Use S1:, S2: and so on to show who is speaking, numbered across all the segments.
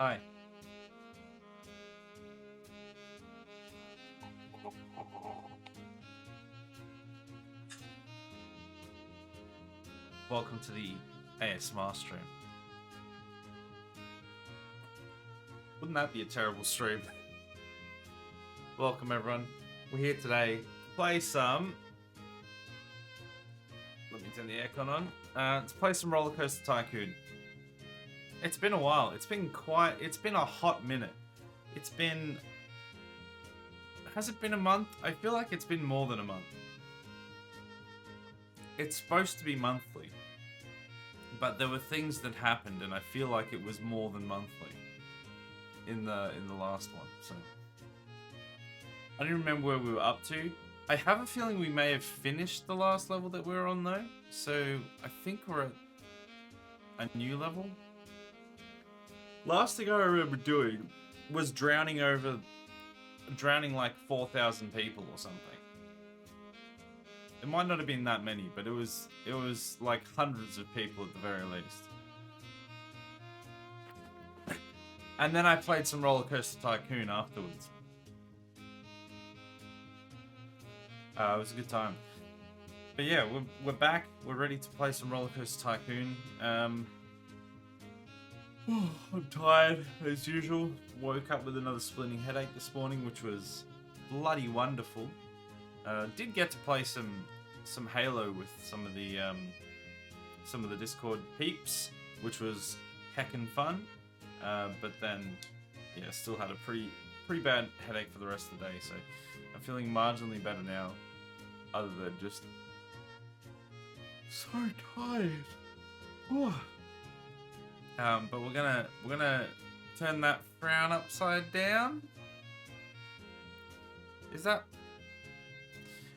S1: Hi. Welcome to the ASMR stream. Wouldn't that be a terrible stream? Welcome everyone. We're here today to play some... Let me turn the aircon on. To play some Rollercoaster Tycoon. It's been a while. It's been a hot minute. It's been... Has it been a month? I feel like it's been more than a month. It's supposed to be monthly. But there were things that happened and I feel like it was more than monthly in the last one. So I don't remember where we were up to. I have a feeling we may have finished the last level that we were on though. So I think we're at a new level. Last thing I remember doing was drowning like 4,000 people or something. It might not have been that many, but it was like hundreds of people at the very least. And then I played some Rollercoaster Tycoon afterwards. It was a good time. But yeah, we're back. We're ready to play some Rollercoaster Tycoon. I'm tired as usual. Woke up with another splitting headache this morning, which was bloody wonderful. Did get to play some Halo with some of the Discord peeps, which was heckin' fun. But then, yeah, still had a pretty bad headache for the rest of the day. So I'm feeling marginally better now, other than just so tired. But we're gonna turn that frown upside down. Is that?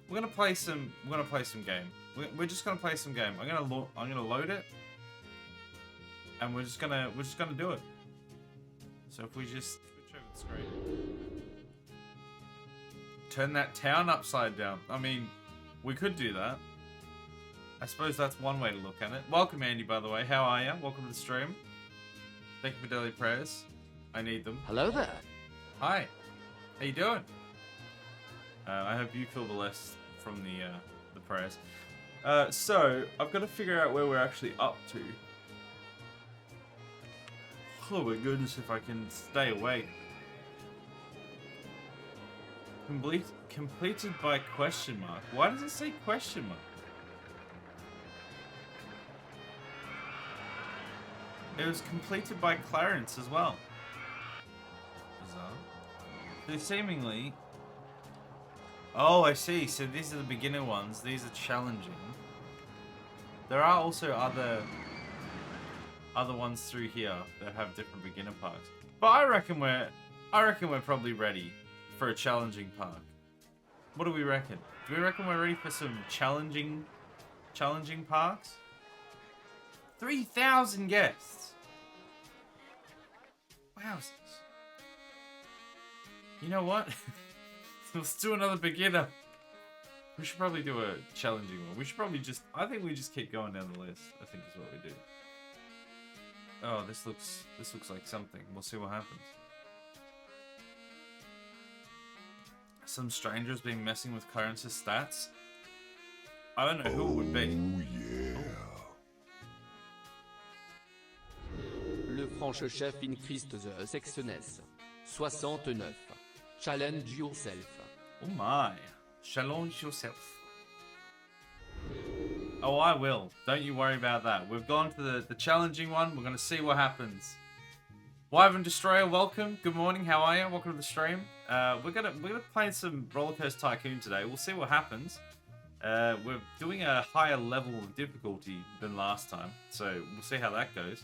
S1: We're gonna play some game. We're just gonna play some game. I'm gonna load it, and we're just gonna do it. So if we just switch over the screen, turn that town upside down. I mean, we could do that. I suppose that's one way to look at it. Welcome, Andy. By the way, how are you? Welcome to the stream. Thank you for daily prayers. I need them.
S2: Hello there.
S1: Hi. How you doing? I hope you feel blessed from the prayers. So I've got to figure out where we're actually up to. Oh my goodness, if I can stay awake. Completed by question mark. Why does it say question mark? It was completed by Clarence as well. Bizarre. They seemingly... Oh, I see. So these are the beginner ones. These are challenging. There are also other ones through here that have different beginner parks. But I reckon we're probably ready for a challenging park. What do we reckon? Do we reckon we're ready for some challenging parks? 3,000 guests. Wowzers. You know what? Let's do another beginner. We should probably do a challenging one. We should probably I think we just keep going down the list, I think is what we do. Oh, this looks like something. We'll see what happens. Some stranger's been messing with Clarence's stats. I don't know who it would be.
S3: Oh yeah.
S2: Le franche chef in Christ the Sextoness. 69. Challenge yourself.
S1: Oh my. Challenge yourself. Oh, I will. Don't you worry about that. We've gone to the challenging one. We're going to see what happens. Wyvern Destroyer, welcome. Good morning. How are you? Welcome to the stream. We're gonna play some Rollercoaster Tycoon today. We'll see what happens. We're doing a higher level of difficulty than last time, so we'll see how that goes.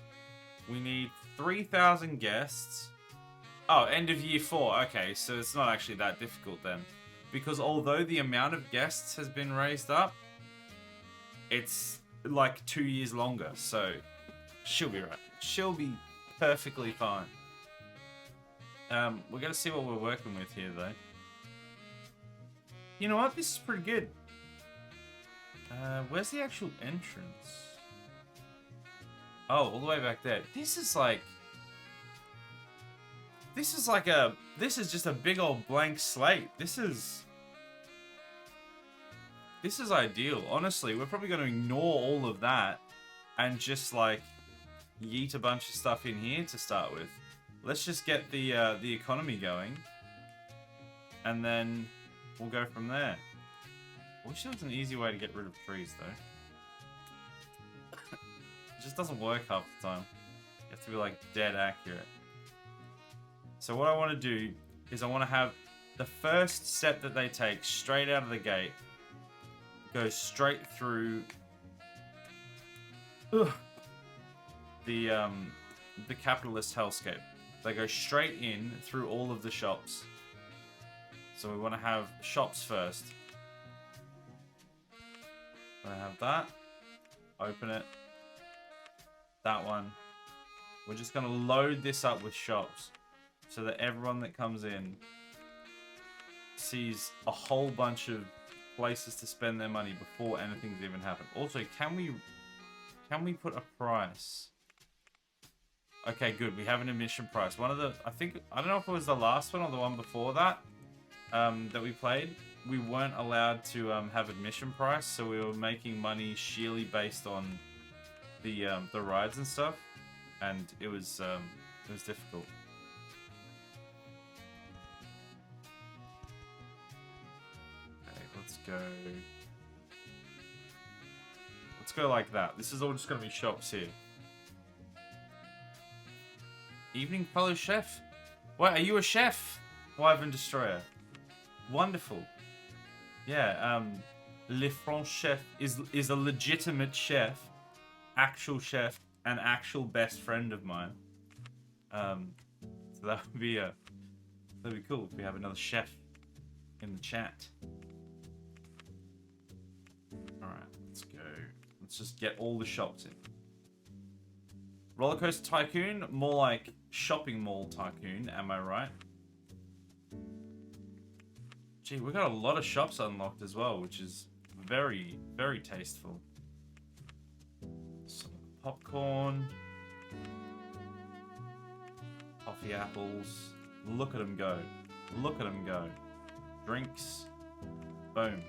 S1: We need 3,000 guests. Oh, end of year 4. Okay, so it's not actually that difficult then. Because although the amount of guests has been raised up, it's like 2 years longer. So she'll be right. She'll be perfectly fine. We're going to see what we're working with here, though. You know what? This is pretty good. Where's the actual entrance? Oh, all the way back there. This is like... This is like this is just a big old blank slate. This is ideal. Honestly, we're probably going to ignore all of that and just like yeet a bunch of stuff in here to start with. Let's just get the economy going, and then we'll go from there. I wish there was an easy way to get rid of trees, though. It just doesn't work half the time. You have to be like dead accurate. So what I want to do is I want to have the first step that they take straight out of the gate go straight through the capitalist hellscape. They go straight in through all of the shops. So we want to have shops first. I have that. Open it. That one. We're just going to load this up with shops so that everyone that comes in sees a whole bunch of places to spend their money before anything's even happened. Also, can we put a price? Okay, good. We have an admission price. One of the, I don't know if it was the last one or the one before that, that we played. We weren't allowed to have admission price, so we were making money sheerly based on the rides and stuff, and it was difficult. Okay, let's go like that. This is all just gonna be shops here. Evening, fellow chef. Wait, are you a chef? Wyvern Destroyer. Wonderful. Yeah, Le Franc Chef is a legitimate chef, actual chef, an actual best friend of mine. So that would be cool if we have another chef in the chat. All right, let's go. Let's just get all the shops in. Rollercoaster Tycoon, more like shopping mall tycoon. Am I right? Gee, we got a lot of shops unlocked as well, which is very, very tasteful. Some popcorn. Coffee apples. Look at them go. Look at them go. Drinks. Boom.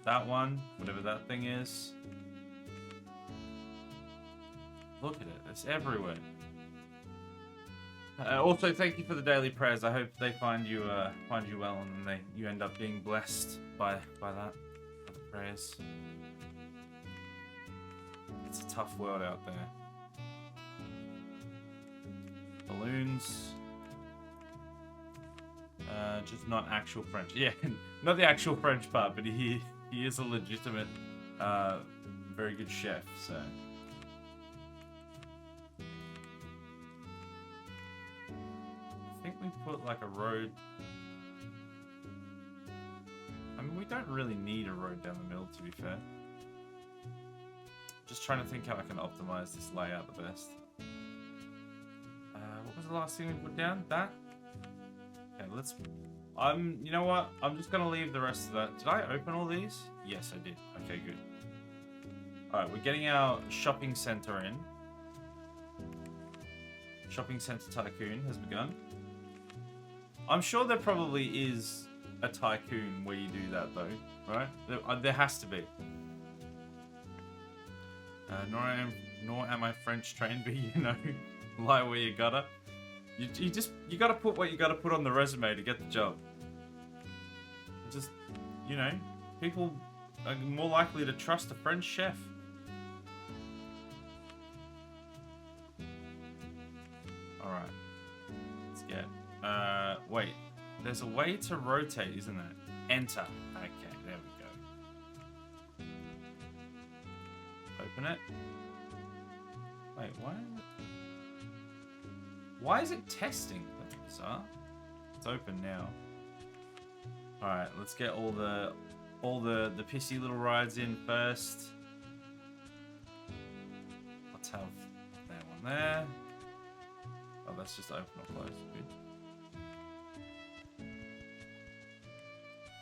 S1: That one, whatever that thing is. Look at it. It's everywhere. Also, thank you for the daily prayers. I hope they find you well, and you end up being blessed by that, by the prayers. It's a tough world out there. Balloons. Just not actual French. Yeah, not the actual French part, but he is a legitimate, very good chef. So. I think we put like a road. I mean, we don't really need a road down the middle, to be fair. Just trying to think how I can optimize this layout the best. What was the last thing we put down? That? Okay, let's... you know what? I'm just gonna leave the rest of that. Did I open all these? Yes, I did. Okay, good. Alright, we're getting our shopping center in. Shopping center tycoon has begun. I'm sure there probably is a tycoon where you do that, though, right? There has to be. Nor am I French trained, but you know, lie where you gotta. You gotta put what you gotta put on the resume to get the job. Just, you know, people are more likely to trust a French chef. All right, let's get. Wait, there's a way to rotate, isn't there? Enter. Okay, there we go. Open it. Wait, why is it testing? That's bizarre. It's open now. All right, let's get all the pissy little rides in first. Let's have that one there. Oh, that's just open or close. Good.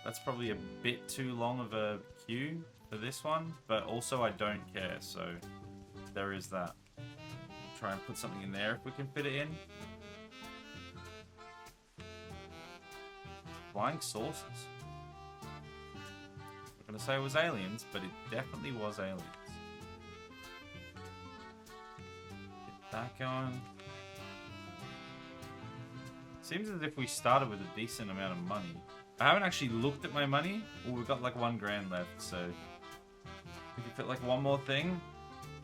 S1: That's probably a bit too long of a queue for this one, but also I don't care, so there is that. Try and put something in there if we can fit it in. Flying saucers. I'm gonna say it was aliens, but it definitely was aliens. Get that going. Seems as if we started with a decent amount of money. I haven't actually looked at my money. Oh, we've got like 1 grand left, so we can fit like one more thing.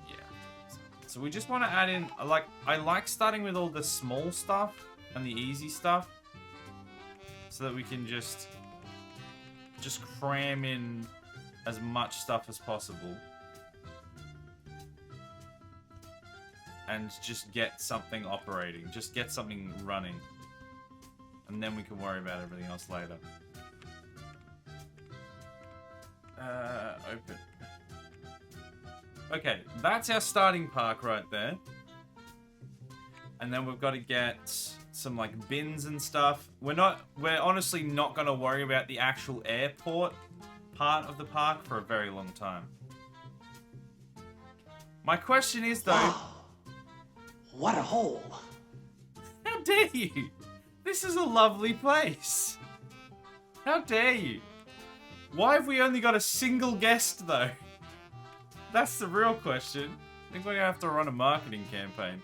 S1: Yeah. So we just want to add in, like, I like starting with all the small stuff and the easy stuff, so that we can just cram in as much stuff as possible and just get something operating, just get something running, and then we can worry about everything else later. Open. Okay, that's our starting park right there. And then we've got to get some like bins and stuff. We're honestly not going to worry about the actual airport part of the park for a very long time. My question is though,
S3: Wow. What a hole.
S1: how dare you? This is a lovely place. How dare you? Why have we only got a single guest though? That's the real question. I think we're gonna have to run a marketing campaign.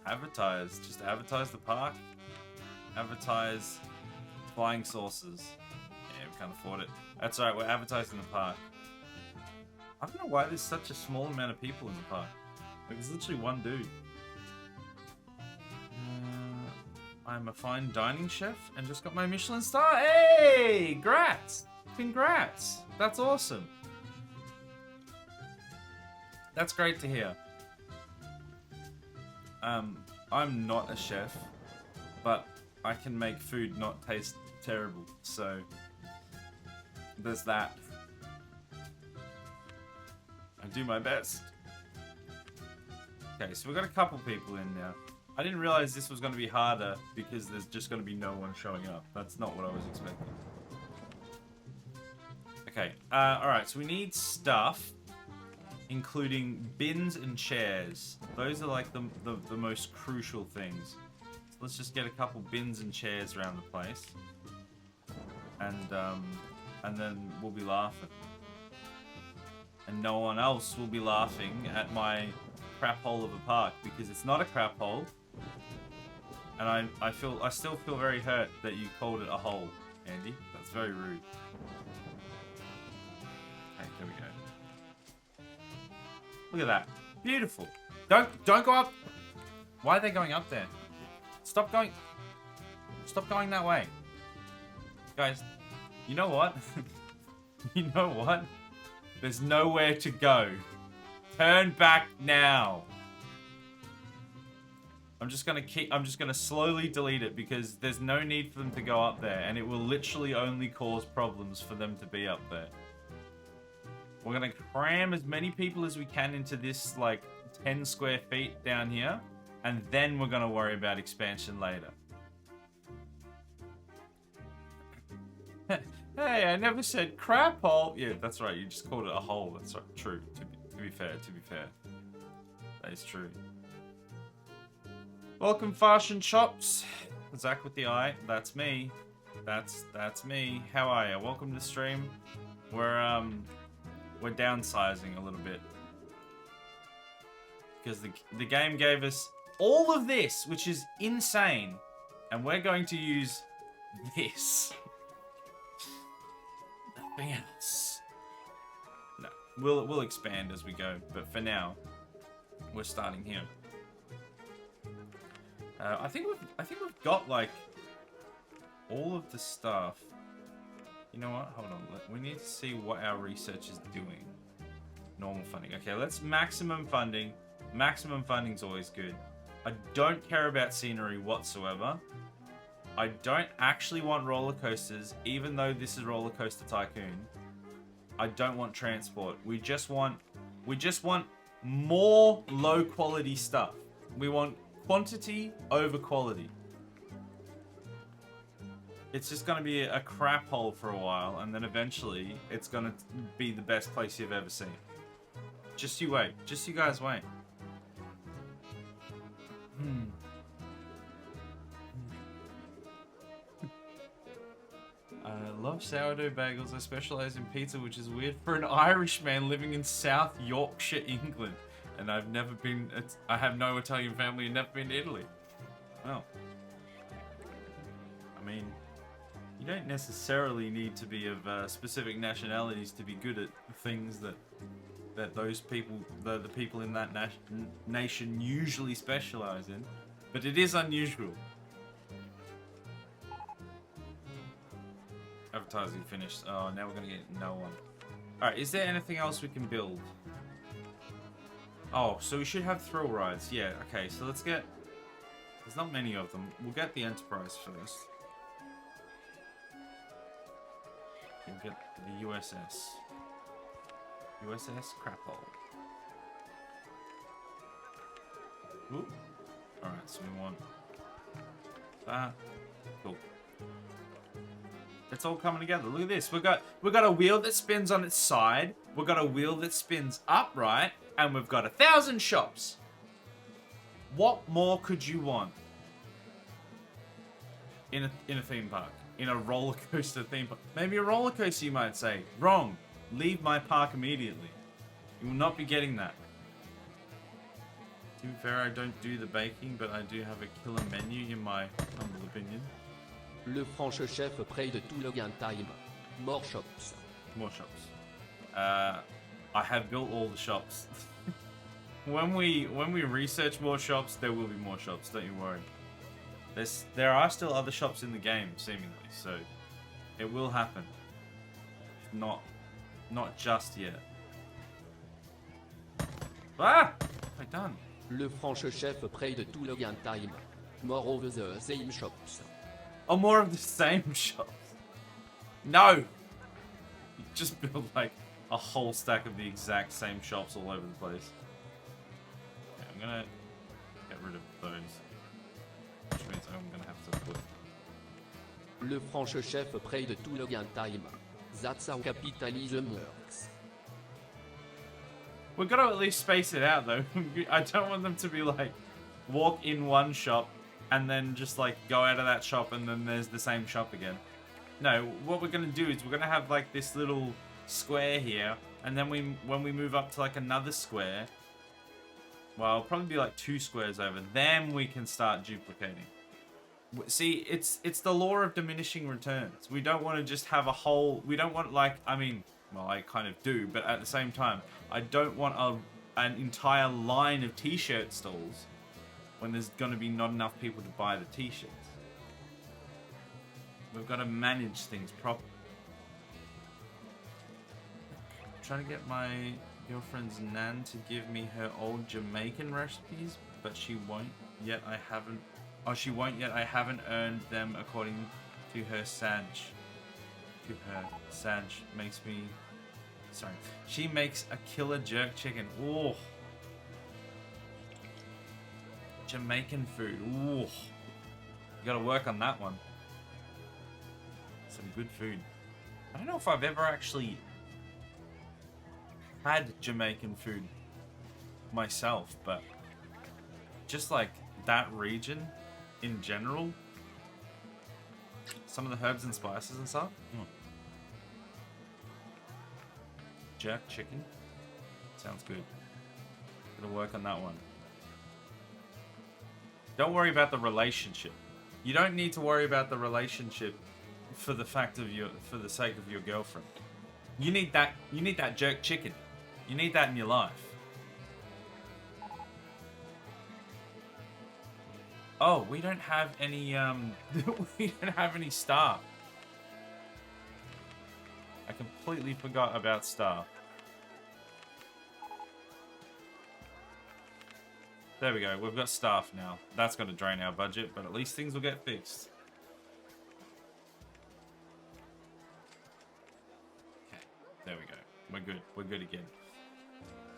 S1: Advertise. Just advertise the park. Advertise flying saucers. Yeah, we can't afford it. That's alright, we're advertising the park. I don't know why there's such a small amount of people in the park. Like, there's literally one dude. I'm a fine dining chef and just got my Michelin star. Hey! Grats! Congrats! That's awesome. That's great to hear. I'm not a chef, but I can make food not taste terrible, so there's that. I do my best. Okay, so we've got a couple people in now. I didn't realize this was going to be harder because there's just going to be no one showing up. That's not what I was expecting. Okay, alright, so we need stuff, including bins and chairs. Those are like the most crucial things. So let's just get a couple bins and chairs around the place. And then we'll be laughing. And no one else will be laughing at my crap hole of a park, because it's not a crap hole. And I still feel very hurt that you called it a hole, Andy. That's very rude. Okay, there we go. Look at that. Beautiful. Don't go up. Why are they going up there? Stop going that way. Guys, you know what? You know what? There's nowhere to go. Turn back now. I'm just gonna slowly delete it because there's no need for them to go up there, and it will literally only cause problems for them to be up there. We're gonna cram as many people as we can into this like 10 square feet down here, and then we're gonna worry about expansion later. Hey, I never said crap hole. Yeah, that's right. You just called it a hole. That's right. True. To be fair. That is true. Welcome, Fashion Chops. Zach with the eye. That's me. That's me. How are you? Welcome to the stream. We're downsizing a little bit because the game gave us all of this, which is insane, and we're going to use this. Nothing else. No, we'll expand as we go, but for now, we're starting here. I think we've got like all of the stuff. You know what? Hold on. We need to see what our research is doing. Normal funding. Okay, let's maximum funding. Maximum funding's always good. I don't care about scenery whatsoever. I don't actually want roller coasters, even though this is Rollercoaster Tycoon. I don't want transport. We just want more low quality stuff. We want quantity over quality. It's just going to be a crap hole for a while, and then eventually it's going to be the best place you've ever seen. Just you wait. Just you guys wait. I love sourdough bagels. I specialize in pizza, which is weird for an Irish man living in South Yorkshire, England. And I've never been... I have no Italian family and never been to Italy. Well. I mean... You don't necessarily need to be of specific nationalities to be good at things that those people, the people in that nation usually specialize in. But it is unusual. Advertising finished. Oh, now we're gonna get no one. Alright, is there anything else we can build? Oh, so we should have thrill rides. Yeah, okay, so let's get... There's not many of them. We'll get the Enterprise first. We'll get the USS. USS Craphole. Ooh. Alright, so we want that. Cool. It's all coming together. Look at this. We got a wheel that spins on its side. We've got a wheel that spins upright, and we've got 1,000 shops. What more could you want in a theme park? In a roller coaster theme park? Maybe a roller coaster, you might say. Wrong. Leave my park immediately. You will not be getting that. To be fair, I don't do the baking, but I do have a killer menu in my humble opinion.
S2: Le franche chef près de tout le gain time. More shops.
S1: More shops. I have built all the shops. when we research more shops, there will be more shops. Don't you worry. There are still other shops in the game, seemingly, so it will happen. Not just yet. Ah! What have I done?
S2: Le franche chef près de tout le gain time. More of the same shops.
S1: Oh, more of the same shops. No! You just build like a whole stack of the exact same shops all over the place. Okay, I'm gonna get rid of those. Which means I'm gonna have to put...
S2: Le franche chef près de tout le gain time. That's how capitalism works.
S1: We've got to at least space it out though. I don't want them to be like, walk in one shop and then just like go out of that shop and then there's the same shop again. No, what we're going to do is we're going to have like this little square here, and then when we move up to like another square, well, it'll probably be like 2 squares over, then we can start duplicating. See, it's the law of diminishing returns. We don't want to just have a whole... We don't want, like... I mean, well, I kind of do, but at the same time, I don't want an entire line of t-shirt stalls when there's going to be not enough people to buy the t-shirts. We've got to manage things properly. I'm trying to get my girlfriend's nan to give me her old Jamaican recipes, but she won't yet. I haven't... Oh, she won't yet. I haven't earned them according to her Sag. Sag makes me... Sorry. She makes a killer jerk chicken. Ooh. Jamaican food. Ooh. You gotta work on that one. Some good food. I don't know if I've ever actually had Jamaican food myself, but just like that region in general, some of the herbs and spices and stuff. Jerk chicken. Sounds good. Gonna work on that one. Don't worry about the relationship. You don't need to worry about the relationship for the sake of your girlfriend. You need that jerk chicken. You need that in your life. Oh, we don't have any we don't have any staff. I completely forgot about staff. There we go, we've got staff now. That's going to drain our budget, but at least things will get fixed. Okay, there we go. We're good again.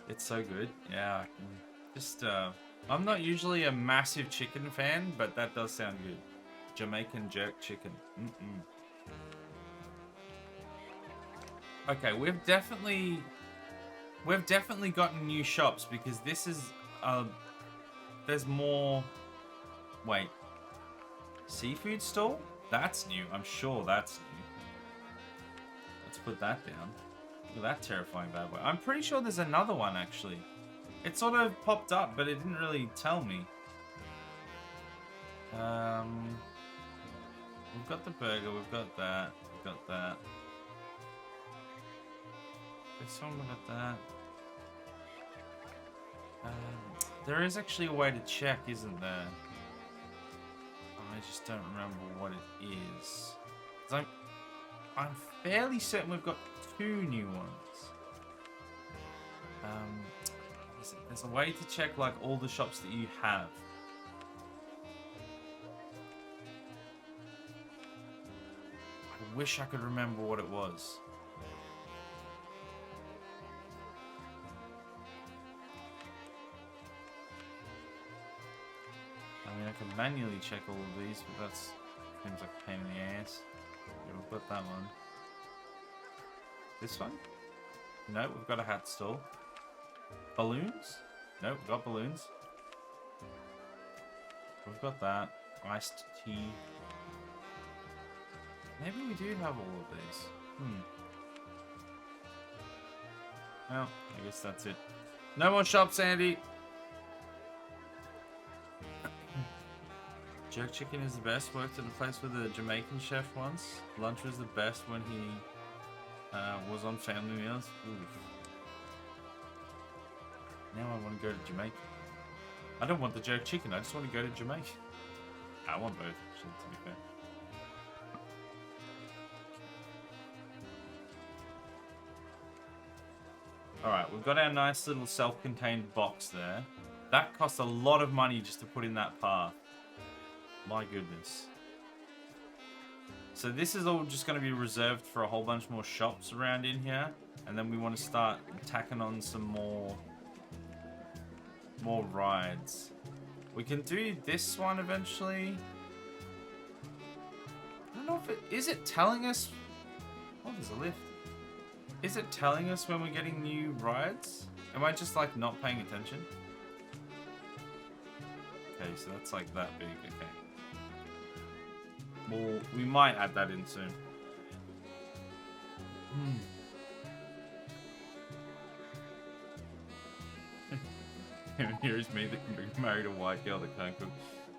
S1: It's so good. Yeah, I can just, I'm not usually a massive chicken fan, but that does sound good. Jamaican jerk chicken. Okay, we're We've definitely gotten new shops because this is there's more. Wait, seafood stall? That's new. I'm sure that's new. Let's put that down. Look at that terrifying bad boy. I'm pretty sure there's another one actually. It sort of popped up, but it didn't really tell me. We've got the burger. We've got that. We've got that. This one, we got that. There is actually a way to check, isn't there? I just don't remember what it is. 'Cause I'm fairly certain we've got 2 new ones. There's a way to check like all the shops that you have. I wish I could remember what it was. I mean, I can manually check all of these, but that's seems like a pain in the ass. Yeah, we've got that one. This one? No, we've got a hat stall. Balloons? No, we've got balloons. We've got that. Iced tea. Maybe we do have all of these. Well, I guess that's it. No more shops, Andy! Jerk chicken is the best. Worked at a place with a Jamaican chef once. Lunch was the best when he was on family meals. Oof. Now I want to go to Jamaica. I don't want the jerk chicken. I just want to go to Jamaica. I want both, actually, to be fair. Alright, we've got our nice little self-contained box there. That costs a lot of money just to put in that path. My goodness. So this is all just going to be reserved for a whole bunch more shops around in here. And then we want to start tacking on some more rides. We can do this one eventually. I don't know if it... Is it telling us... Oh, there's a lift. Is it telling us when we're getting new rides? Am I just like not paying attention? Okay, so that's like that big. Okay. Well, we might add that in soon. Here's me that can marry a white girl that can't cook.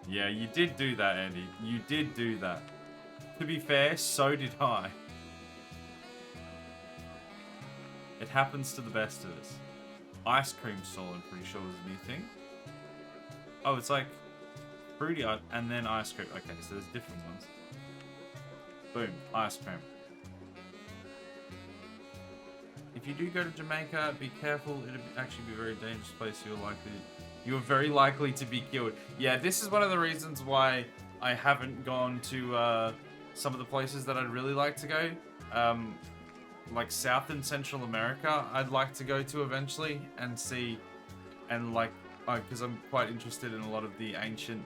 S1: Yeah, you did do that, Andy. You did do that. To be fair, so did I. It happens to the best of us. Ice cream stall, I'm pretty sure, was a new thing. Oh, it's like fruity and then ice cream. Okay, so there's different ones. Boom, ice cream. If you do go to Jamaica, be careful. It'll actually be a very dangerous place. You're very likely to be killed. Yeah, this is one of the reasons why I haven't gone to some of the places that I'd really like to go. Like South and Central America, I'd like to go to eventually and see, and like, because I'm quite interested in a lot of the ancient,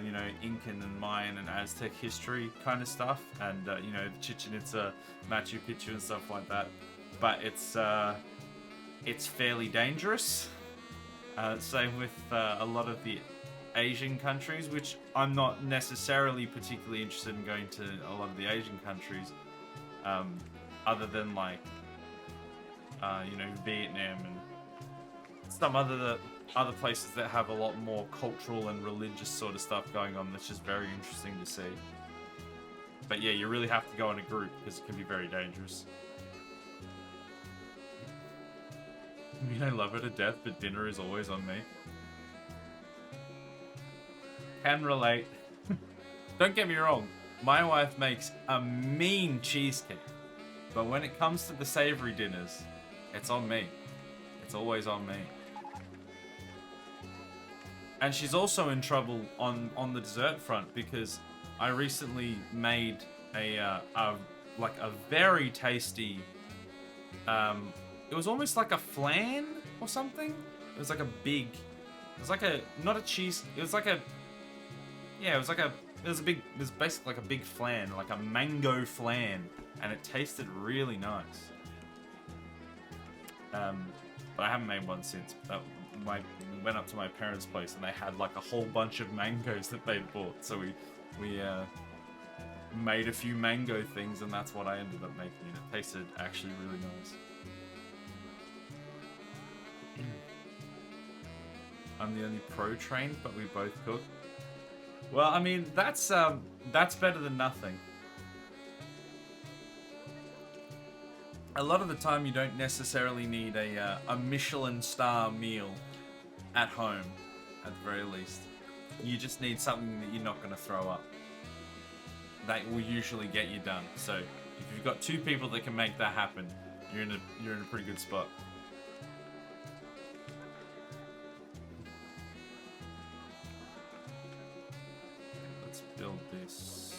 S1: you know, Incan and Mayan and Aztec history kind of stuff, and you know, the Chichen Itza, Machu Picchu and stuff like that. But it's fairly dangerous. Same with a lot of the Asian countries, which I'm not necessarily particularly interested in going to a lot of the Asian countries. Other than like, you know, Vietnam and some other places that have a lot more cultural and religious sort of stuff going on. That's just very interesting to see. But yeah, you really have to go in a group because it can be very dangerous. I mean, I love her to death, but dinner is always on me. Can relate. Don't get me wrong, my wife makes a mean cheesecake. But when it comes to the savory dinners, it's on me. It's always on me. And she's also in trouble on the dessert front because I recently made a very tasty. It was almost like a flan or something. It was like a big. It was like a not a cheese. It was like a. Yeah, it was like a. It was basically like a big flan, like a mango flan. And it tasted really nice. but I haven't made one since. We went up to my parents' place and they had like a whole bunch of mangoes that they'd bought. So we made a few mango things, and that's what I ended up making. And it tasted actually really nice. I'm the only pro trained, but we both cook. Well, I mean, that's better than nothing. A lot of the time, you don't necessarily need a Michelin star meal at home, at the very least. You just need something that you're not going to throw up. That will usually get you done. So if you've got 2 people that can make that happen, you're in a pretty good spot. Let's build this.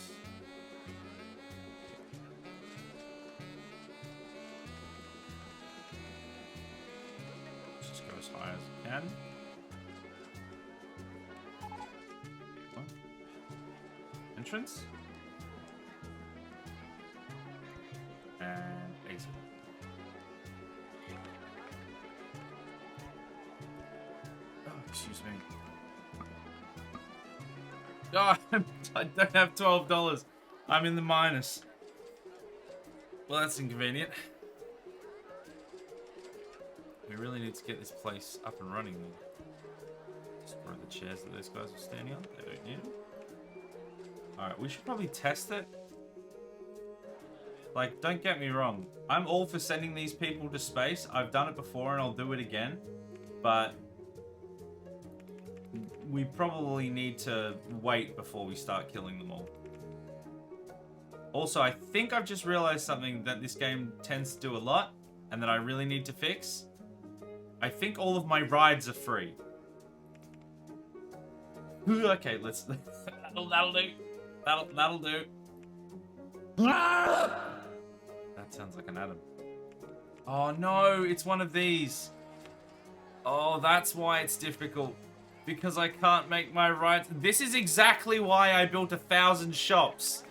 S1: Let's just go as high as we can. Entrance. And exit. Oh, excuse me. Oh, I don't have $12. I'm in the minus. Well, that's inconvenient. We really need to get this place up and running. Just borrow the chairs that those guys are standing on. They don't need them. Alright, we should probably test it. Like, don't get me wrong. I'm all for sending these people to space. I've done it before and I'll do it again. But we probably need to wait before we start killing them all. Also, I think I've just realized something that this game tends to do a lot and that I really need to fix. I think all of my rides are free. Okay, let's... that'll do. That'll do. That sounds like an atom. Oh no, it's one of these. Oh, that's why it's difficult. Because I can't make my rides. This is exactly why I built 1,000 shops.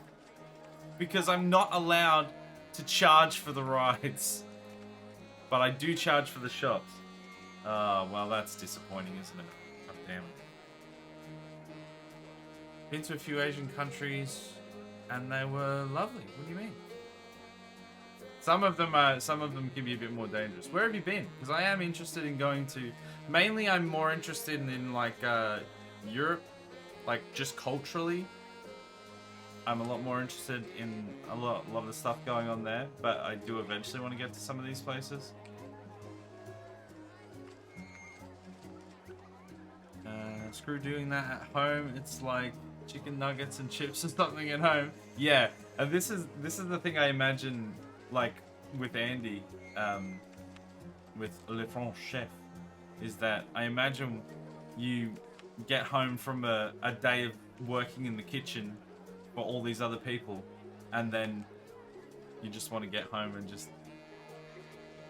S1: Because I'm not allowed to charge for the rides. But I do charge for the shops. Oh, well, that's disappointing, isn't it? God damn it. Been to a few Asian countries, and they were lovely. What do you mean? Some of them can be a bit more dangerous. Where have you been? Because I am interested in going to. Mainly, I'm more interested in like Europe, like just culturally. I'm a lot more interested in a lot of the stuff going on there, but I do eventually want to get to some of these places. Screw doing that at home. It's like chicken nuggets and chips or something at home. Yeah, and this is the thing I imagine, like with Andy, with Le Franc Chef, is that I imagine you get home from a day of working in the kitchen for all these other people, and then you just want to get home and just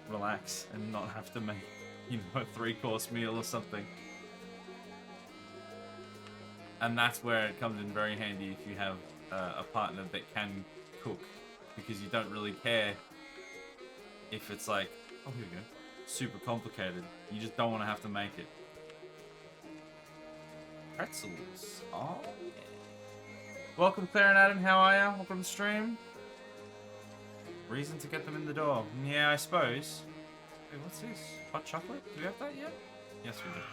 S1: relax and not have to make, you know, a 3-course meal or something. And that's where it comes in very handy if you have a partner that can cook, because you don't really care if it's like, oh, here we go, super complicated. You just don't want to have to make it. Pretzels. Oh, yeah. Welcome, Claire and Adam. How are ya? Welcome to the stream. Reason to get them in the door. Yeah, I suppose. Wait, what's this? Hot chocolate? Do we have that yet? Yes, we do.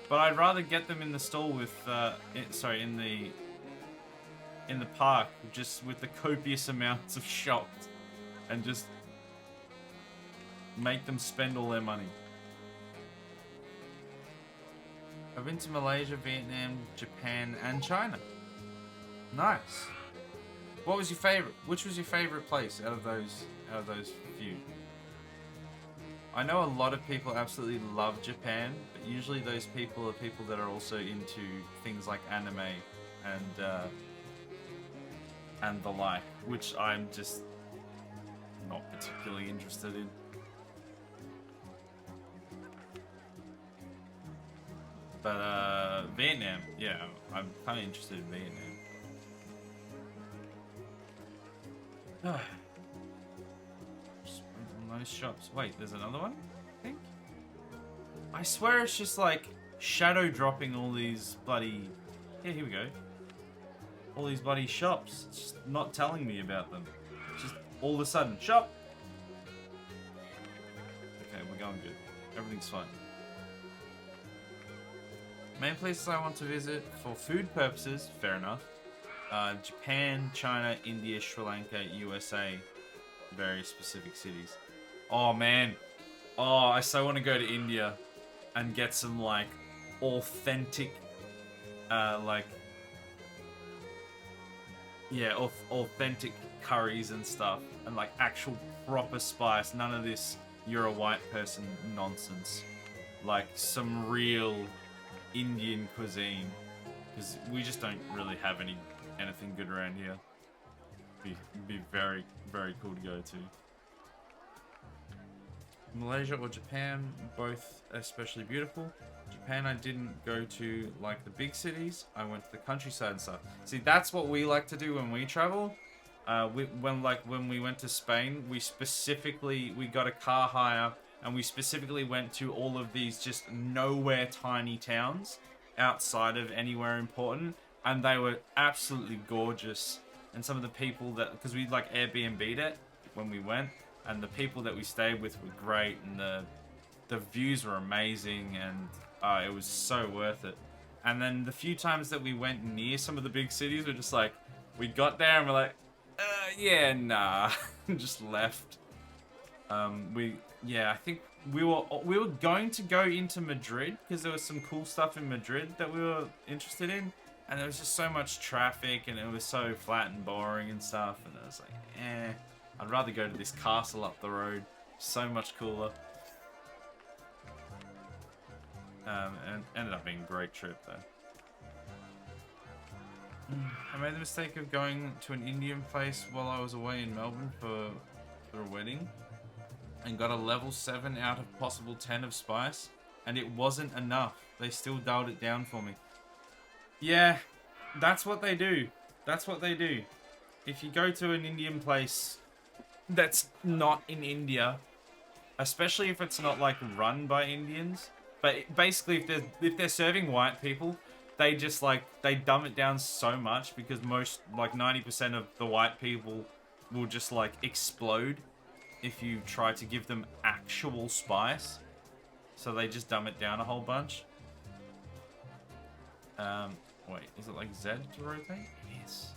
S1: But I'd rather get them in the stall with, in the park, just with the copious amounts of shops, and just make them spend all their money. I've been to Malaysia, Vietnam, Japan, and China. Nice. What was your favorite? Which was your favorite place out of those few? I know a lot of people absolutely love Japan, but usually those people are people that are also into things like anime and the like, which I'm just not particularly interested in. But Vietnam, yeah, I'm kind of interested in Vietnam. Spent all Most shops. Wait, there's another one? I think? I swear it's just like shadow dropping all these bloody... Yeah, here we go. All these bloody shops. It's just not telling me about them. It's just all of a sudden, shop! Okay, we're going good. Everything's fine. Main places I want to visit for food purposes, fair enough. Japan, China, India, Sri Lanka, USA. Very specific cities. Oh man. Oh, I so want to go to India and get some like authentic authentic curries and stuff, and like actual proper spice. None of this you're a white person nonsense. Like some real Indian cuisine, because we just don't really have anything good around here. Be very, very cool to go to. Malaysia or Japan, both especially beautiful. Japan I didn't go to like the big cities. I went to the countryside and stuff. See, that's what we like to do when we travel. When we went to Spain, we got a car hire and we specifically went to all of these just nowhere tiny towns outside of anywhere important, and they were absolutely gorgeous. And some of the people that, because we like Airbnb'd it when we went, and the people that we stayed with were great, and the views were amazing, and it was so worth it. And then the few times that we went near some of the big cities, we're just like, we got there and we're like, yeah, nah, and just left. I think we were going to go into Madrid because there was some cool stuff in Madrid that we were interested in, and there was just so much traffic and it was so flat and boring and stuff, and I was like, I'd rather go to this castle up the road. So much cooler. And ended up being a great trip though. I made the mistake of going to an Indian place while I was away in Melbourne for a wedding, and got a level 7 out of possible 10 of spice, and it wasn't enough. They still dialed it down for me. Yeah, that's what they do. That's what they do. If you go to an Indian place that's not in India, especially if it's not like run by Indians, but basically if they're serving white people, they just like, they dumb it down so much because most, like 90% of the white people will just like explode if you try to give them actual spice. So they just dumb it down a whole bunch. Wait, is it like Z to rotate? Yes.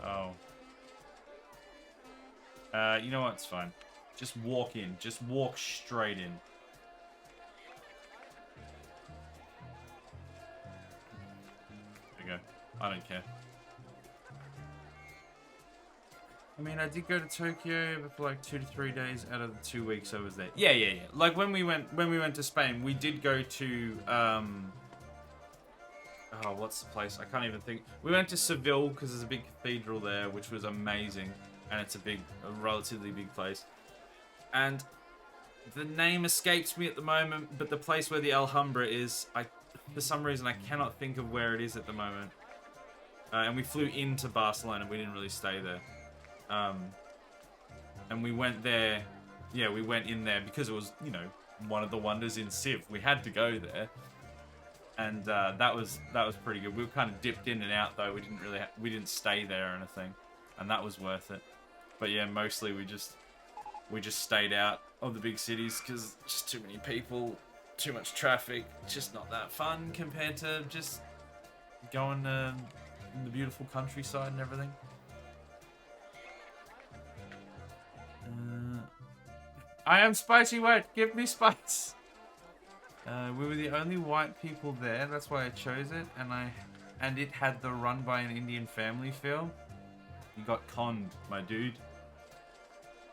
S1: Oh. You know what? It's fine. Just walk in. Just walk straight in. There you go. I don't care. I mean, I did go to Tokyo for like 2 to 3 days out of the 2 weeks I was there. Yeah. Like when we went to Spain, we did go to oh, what's the place? I can't even think. We went to Seville because there's a big cathedral there, which was amazing, and it's a relatively big place. And the name escapes me at the moment, but the place where the Alhambra is, for some reason I cannot think of where it is at the moment. And we flew into Barcelona. We didn't really stay there. And we went there. Yeah, we went in there because it was, you know, one of the wonders in Civ. We had to go there. And that was pretty good. We were kind of dipped in and out though. We didn't stay there or anything, and that was worth it. But yeah, mostly we just stayed out of the big cities because just too many people, too much traffic. Just not that fun compared to just going in the beautiful countryside and everything. I am spicy white. Give me spice. We were the only white people there. That's why I chose it, and it had the run by an Indian family feel. You got conned, my dude.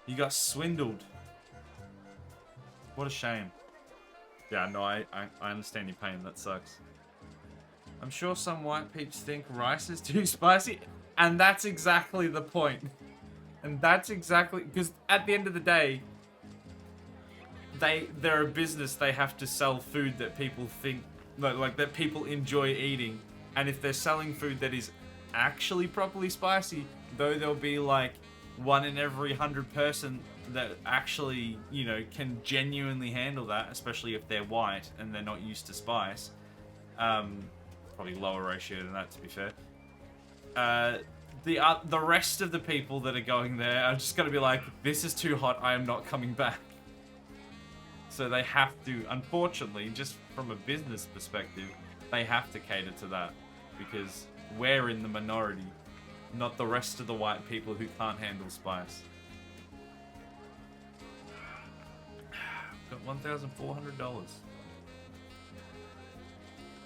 S1: You got swindled. What a shame. Yeah, no, I understand your pain. That sucks. I'm sure some white peeps think rice is too spicy, and that's exactly the point. And that's exactly, because at the end of the day, they're a business. They have to sell food that people think, like that people enjoy eating. And if they're selling food that is actually properly spicy, though there'll be like 1 in every 100 person that actually, you know, can genuinely handle that, especially if they're white and they're not used to spice. Probably lower ratio than that, to be fair. The rest of the people that are going there are just gonna be like, this is too hot, I am not coming back. So they have to, unfortunately, just from a business perspective, they have to cater to that, because we're in the minority, not the rest of the white people who can't handle spice. Got $1,400.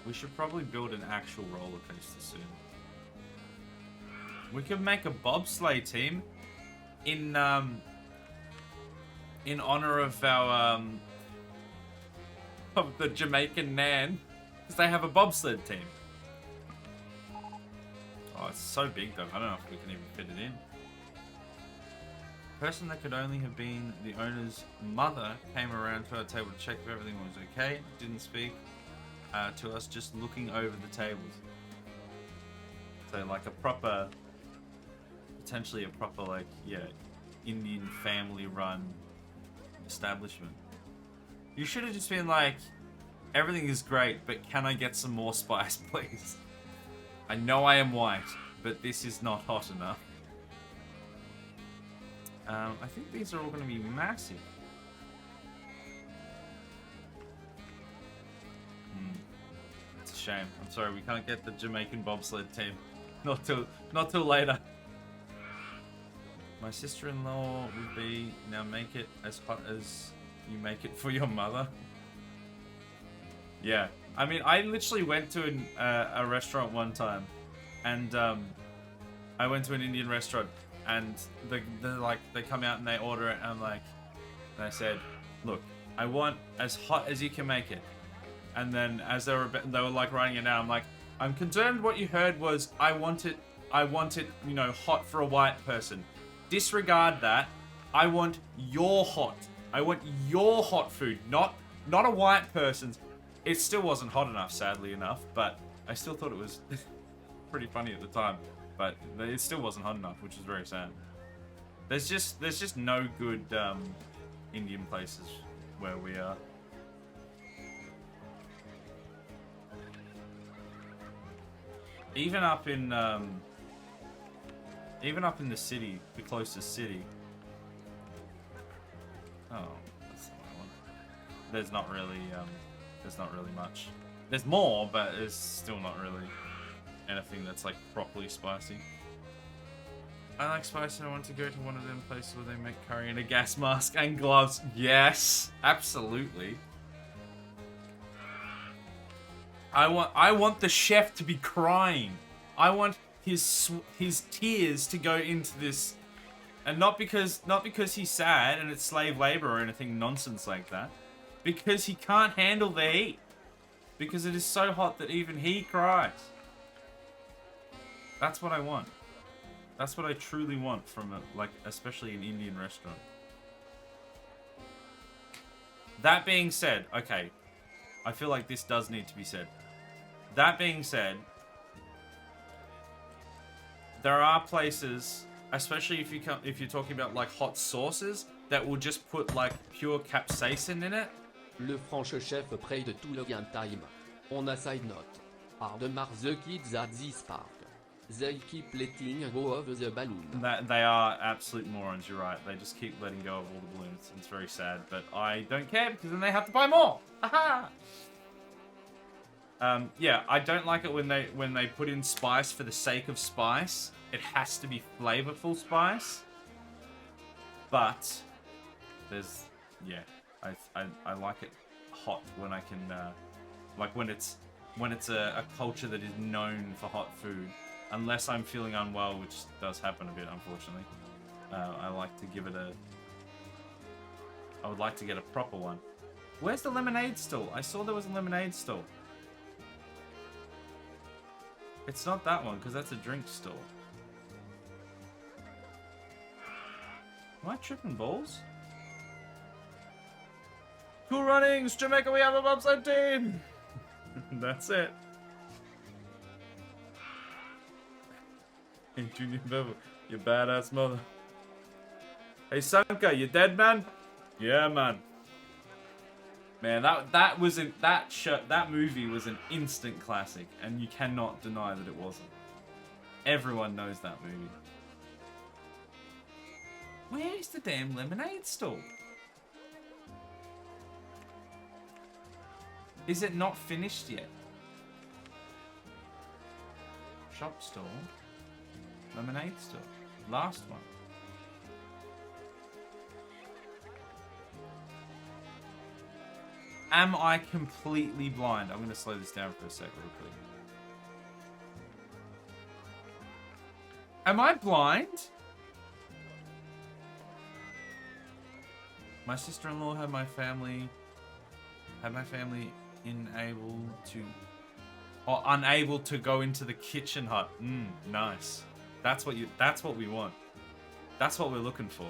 S1: We should probably build an actual roller coaster soon. We could make a bobsleigh team in honor of our of the Jamaican Nan, because they have a bobsled team. Oh, it's so big though. I don't know if we can even fit it in. Person that could only have been the owner's mother came around to our table to check if everything was okay. Didn't speak to us, just looking over the tables. So like a proper, potentially a proper, like, yeah, Indian family run establishment. You should have just been like, everything is great, but can I get some more spice, please? I know I am white, but this is not hot enough. I think these are all going to be massive. It's a shame. I'm sorry, we can't get the Jamaican bobsled team. Not till later. My sister-in-law would be, now make it as hot as you make it for your mother. Yeah, I mean, I literally went to a restaurant one time, and I went to an Indian restaurant, and they come out and they order it, and I'm like, and I said, look, I want as hot as you can make it. And then as they were like writing it down, I'm like, I'm concerned what you heard was I want it, you know, hot for a white person. Disregard that. I want your hot. I want your hot food, not a white person's. It still wasn't hot enough, sadly enough, but I still thought it was pretty funny at the time. But it still wasn't hot enough, which is very sad. There's just no good Indian places where we are. Even up in the city, the closest city. Oh, that's not what I want. There's not really much. There's more, but it's still not really anything that's like properly spicy. I like spicy. I want to go to one of them places where they make curry in a gas mask and gloves. Yes, absolutely. I want the chef to be crying. I want his tears to go into this, and not because he's sad and it's slave labor or anything nonsense like that, because he can't handle the heat, because it is so hot that even he cries. That's what I want. That's what I truly want from especially an Indian restaurant. That being said, okay, I feel like this does need to be said. That being said, there are places, especially if you're talking about like hot sauces, that will just put like pure capsaicin in it.
S2: Le French chef près de tout le game time. On a side note. Ardemar the kids at this park. They keep letting go of the balloon.
S1: That they are absolute morons, you're right. They just keep letting go of all the balloons. It's very sad, but I don't care because then they have to buy more. Haha. Yeah, I don't like it when they put in spice for the sake of spice. It has to be flavorful spice. But there's, yeah, I like it hot when I can, like when it's a culture that is known for hot food. Unless I'm feeling unwell, which does happen a bit, unfortunately. I like to give it I would like to get a proper one. Where's the lemonade stall? I saw there was a lemonade stall. It's not that one, because that's a drink stall. Am I tripping balls? Cool runnings! Jamaica, we have a bobsled team! That's it. Hey, Junior Bevel, you badass mother. Hey, Sanka, you dead, man? Yeah, man. Man, that movie was an instant classic, and you cannot deny that it wasn't. Everyone knows that movie. Where is the damn lemonade stall? Is it not finished yet? Shop stall. Lemonade stall. Last one. Am I completely blind? I'm going to slow this down for a sec real quick. Am I blind? My sister-in-law had my family unable to go into the kitchen hut. Nice. That's what we want. That's what we're looking for.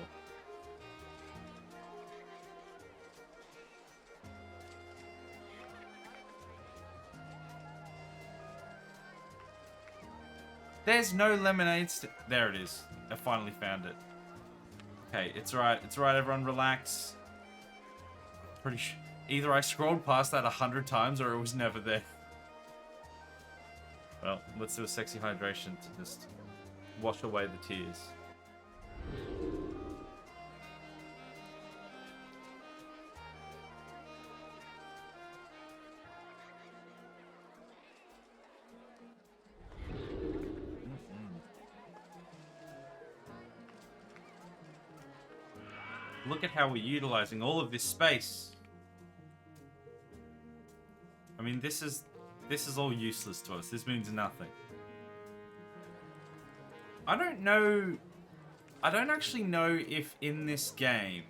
S1: There's no lemonade there it is. I finally found it. Okay, it's right. It's right, everyone relax. Pretty sure either I scrolled past that 100 times or it was never there. Well, let's do a sexy hydration to just wash away the tears. Look at how we're utilizing all of this space. I mean, this is all useless to us. This means nothing. I don't actually know if in this game...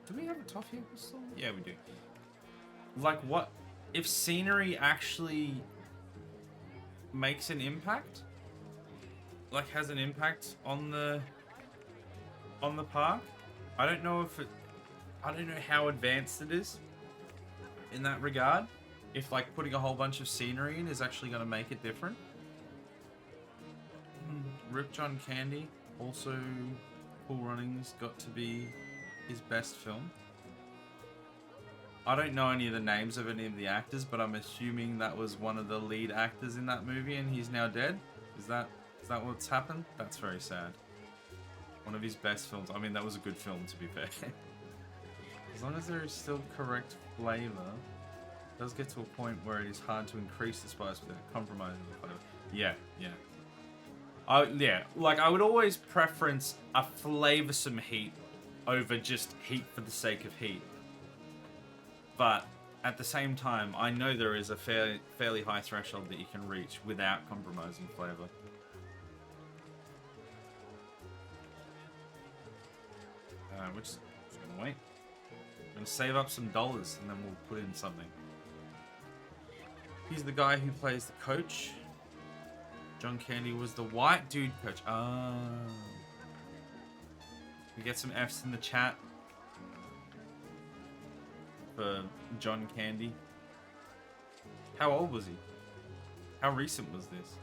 S1: Do we have a toffee episode? Yeah, we do. Like, what... If scenery actually makes an impact? Like, has an impact on the park? I don't know if it... I don't know how advanced it is in that regard. If, like, putting a whole bunch of scenery in is actually going to make it different. Rip John Candy. Also, Cool Runnings got to be his best film. I don't know any of the names of any of the actors, but I'm assuming that was one of the lead actors in that movie and he's now dead. Is that what's happened? That's very sad. One of his best films. I mean, that was a good film, to be fair. As long as there is still correct flavor, it does get to a point where it is hard to increase the spice without compromising the flavor. Yeah. Yeah, like, I would always preference a flavoursome heat over just heat for the sake of heat. But at the same time, I know there is a fairly high threshold that you can reach without compromising flavour. We're just gonna wait. I'm gonna save up some dollars and then we'll put in something. He's the guy who plays the coach. John Candy was the white dude coach. We get some F's in the chat for John Candy. How old was he? How recent was this?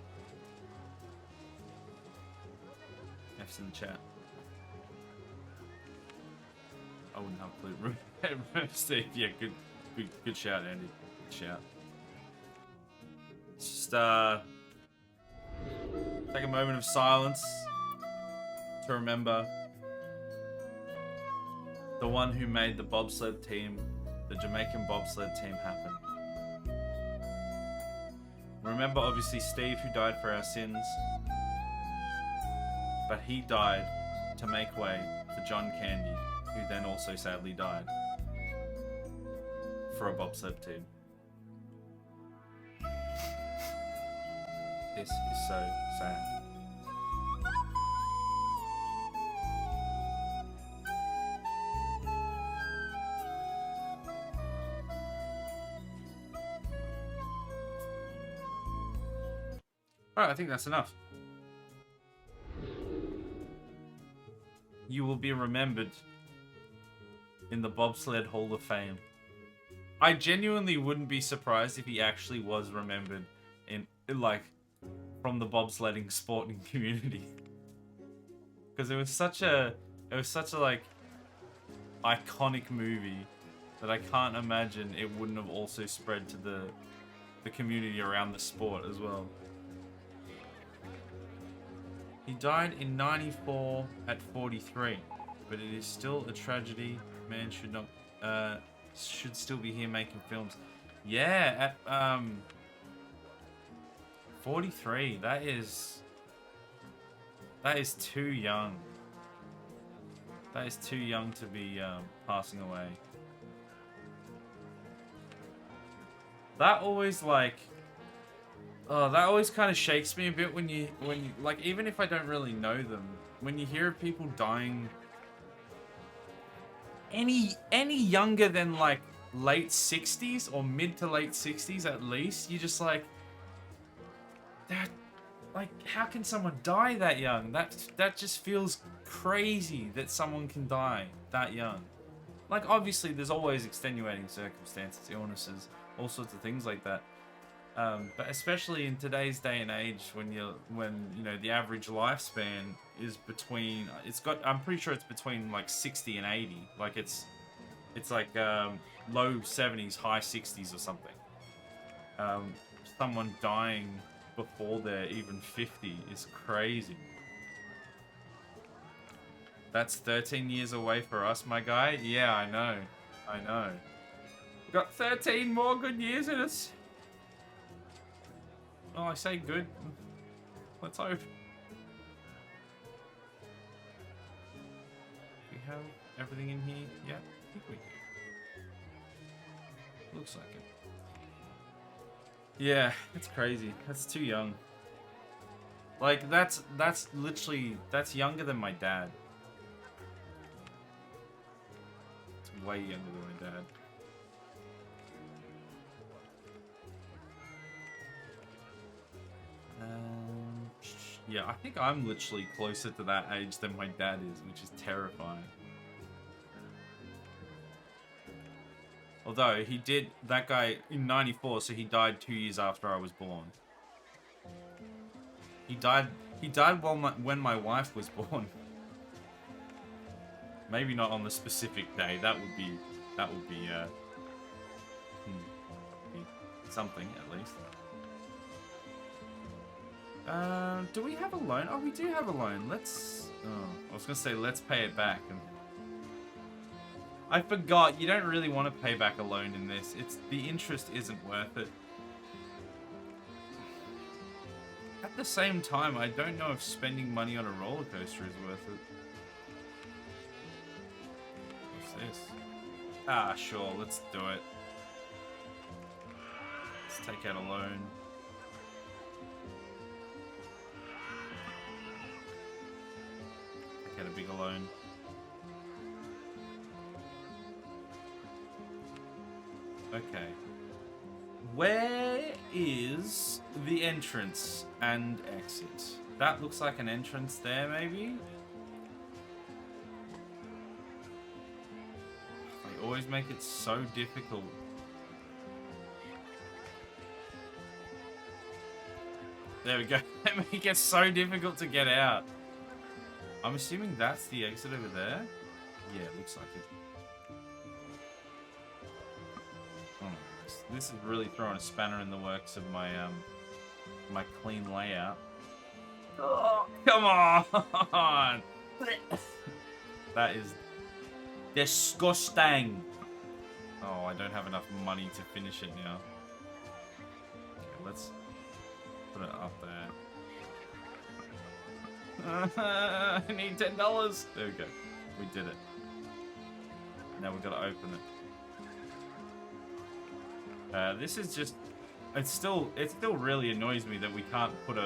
S1: F's in the chat. I wouldn't have a clue. Steve, yeah, good shout, Andy. Good shout. Let's just take a moment of silence to remember the one who made the bobsled team, the Jamaican bobsled team, happen. Remember, obviously, Steve, who died for our sins, but he died to make way for John Candy, who then also sadly died for a bobsled team. This is so sad. Alright, I think that's enough. You will be remembered in the Bobsled Hall of Fame. I genuinely wouldn't be surprised if he actually was remembered in, like, from the bobsledding sporting community. Because it was such a like iconic movie that I can't imagine it wouldn't have also spread to the community around the sport as well. He died in 94 at 43, but it is still a tragedy. Man should still be here making films. Yeah, at 43. That is too young. That is too young to be passing away. That always that always kind of shakes me a bit when you like, even if I don't really know them, when you hear of people dying any younger than like late 60s or mid to late 60s at least, you just like that. Like, how can someone die that young? That just feels crazy that someone can die that young. Like, obviously, there's always extenuating circumstances, illnesses, all sorts of things like that. But especially in today's day and age, when you know the average lifespan is between, I'm pretty sure it's between like 60 and 80. Like it's like low 70s, high 60s or something. Someone dying before they're even 50 is crazy. That's 13 years away for us, my guy. Yeah, I know. We've got 13 more good years in us. Oh, I say good. Let's hope. We have everything in here? Yeah, I think we do. Looks like it. Yeah, it's crazy. That's too young. Like, that's literally, that's younger than my dad. It's way younger than my dad. Yeah, I think I'm literally closer to that age than my dad is, which is terrifying. Although, that guy in 94, so he died 2 years after I was born. He died when my wife was born. Maybe not on the specific day. That would be something, at least. Do we have a loan? Oh, we do have a loan. I was gonna say let's pay it back. I forgot, you don't really want to pay back a loan in this. The interest isn't worth it. At the same time, I don't know if spending money on a roller coaster is worth it. What's this? Ah, sure, let's do it. Let's take out a loan. Take out a bigger loan. Okay. Where is the entrance and exit? That looks like an entrance there, maybe? They always make it so difficult. There we go. They make it so difficult to get out. I'm assuming that's the exit over there? Yeah, it looks like it. This is really throwing a spanner in the works of my my clean layout. Oh, come on! That is disgusting. Oh, I don't have enough money to finish it now. Okay, let's put it up there. I need $10. There we go. We did it. Now we've got to open it. This is just, it still really annoys me that we can't put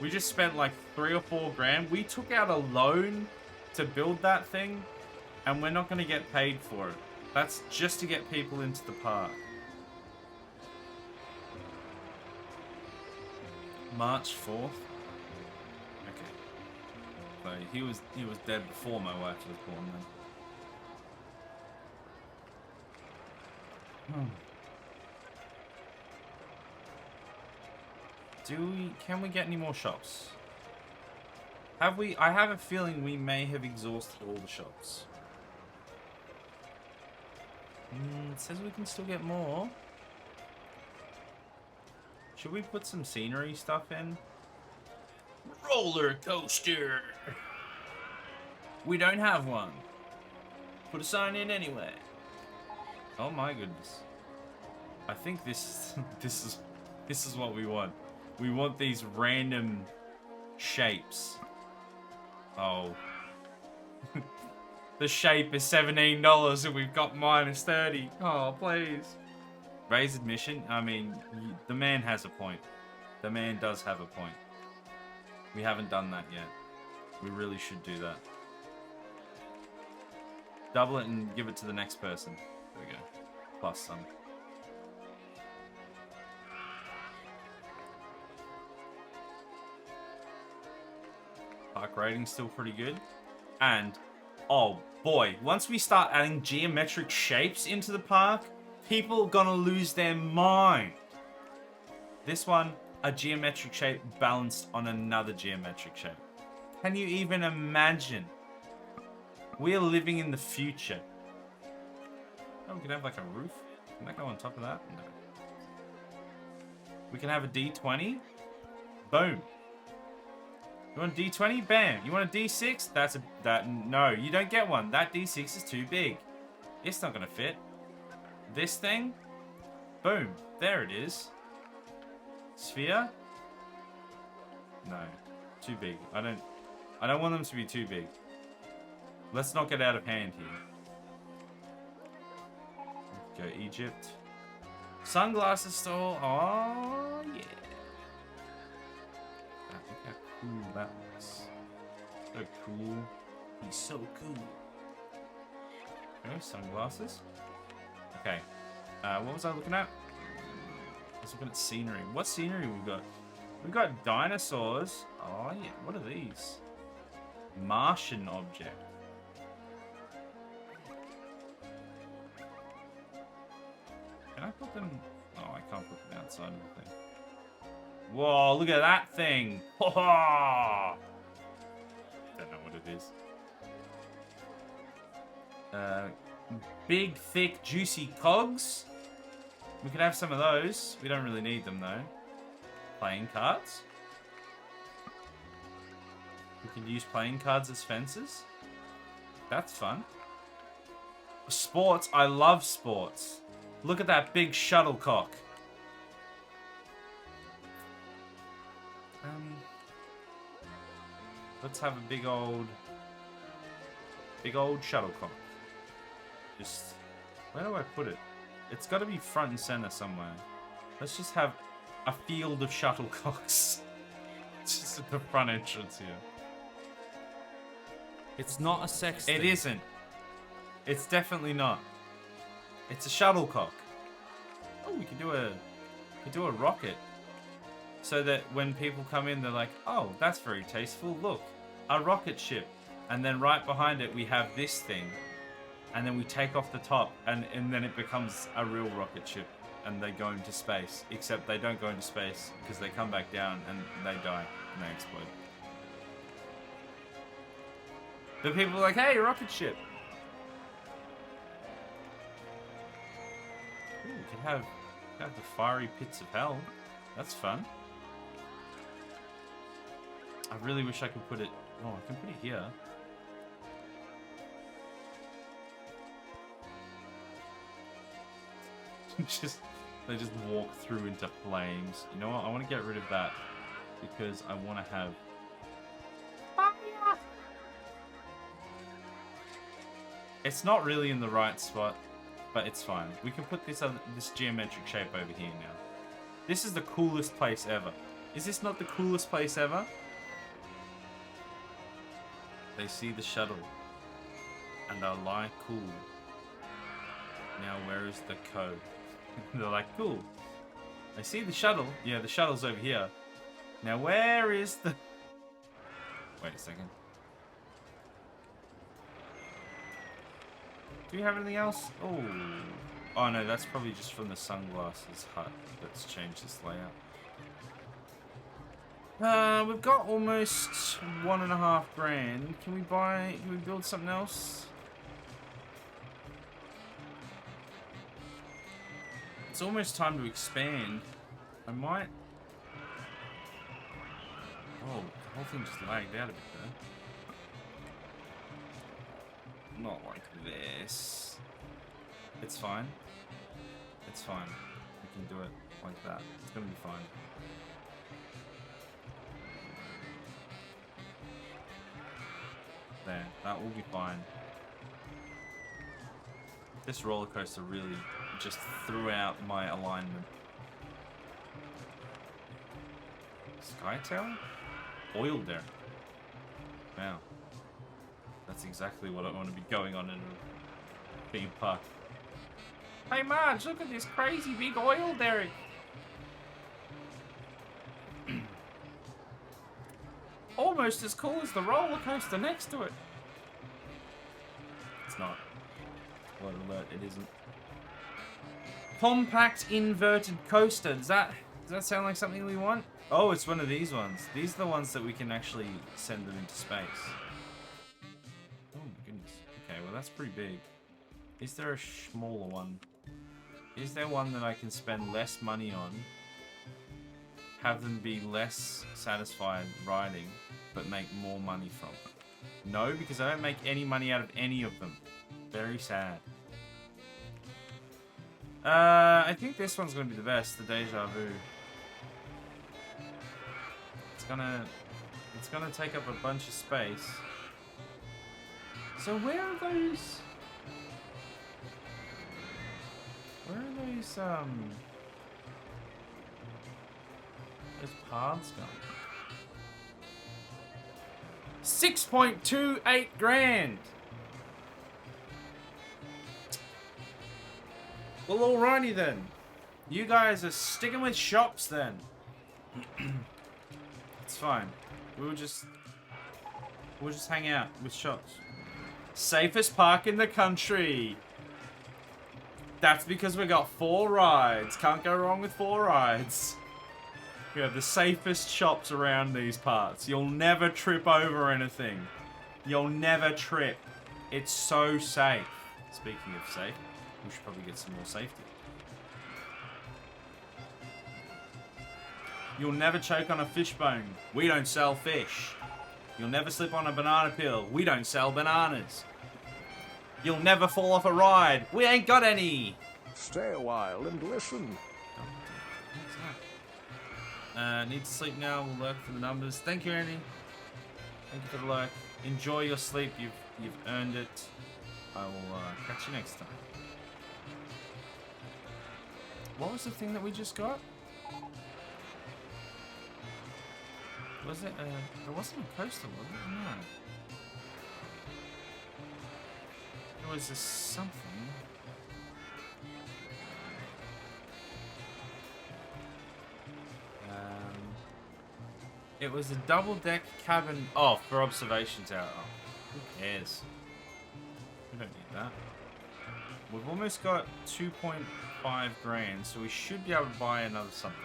S1: we just spent like 3 or 4 grand. We took out a loan to build that thing, and we're not going to get paid for it. That's just to get people into the park. March 4th. Okay. So he was dead before my wife was born then. Can we get any more shops? Have we? I have a feeling we may have exhausted all the shops. It says we can still get more. Should we put some scenery stuff in? Roller coaster. We don't have one. Put a sign in anyway. Oh my goodness. I think this is what we want. We want these random shapes. Oh. The shape is $17 and we've got minus 30. Oh, please. Raise admission? I mean, the man has a point. The man does have a point. We haven't done that yet. We really should do that. Double it and give it to the next person. There we go. Plus some. Park rating's still pretty good. And, oh boy, once we start adding geometric shapes into the park, people are gonna lose their mind. This one, a geometric shape balanced on another geometric shape. Can you even imagine? We are living in the future. Oh, we can have like a roof. Can that go on top of that? No. We can have a D20. Boom. You want a D20? Bam. You want a D6? No, you don't get one. That D6 is too big. It's not gonna fit. This thing? Boom. There it is. Sphere? No. Too big. I don't want them to be too big. Let's not get out of hand here. Go Egypt. Sunglasses store. Oh yeah. Look how cool that looks. So cool. He's so cool. Okay, sunglasses. Okay. What was I looking at? I was looking at scenery. What scenery we got? We got dinosaurs. Oh yeah. What are these? Martian object. Can I put them? Oh, I can't put them outside of the thing. Whoa, look at that thing. Don't know what it is. Big, thick, juicy cogs. We could have some of those. We don't really need them, though. Playing cards. We can use playing cards as fences. That's fun. Sports. I love sports. Look at that big shuttlecock. Let's have a big old shuttlecock. Just, where do I put it? It's got to be front and center somewhere. Let's just have a field of shuttlecocks. Just at the front entrance here.
S4: It's not a sex thing.
S1: It isn't. It's definitely not. It's a shuttlecock. Oh, we could do a rocket. So that when people come in, they're like, oh, that's very tasteful. Look, a rocket ship. And then right behind it, we have this thing. And then we take off the top, and then it becomes a real rocket ship. And they go into space. Except they don't go into space, because they come back down, and they die, and they explode. But people are like, hey, rocket ship. Ooh, we could have the fiery pits of hell. That's fun. I really wish I could put it... Oh, I can put it here. They just walk through into flames. You know what? I want to get rid of that because I want to have... It's not really in the right spot, but it's fine. We can put this geometric shape over here now. This is the coolest place ever. Is this not the coolest place ever? They see the shuttle and are like, cool. Now where is the code? They're like, cool. They see the shuttle. Yeah, the shuttle's over here. Now where is the... Wait a second. Do you have anything else? Oh. Oh no, that's probably just from the sunglasses hut that's changed this layout. We've got almost 1.5 grand. Can we build something else? It's almost time to expand. I might... Oh, the whole thing just lagged out a bit there. Not like this. It's fine. It's fine. We can do it like that. It's gonna be fine. There, that will be fine. This roller coaster really just threw out my alignment. Sky Tower? Oil there. Wow. That's exactly what I want to be going on in a theme park. Hey Marge, look at this crazy big oil derrick. Almost as cool as the roller coaster next to it. It's not. Spoiler alert, it isn't. Compact inverted coaster. Does that sound like something we want? Oh, it's one of these ones. These are the ones that we can actually send them into space. Oh my goodness. Okay, well that's pretty big. Is there a smaller one? Is there one that I can spend less money on? Have them be less satisfied riding, but make more money from it? No, because I don't make any money out of any of them. Very sad. I think this one's gonna be the best, the Deja Vu. It's gonna take up a bunch of space. So where are those? Those paths going? 6.28 grand. Well, alrighty then. You guys are sticking with shops then. It's fine. We'll just hang out with shops. Safest park in the country. That's because we got 4 rides. Can't go wrong with 4 rides. We have the safest shops around these parts. You'll never trip over anything. You'll never trip. It's so safe. Speaking of safe, we should probably get some more safety. You'll never choke on a fishbone. We don't sell fish. You'll never slip on a banana peel. We don't sell bananas. You'll never fall off a ride. We ain't got any.
S4: Stay a while and listen.
S1: Need to sleep now. We'll lurk for the numbers. Thank you, Andy. Thank you for the lurk. Enjoy your sleep. You've earned it. I will catch you next time. What was the thing that we just got? Was it it wasn't a coaster, was it? No. It was a something. It was a double-deck cabin. Oh, for observation tower. Oh, who cares? We don't need that. We've almost got 2.5 grand, so we should be able to buy another something.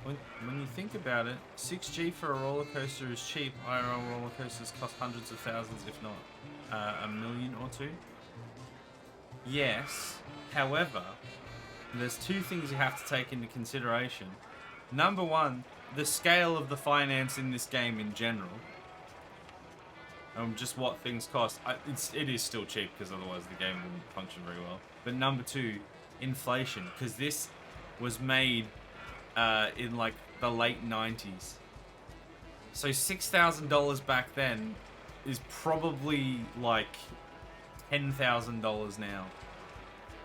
S1: When you think about it, 6G for a roller coaster is cheap. IRL roller coasters cost hundreds of thousands, if not a million or two. Yes, however, there's 2 things you have to take into consideration. Number 1, the scale of the finance in this game in general. Just what things cost. It is still cheap, because otherwise the game wouldn't function very well. But number 2, inflation, because this was made in like the late 90s. So $6,000 back then is probably like $10,000 now.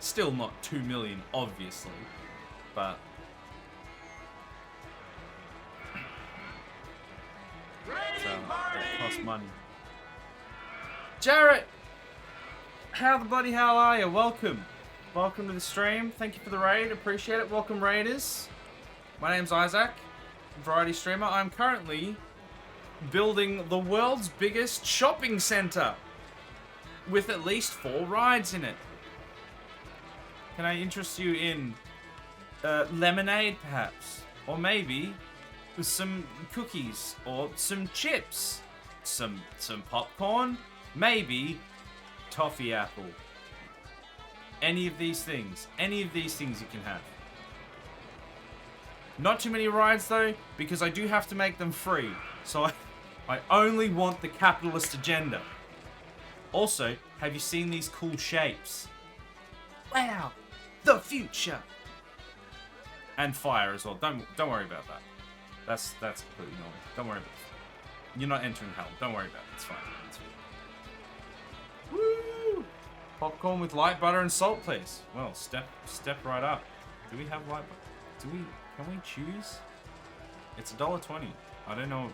S1: Still not 2 million, obviously, but it costs money. Jarrett, how the bloody hell are you? Welcome to the stream. Thank you for the raid. Appreciate it. Welcome, raiders. My name's Isaac, variety streamer. I'm currently building the world's biggest shopping center with at least 4 rides in it. Can I interest you in lemonade, perhaps? Or maybe some cookies or some chips, some popcorn, maybe toffee apple. Any of these things you can have. Not too many rides though, because I do have to make them free. So I only want the capitalist agenda. Also, have you seen these cool shapes? Wow, the future. And fire as well. Don't worry about that. That's completely normal. Don't worry about it. You're not entering hell. Don't worry about it. It's fine. It's fine. Woo! Popcorn with light butter and salt, please. Well, step right up. Do we have light butter? Can we choose? It's $1.20. I don't know.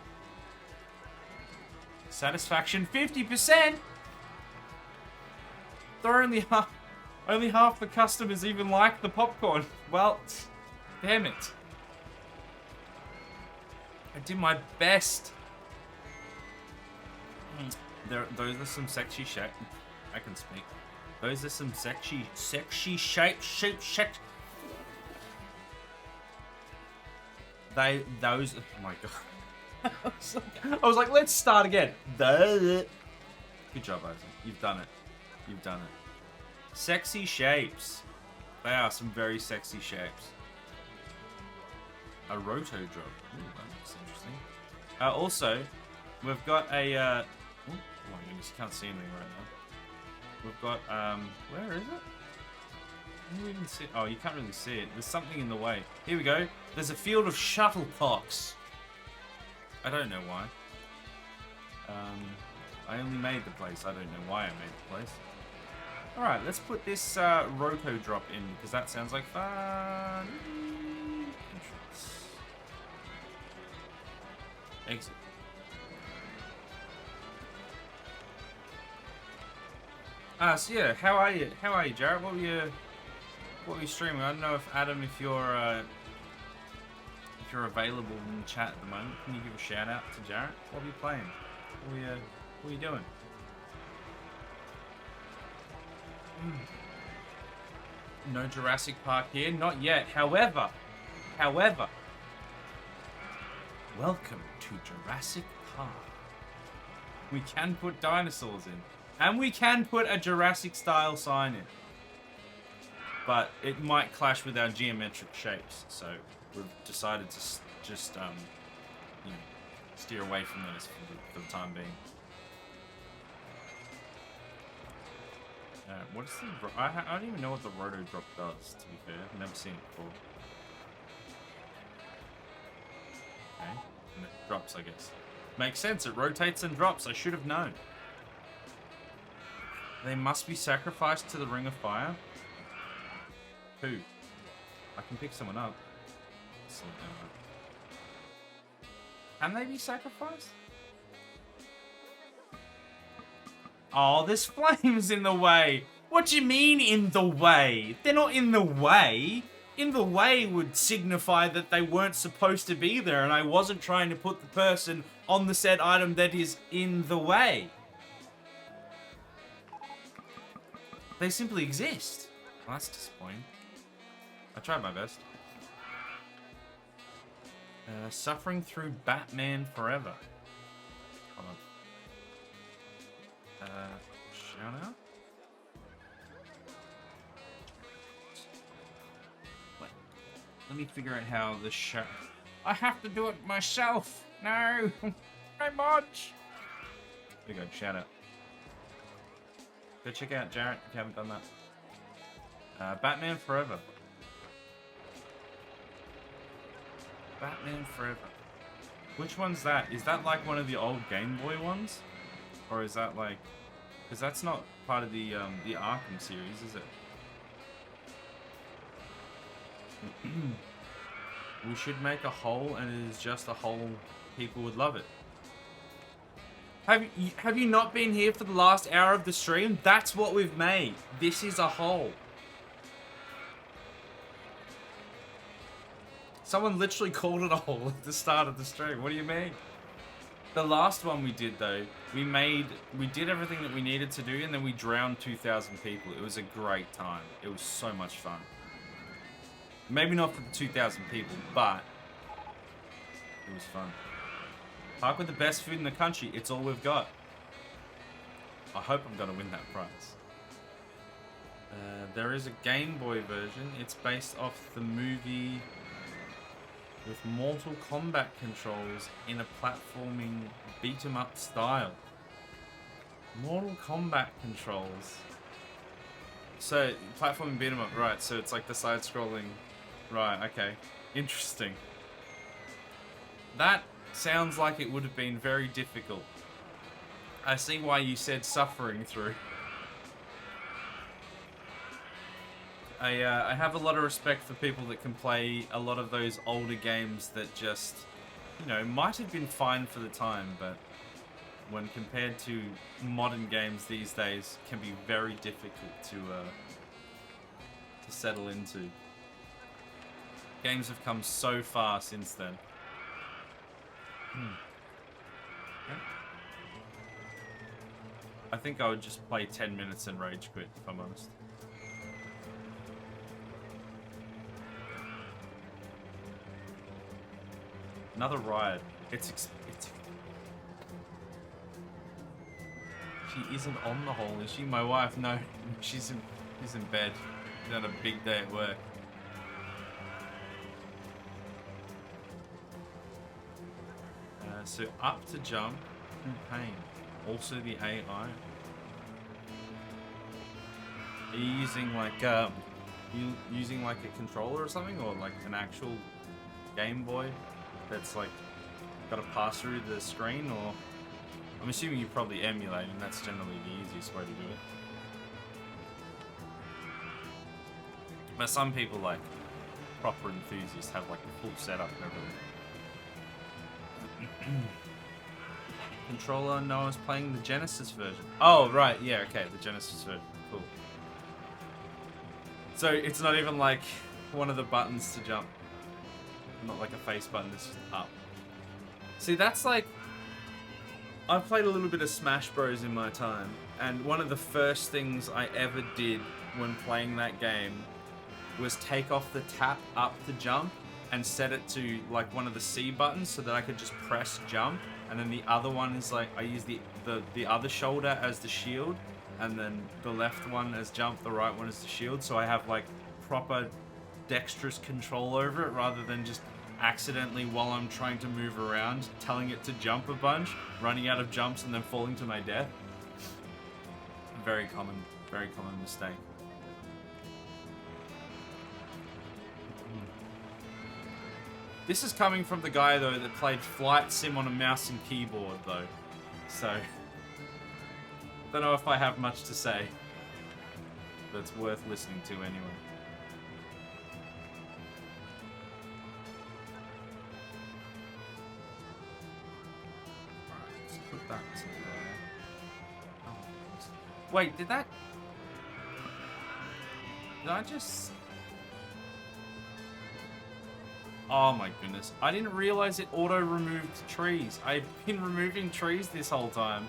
S1: Satisfaction 50%. They're only half the customers even like the popcorn. Well, damn it. I did my best. Those are some sexy shape. I can speak. Those are some sexy shape. Those. Oh my god. I was like, let's start again. Good job, Isaac. You've done it. You've done it. Sexy shapes. They are some very sexy shapes. A roto drop. Ooh, that looks interesting. Also, we've got a. Oh my goodness, you can't see anything right now. We've got where is it? Can you even see? Oh, you can't really see it. There's something in the way. Here we go. There's a field of shuttlecocks. I don't know why. I only made the place. I don't know why I made the place. Alright, let's put this roto drop in because that sounds like fun. Entrance. Exit. So yeah, how are you? How are you, Jarrett? What were you streaming? I don't know if Adam, if you're available in the chat at the moment, can you give a shout out to Jarrett? What are you playing? What are you doing? No Jurassic Park here, not yet. However, welcome to Jurassic Park. We can put dinosaurs in, and we can put a Jurassic style sign in, but it might clash with our geometric shapes. So we've decided to just you know, steer away from those for the time being. What is the... I don't even know what the roto drop does, to be fair. I've never seen it before. Okay. And it drops, I guess. Makes sense. It rotates and drops. I should have known. They must be sacrificed to the Ring of Fire. Who? I can pick someone up. Can they be sacrificed? Oh, there's flames in the way. What do you mean in the way? They're not in the way. In the way would signify that they weren't supposed to be there and I wasn't trying to put the person on the said item that is in the way. They simply exist. Well, that's disappointing. I tried my best. Suffering through Batman Forever. Hold on. Shout out? What? Let me figure out how the show... I have to do it myself! No! No mods! There you go, shout out. Go check out Jarrett if you haven't done that. Batman Forever. Batman Forever. Which one's that? Is that like one of the old Game Boy ones? Or is that like... Because that's not part of the Arkham series, is it? We should make a hole and it is just a hole. People would love it. Have you not been here for the last hour of the stream? That's what we've made. This is a hole. Someone literally called it a hole at the start of the stream. What do you mean? The last one we did though, we did everything that we needed to do and then we drowned 2,000 people. It was a great time. It was so much fun. Maybe not for the 2,000 people, but It was fun. Park with the best food in the country. It's all we've got. I hope I'm gonna win that prize. There is a Game Boy version. It's based off the movie with Mortal Kombat controls in a platforming beat-em-up style. Mortal Kombat controls. So, platforming beat-em-up, right, so it's like the side-scrolling. Right, okay. Interesting. That sounds like it would have been very difficult. I see why you said suffering through. I have a lot of respect for people that can play a lot of those older games that just, you know, might have been fine for the time, but when compared to modern games these days, can be very difficult to settle into. Games have come so far since then. Okay. I think I would just play 10 minutes and rage quit, if I'm honest. Another ride. It's She isn't on the hole, is she? My wife? No, she's in bed. She's had a big day at work. So up to jump through pain. Also the AI. Are you using like a controller or something, or like an actual Game Boy that's like got to pass through the screen? Or I'm assuming you probably emulate, and that's generally the easiest way to do it. But some people, like proper enthusiasts, have like the full setup and everything. Controller, no, I was playing the Genesis version. Oh, right, yeah, okay, the Genesis version, cool. So it's not even like one of the buttons to jump. Not like a face button, it's just up. See, that's like... I've played a little bit of Smash Bros in my time, and one of the first things I ever did when playing that game was take off the tap up to jump and set it to like one of the C buttons so that I could just press jump, and then the other one is like I use the other shoulder as the shield, and then the left one as jump, the right one as the shield, so I have like proper dexterous control over it rather than just accidentally, while I'm trying to move around, telling it to jump a bunch, running out of jumps and then falling to my death. Very common mistake. This is coming from the guy, though, that played Flight Sim on a mouse and keyboard, though. So, don't know if I have much to say, but it's worth listening to anyway. Alright, let's put that to there. Oh, wait, did I just... Oh my goodness. I didn't realize it auto-removed trees. I've been removing trees this whole time,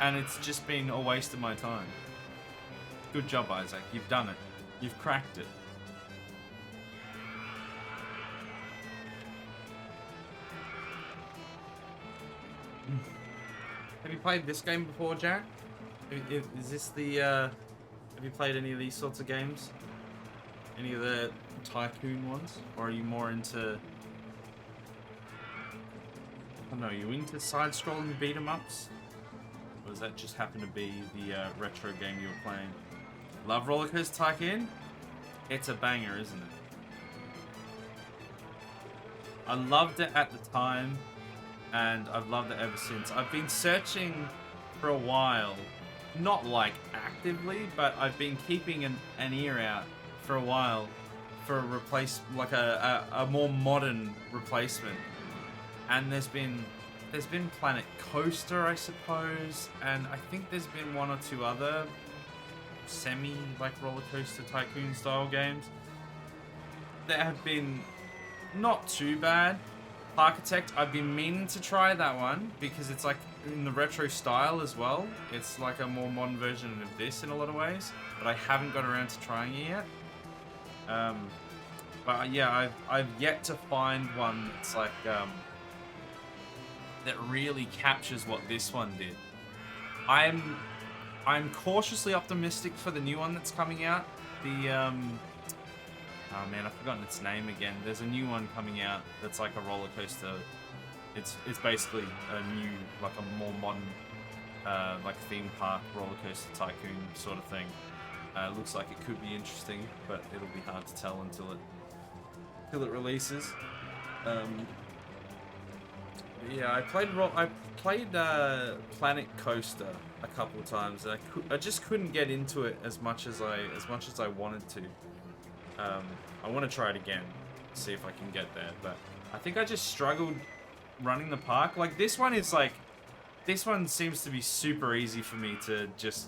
S1: and it's just been a waste of my time. Good job, Isaac. You've done it. You've cracked it. Have you played this game before, Jack? Is this the, have you played any of these sorts of games? Any of the Tycoon ones? Or are you more into... I don't know, are you into side-scrolling beat-em-ups? Or does that just happen to be the retro game you were playing? Love Rollercoaster Tycoon? It's a banger, isn't it? I loved it at the time, and I've loved it ever since. I've been searching for a while, not like actively, but I've been keeping an ear out for a while for a like a more modern replacement. And there's been Planet Coaster, I suppose, and I think there's been one or two other semi like Rollercoaster Tycoon style games that have been not too bad. Architect, I've been meaning to try that one because it's like in the retro style as well. It's like a more modern version of this in a lot of ways, but I haven't got around to trying it yet. But yeah, I've yet to find one that's like that really captures what this one did. I'm cautiously optimistic for the new one that's coming out. The oh man, I've forgotten its name again. There's a new one coming out that's like a roller coaster. It's basically a new, like a more modern, like theme park roller coaster tycoon sort of thing. Looks like it could be interesting, but it'll be hard to tell until it releases. Yeah, I played Planet Coaster a couple of times. And I just couldn't get into it as much as I wanted to. I want to try it again, see if I can get there. But I think I just struggled running the park. Like this one seems to be super easy for me to just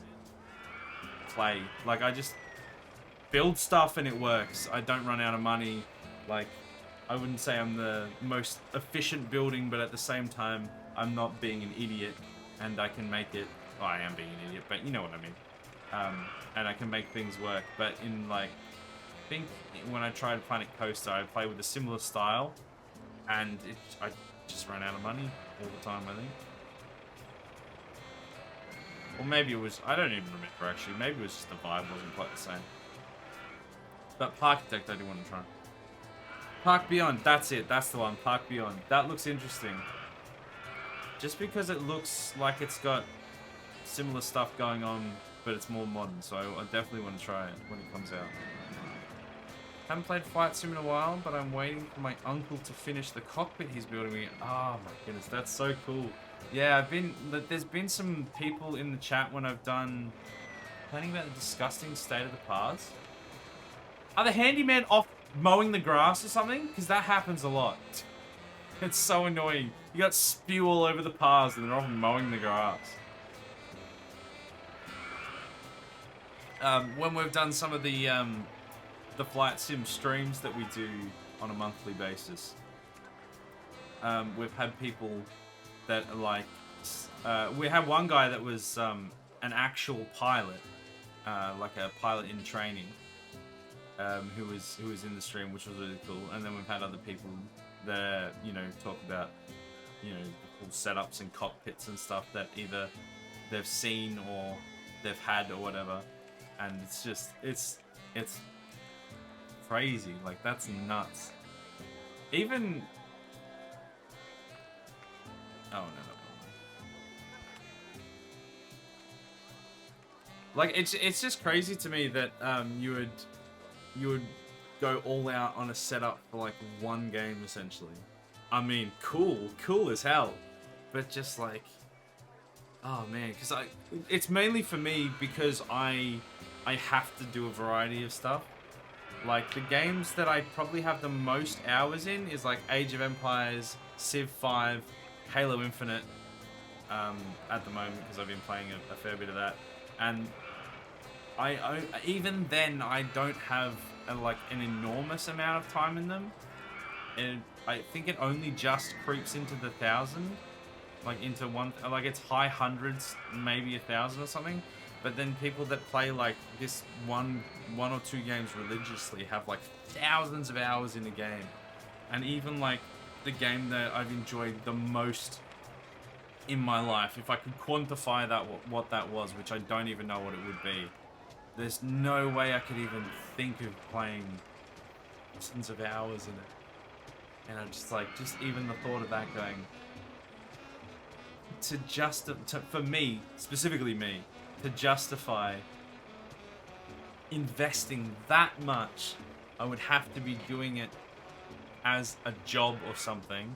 S1: play. Like I just build stuff and it works. I don't run out of money. Like I wouldn't say I'm the most efficient building, but at the same time, I'm not being an idiot, and I can make it. Well, I am being an idiot, but you know what I mean. And I can make things work. But in like, I think when I tried Planet Coaster, I played with a similar style, and I just ran out of money all the time. I think, or maybe it was. I don't even remember actually. Maybe it was just the vibe wasn't quite the same. But Parkitect, I do want to try. Park Beyond, that's it, that's the one, Park Beyond. That looks interesting. Just because it looks like it's got similar stuff going on, but it's more modern, so I definitely want to try it when it comes out. Haven't played Flight Sim in a while, but I'm waiting for my uncle to finish the cockpit he's building me. Oh my goodness, that's so cool. Yeah, there's been some people in the chat when I've done planning about the disgusting state of the paths. Are the handyman off mowing the grass or something? Because that happens a lot. It's so annoying. You got spew all over the paths and they're often mowing the grass. When we've done some of the Flight Sim streams that we do on a monthly basis, we've had people that are like... we had one guy that was an actual pilot, like a pilot in training. Who was in the stream, which was really cool. And then we've had other people that, you know, talk about, you know, the cool setups and cockpits and stuff that either they've seen or they've had or whatever. And it's just, it's crazy. Like, that's nuts. Even... Oh, no. Like, it's just crazy to me that you would go all out on a setup for like one game essentially. I mean, cool as hell, but just like, oh man, because it's mainly for me because I have to do a variety of stuff. Like the games that I probably have the most hours in is like Age of Empires, Civ 5, Halo Infinite, at the moment because I've been playing a fair bit of that, and I even then I don't have like an enormous amount of time in them, and I think it only just creeps into the 1,000, like into one, like it's high hundreds, maybe 1,000 or something. But then people that play like this one or two games religiously have like thousands of hours in a game, and even like the game that I've enjoyed the most in my life, if I could quantify that what that was, which I don't even know what it would be. There's no way I could even think of playing thousands of hours in it. And I'm just like, just even the thought of that going, for me, specifically me, to justify investing that much, I would have to be doing it as a job or something,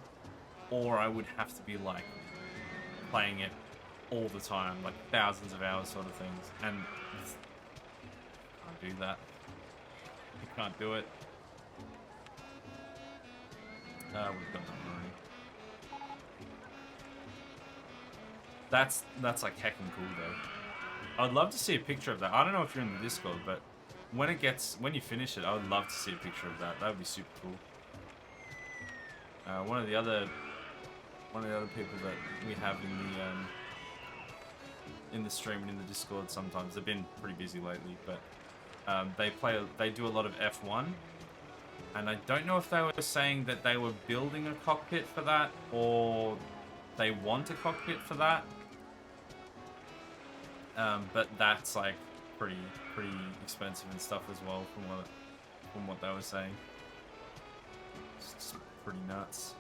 S1: or I would have to be like playing it all the time, like thousands of hours sort of things. And do that. You can't do it. We've got that already. That's like heckin' cool though. I'd love to see a picture of that. I don't know if you're in the Discord, but when you finish it, I would love to see a picture of that. That would be super cool. One of the other people that we have in the stream and in the Discord sometimes, they've been pretty busy lately, but they do a lot of F1, and I don't know if they were saying that they were building a cockpit for that, or they want a cockpit for that. But that's like pretty expensive and stuff as well from what they were saying. It's just pretty nuts.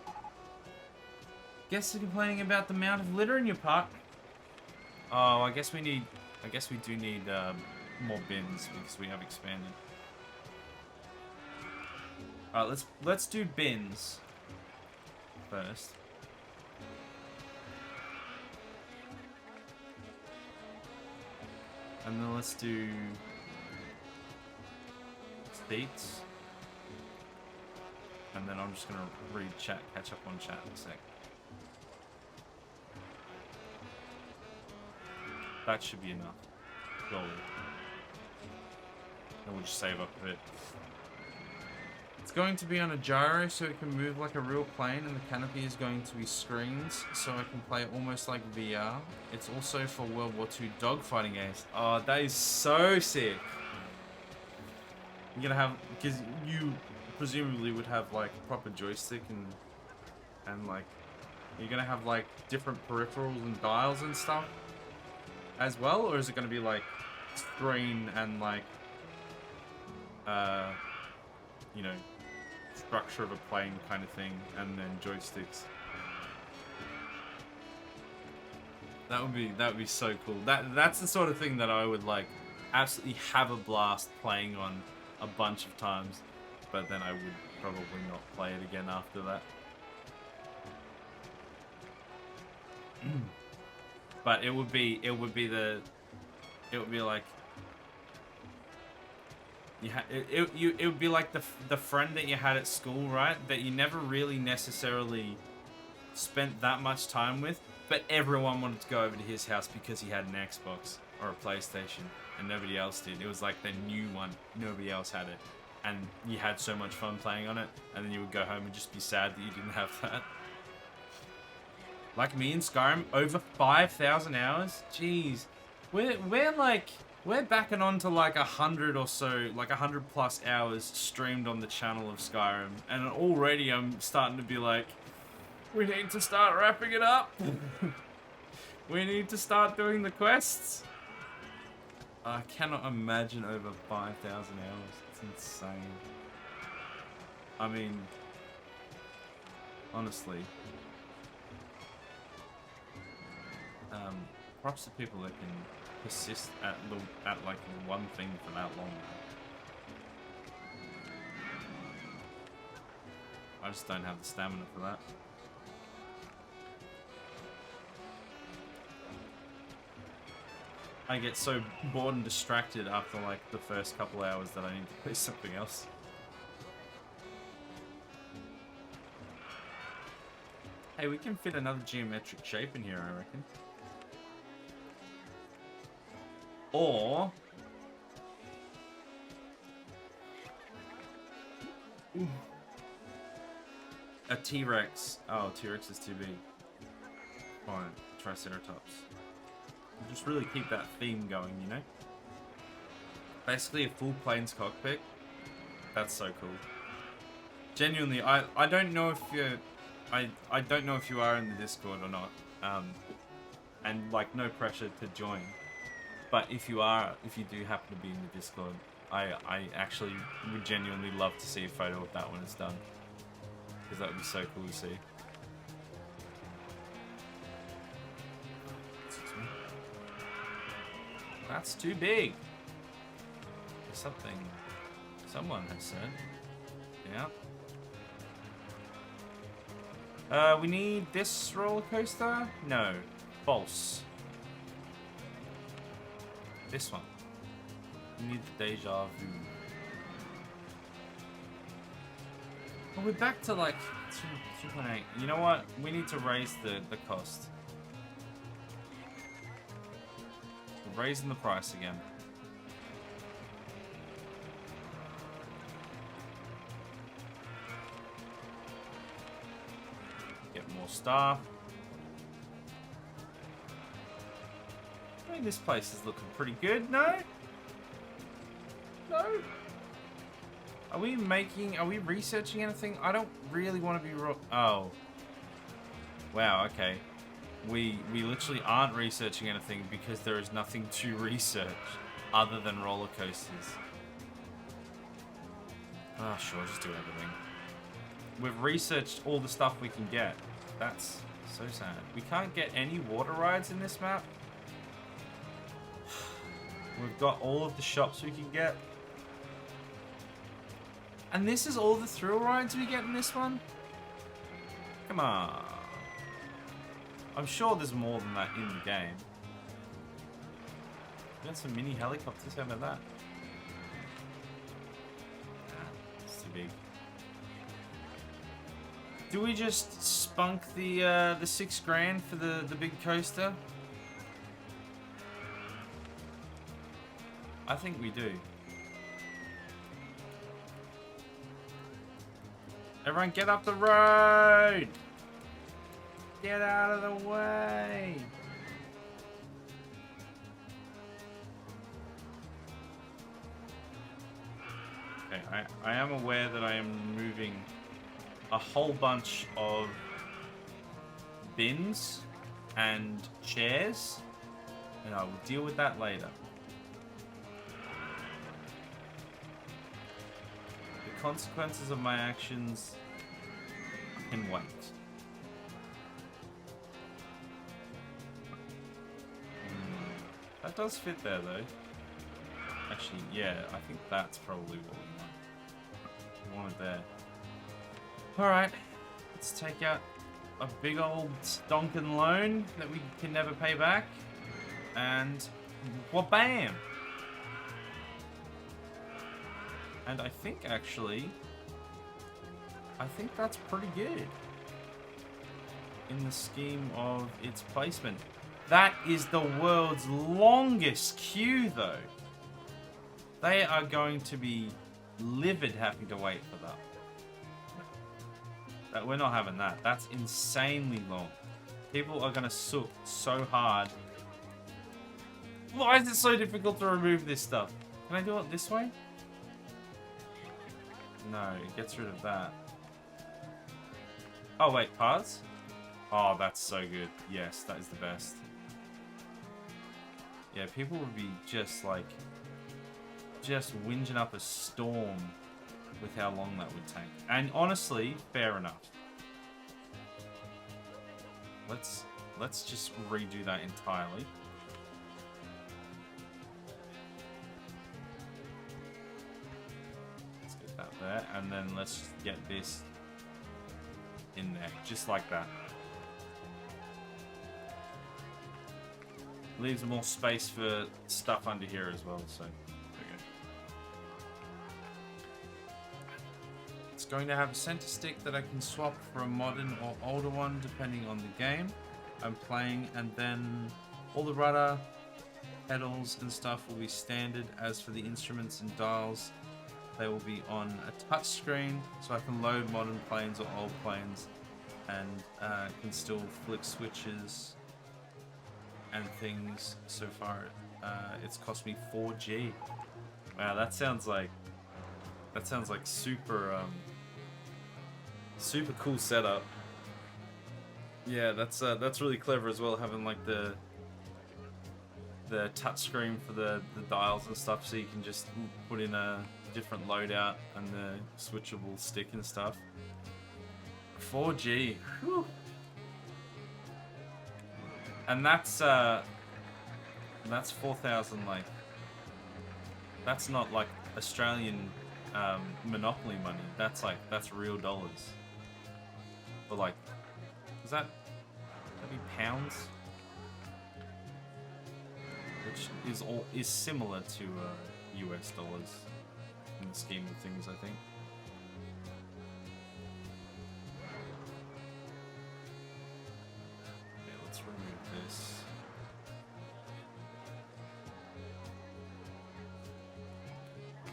S1: Guess you're complaining about the amount of litter in your park. Oh, I guess we do need more bins because we have expanded. Alright, let's do bins first. And then let's do seats. And then I'm just gonna read chat, catch up on chat in a sec. That should be enough. Surely. And we'll just save up a bit. It's going to be on a gyro so it can move like a real plane, and the canopy is going to be screens so I can play almost like VR. It's also for World War II dogfighting games. Oh, that is so sick. You're gonna have, because you presumably would have like proper joystick and like, you're gonna have like different peripherals and dials and stuff as well, or is it gonna be like screen and like, you know, structure of a plane kind of thing, and then joysticks? That would be so cool. That's the sort of thing that I would like absolutely have a blast playing on a bunch of times, but then I would probably not play it again after that. But it would be like, it would be like the friend that you had at school, right? That you never really necessarily spent that much time with, but everyone wanted to go over to his house because he had an Xbox or a PlayStation and nobody else did. It was like the new one, nobody else had it, and you had so much fun playing on it, and then you would go home and just be sad that you didn't have that. Like me in Skyrim, over 5,000 hours? Jeez. We're backing on to like 100 or so, like 100 plus hours streamed on the channel of Skyrim, and already I'm starting to be like, we need to start wrapping it up. We need to start doing the quests. I cannot imagine over 5,000 hours. It's insane. I mean, honestly, props to people that can persist at like one thing for that long. I just don't have the stamina for that. I get so bored and distracted after like the first couple hours that I need to play something else. Hey, we can fit another geometric shape in here, I reckon. Or a T-Rex. Oh, T-Rex is too big. Fine, Triceratops. Just really keep that theme going, you know? Basically a full planes cockpit. That's so cool. Genuinely, I don't know if you're... I don't know if you are in the Discord or not. And like, no pressure to join. But if you are, if you do happen to be in the Discord, I actually would genuinely love to see a photo of that when it's done. Because that would be so cool to see. That's too big. Something someone has said. Yeah. We need this roller coaster? No. False. This one. We need the Deja Vu. Well, we're back to like 2.8. You know what? We need to raise the cost. We're raising the price again. Get more staff. I mean, this place is looking pretty good, no? No? Are we researching anything? I don't really want to be oh. Wow, okay. we literally aren't researching anything because there is nothing to research other than roller coasters. Ah, sure, just do everything. We've researched all the stuff we can get. That's so sad. We can't get any water rides in this map. We've got all of the shops we can get. And this is all the thrill rides we get in this one? Come on. I'm sure there's more than that in the game. Got some mini helicopters. How about that? Nah, it's too big. Do we just spunk the $6 grand for the big coaster? I think we do. Everyone get up the road! Get out of the way! Okay, I am aware that I am removing a whole bunch of bins and chairs, and I will deal with that later. The consequences of my actions can wait. That does fit there though. Actually, yeah, I think that's probably what we want. We want it there. Alright, let's take out a big old stonking loan that we can never pay back. And wha-bam! And I think actually, that's pretty good in the scheme of its placement. That is the world's longest queue though. They are going to be livid having to wait for that. We're not having that. That's insanely long. People are going to sook so hard. Why is it so difficult to remove this stuff? Can I do it this way? No, it gets rid of that. Oh, wait, parts? Oh, that's so good. Yes, that is the best. Yeah, people would be just like... just whinging up a storm with how long that would take. And honestly, fair enough. Let's just redo that entirely. Let's get that there, and then let's get this in there, just like that. Leaves more space for stuff under here as well, so there we go. It's going to have a center stick that I can swap for a modern or older one depending on the game I'm playing, and then all the rudder, pedals and stuff will be standard. As for the instruments and dials, they will be on a touch screen, so I can load modern planes or old planes, and can still flick switches and things. So far it's cost me 4G. Wow, that sounds like super super cool setup. Yeah, that's really clever as well, having like the touch screen for the dials and stuff, so you can just put in a different loadout and the switchable stick and stuff. 4G. Whew. And that's 4,000, like, that's not like Australian monopoly money. That's real dollars. But like, that'd be pounds, which is similar to US dollars in the scheme of things, I think. Okay, let's remove this.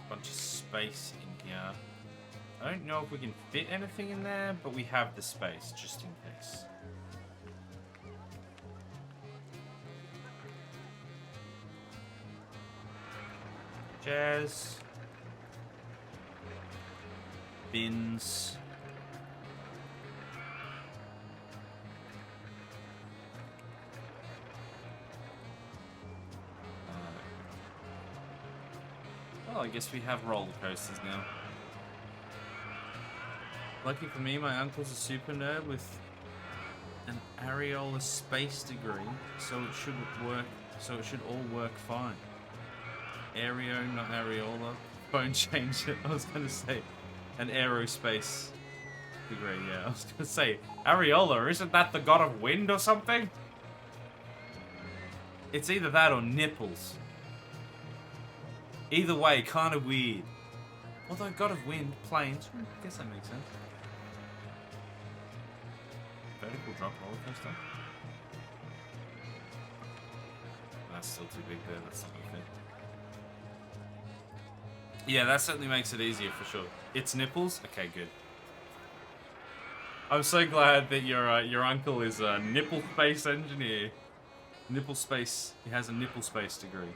S1: Bunch of space in here. I don't know if we can fit anything in there, but we have the space just in case. Chairs. Bins. Well, I guess we have roller coasters now. Lucky for me, my uncle's a super nerd with an areola space degree, so it should work. So it should all work fine. Aereo, not areola. Phone change it. I was gonna say an aerospace degree. Yeah, I was gonna say areola. Isn't that the god of wind or something? It's either that or nipples. Either way, kind of weird. Although god of wind, planes. I guess that makes sense. Vertical drop roller coaster. That's still too big there. That's not gonna fit. Yeah, that certainly makes it easier for sure. It's nipples? Okay, good. I'm so glad that your uncle is a nipple space engineer. Nipple space. He has a nipple space degree.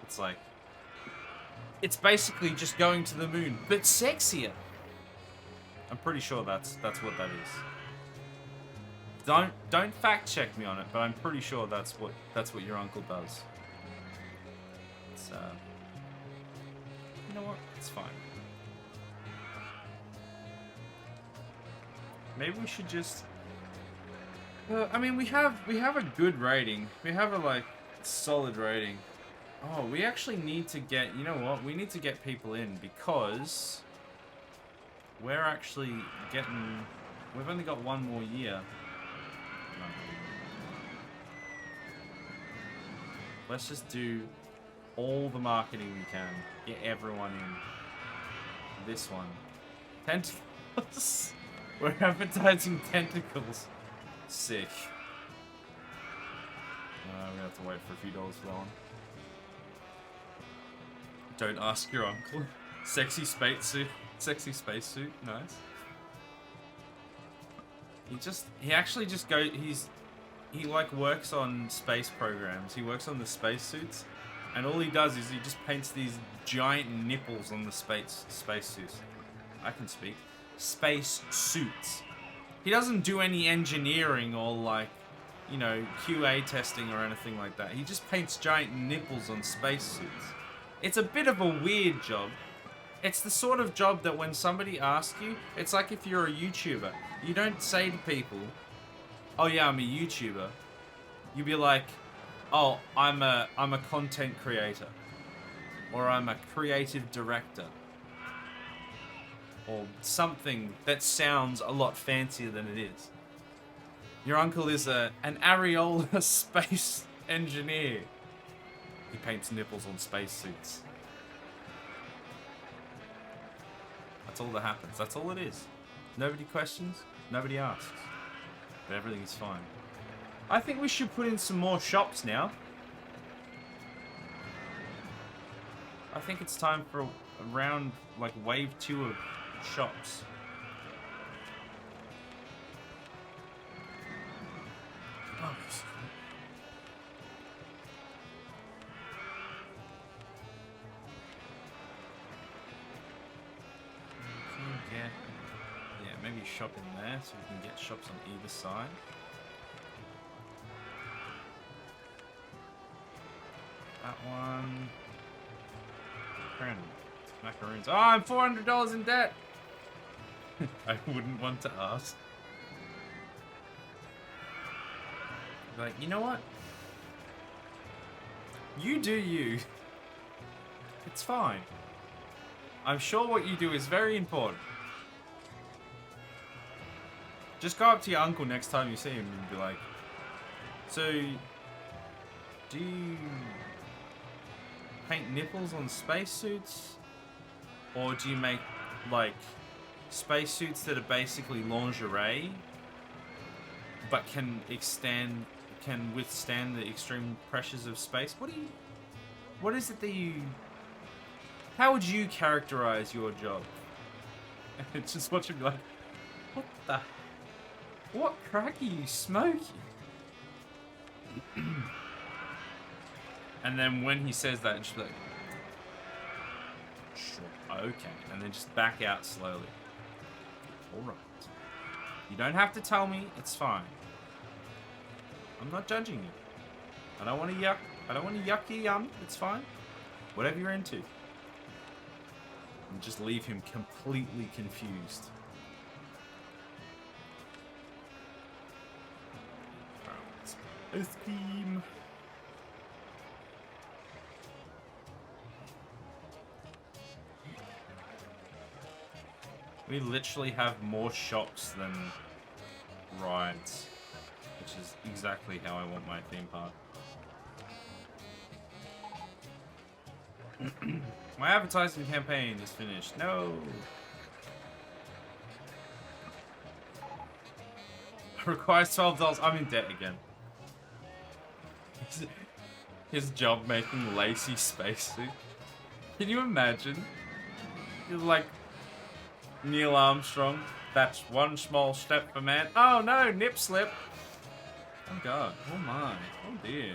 S1: It's like... It's basically just going to the moon, but sexier. I'm pretty sure that's what that is. Don't fact check me on it, but I'm pretty sure that's what your uncle does. It's you know what? It's fine. Maybe we should just. I mean, we have a good rating. We have a like solid rating. Oh, we actually need to get. You know what? We need to get people in because we're actually getting. We've only got one more year. Let's just do all the marketing we can. Get everyone in. This one. Tentacles. We're advertising tentacles. Sick. We're gonna have to wait for a few dollars for that one. Don't ask your uncle. Sexy space suit. Sexy space suit. Nice. He actually just he like works on space programs. He works on the space suits, and all he does is he just paints these giant nipples on the space suits. I can speak. Space suits. He doesn't do any engineering or like, you know, QA testing or anything like that. He just paints giant nipples on space suits. It's a bit of a weird job. It's the sort of job that when somebody asks you, it's like if you're a YouTuber. You don't say to people, oh yeah, I'm a YouTuber. You'd be like, oh, I'm a content creator. Or I'm a creative director. Or something that sounds a lot fancier than it is. Your uncle is an areola space engineer. He paints nipples on spacesuits. That's all that happens. That's all it is. Nobody questions. Nobody asks. But everything is fine. I think we should put in some more shops now. I think it's time for around like wave 2 of shops. Oh, yeah, maybe shop in there so we can get shops on either side. That one. Macaroons. Oh, I'm $400 in debt. I wouldn't want to ask. Like, you know what? You do you. It's fine. I'm sure what you do is very important. Just go up to your uncle next time you see him and be like, so, do you paint nipples on spacesuits? Or do you make, like, spacesuits that are basically lingerie, but can withstand the extreme pressures of space? What is it that you... How would you characterize your job? And just watch him be like, what crack are you smoking? And then when he says that, just be like, sure, okay. And then just back out slowly. Alright. You don't have to tell me, it's fine. I'm not judging you. I don't want to yuck your yum, it's fine. Whatever you're into. And just leave him completely confused. Ice cream. We literally have more shops than rides, which is exactly how I want my theme park. My advertising campaign is finished. No. Requires $12. I'm in debt again. His job making lacy spacesuit. Can you imagine? You're like Neil Armstrong. That's one small step for man. Oh no, nip slip. Oh god. Oh my. Oh dear.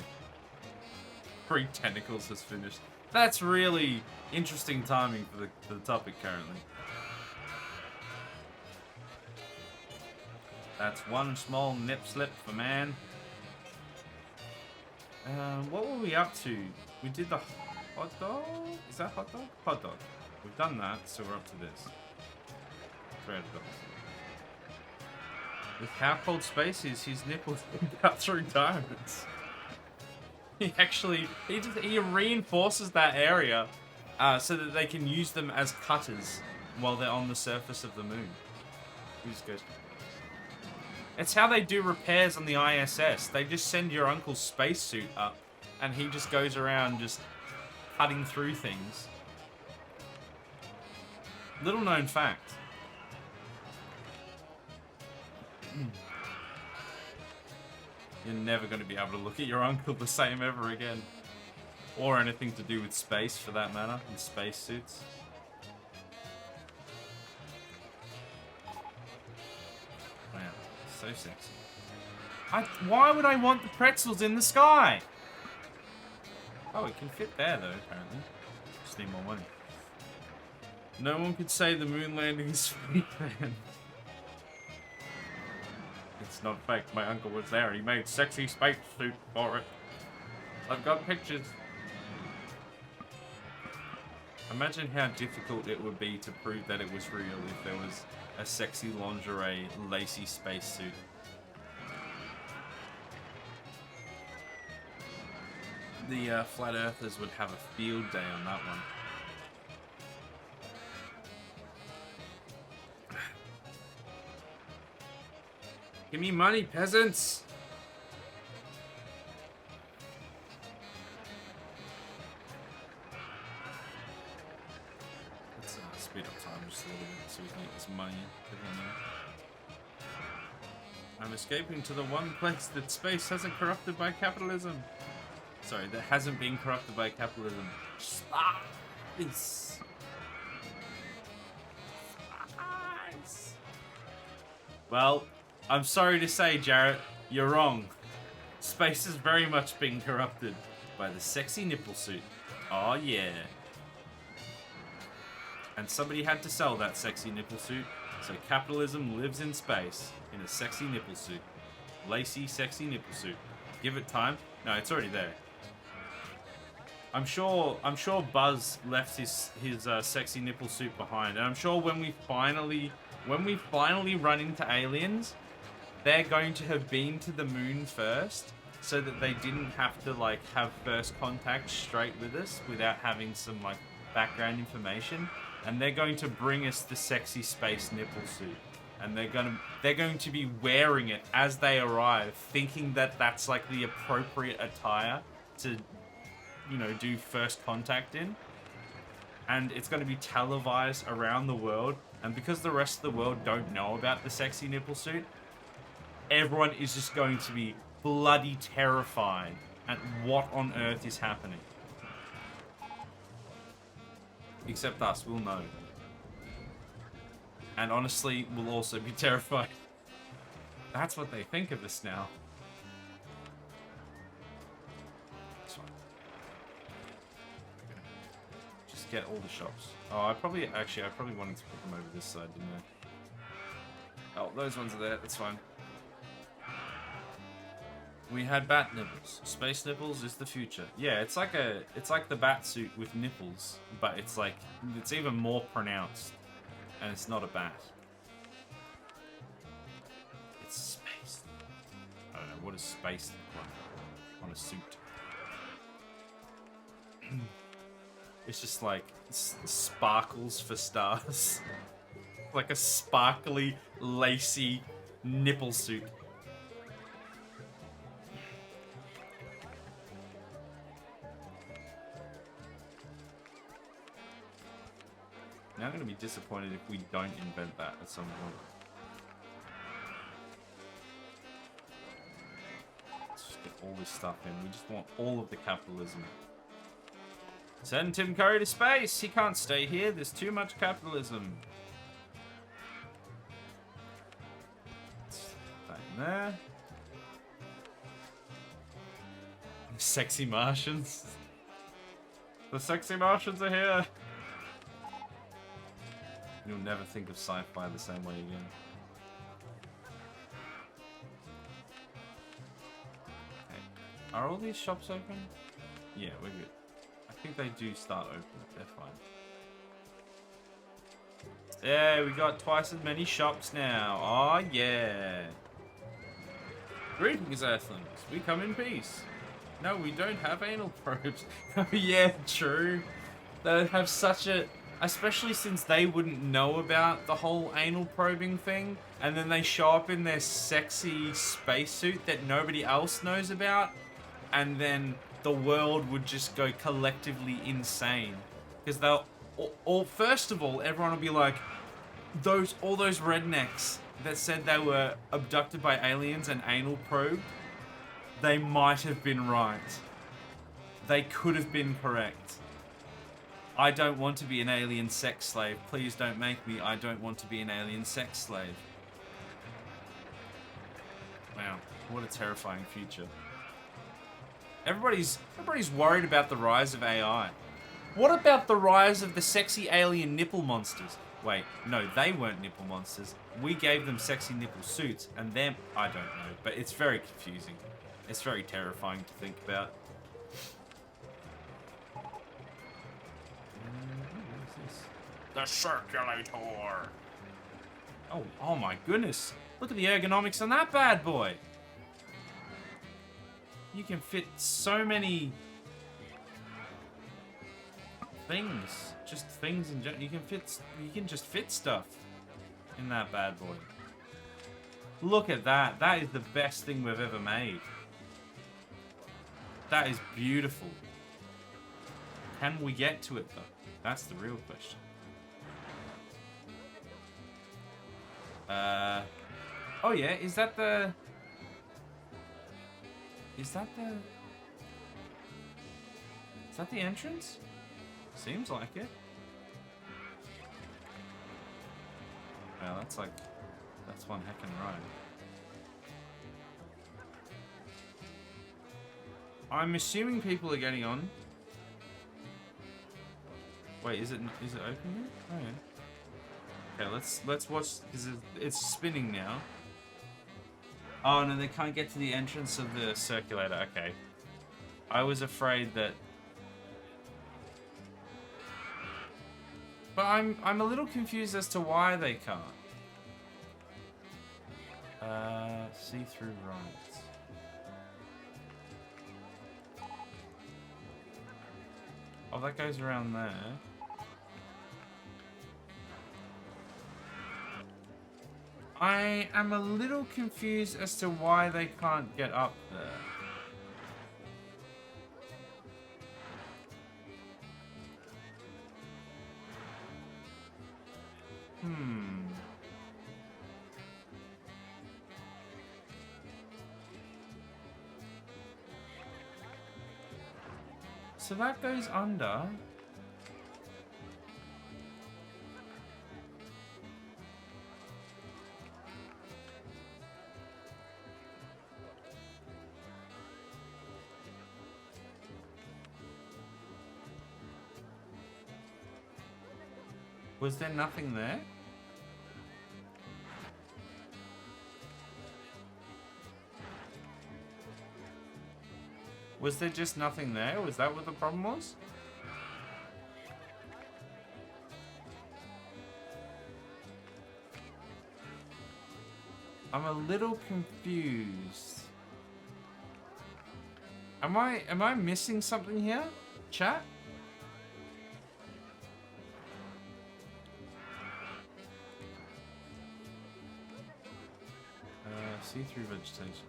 S1: 3 tentacles has finished. That's really interesting timing for the topic currently. That's one small nip slip for man. What were we up to? We did the hot dog? Is that hot dog? Hot dog. We've done that, so we're up to this. $300. With how cold space is, his nipples cut through diamonds. He actually, he reinforces that area so that they can use them as cutters while they're on the surface of the moon. He just goes... It's how they do repairs on the ISS. They just send your uncle's spacesuit up and he just goes around just cutting through things. Little known fact. You're never going to be able to look at your uncle the same ever again. Or anything to do with space, for that matter, and space suits. Wow, so sexy. Why would I want the pretzels in the sky? Oh, it can fit there, though, apparently. Just need more money. No one could say the moon landing is fake, man. It's not fake. My uncle was there. He made sexy space suit for it. I've got pictures. Imagine how difficult it would be to prove that it was real if there was a sexy lingerie, lacy spacesuit. The flat earthers would have a field day on that one. Give me money, peasants! Let's speed up time just a little bit so we can get this money in. I'm escaping to the one place that space hasn't corrupted by capitalism. Sorry, that hasn't been corrupted by capitalism. Space! Well, I'm sorry to say, Jarrett, you're wrong. Space has very much been corrupted by the sexy nipple suit. Oh yeah. And somebody had to sell that sexy nipple suit, so capitalism lives in space in a sexy nipple suit. Lacy, sexy nipple suit. Give it time. No, it's already there. I'm sure Buzz left his sexy nipple suit behind, and I'm sure when we finally run into aliens, they're going to have been to the moon first, so that they didn't have to like have first contact straight with us without having some like background information, and they're going to bring us the sexy space nipple suit, and they're going to be wearing it as they arrive, thinking that that's like the appropriate attire to, you know, do first contact in, and it's going to be televised around the world, and because the rest of the world don't know about the sexy nipple suit, everyone is just going to be bloody terrified at what on earth is happening. Except us, we'll know. And honestly, we'll also be terrified. That's what they think of us now. That's fine. Okay. Just get all the shops. Oh, I probably wanted to put them over this side, didn't I? Oh, those ones are there, that's fine. We had bat nipples. Space nipples is the future. Yeah, it's like the bat suit with nipples, but it's even more pronounced, and it's not a bat. It's space. I don't know, what does space look like on a suit? It's just like sparkles for stars. Like a sparkly, lacy nipple suit. Now I'm going to be disappointed if we don't invent that at some point. Let's just get all this stuff in. We just want all of the capitalism. Send Tim Curry to space! He can't stay here. There's too much capitalism. That in there. Sexy Martians. The sexy Martians are here! You'll never think of sci-fi the same way again. Okay. Are all these shops open? Yeah, we're good. I think they do start open. They're fine. Yeah, we got twice as many shops now. Oh, yeah. Greetings, Earthlings. We come in peace. No, we don't have anal probes. Oh, yeah, true. They have such a... Especially since they wouldn't know about the whole anal probing thing, and then they show up in their sexy spacesuit that nobody else knows about, and then the world would just go collectively insane. Because they'll... First of all, everyone will be like, all those rednecks that said they were abducted by aliens and anal probed, they might have been right. They could have been correct. I don't want to be an alien sex slave. Please don't make me. I don't want to be an alien sex slave. Wow, what a terrifying future. Everybody's worried about the rise of AI. What about the rise of the sexy alien nipple monsters? Wait, no, they weren't nipple monsters. We gave them sexy nipple suits, and them... I don't know, but it's very confusing. It's very terrifying to think about. The circulator. Oh my goodness. Look at the ergonomics on that bad boy. You can fit so many things. Just things in general. You can just fit stuff in that bad boy. Look at that. That is the best thing we've ever made. That is beautiful. Can we get to it though? That's the real question. Oh yeah, is that the entrance? Seems like it. Well, that's one heckin' ride. I'm assuming people are getting on. Wait, is it open yet? Oh yeah. Okay, let's watch, because it's spinning now. Oh no, they can't get to the entrance of the circulator. Okay. I was afraid that... But I'm a little confused as to why they can't. See-through rides. Oh, that goes around there. I am a little confused as to why they can't get up there. So that goes under. Was there nothing there? Was there just nothing there? Was that what the problem was? I'm a little confused. Am I missing something here? Chat? See-through vegetation.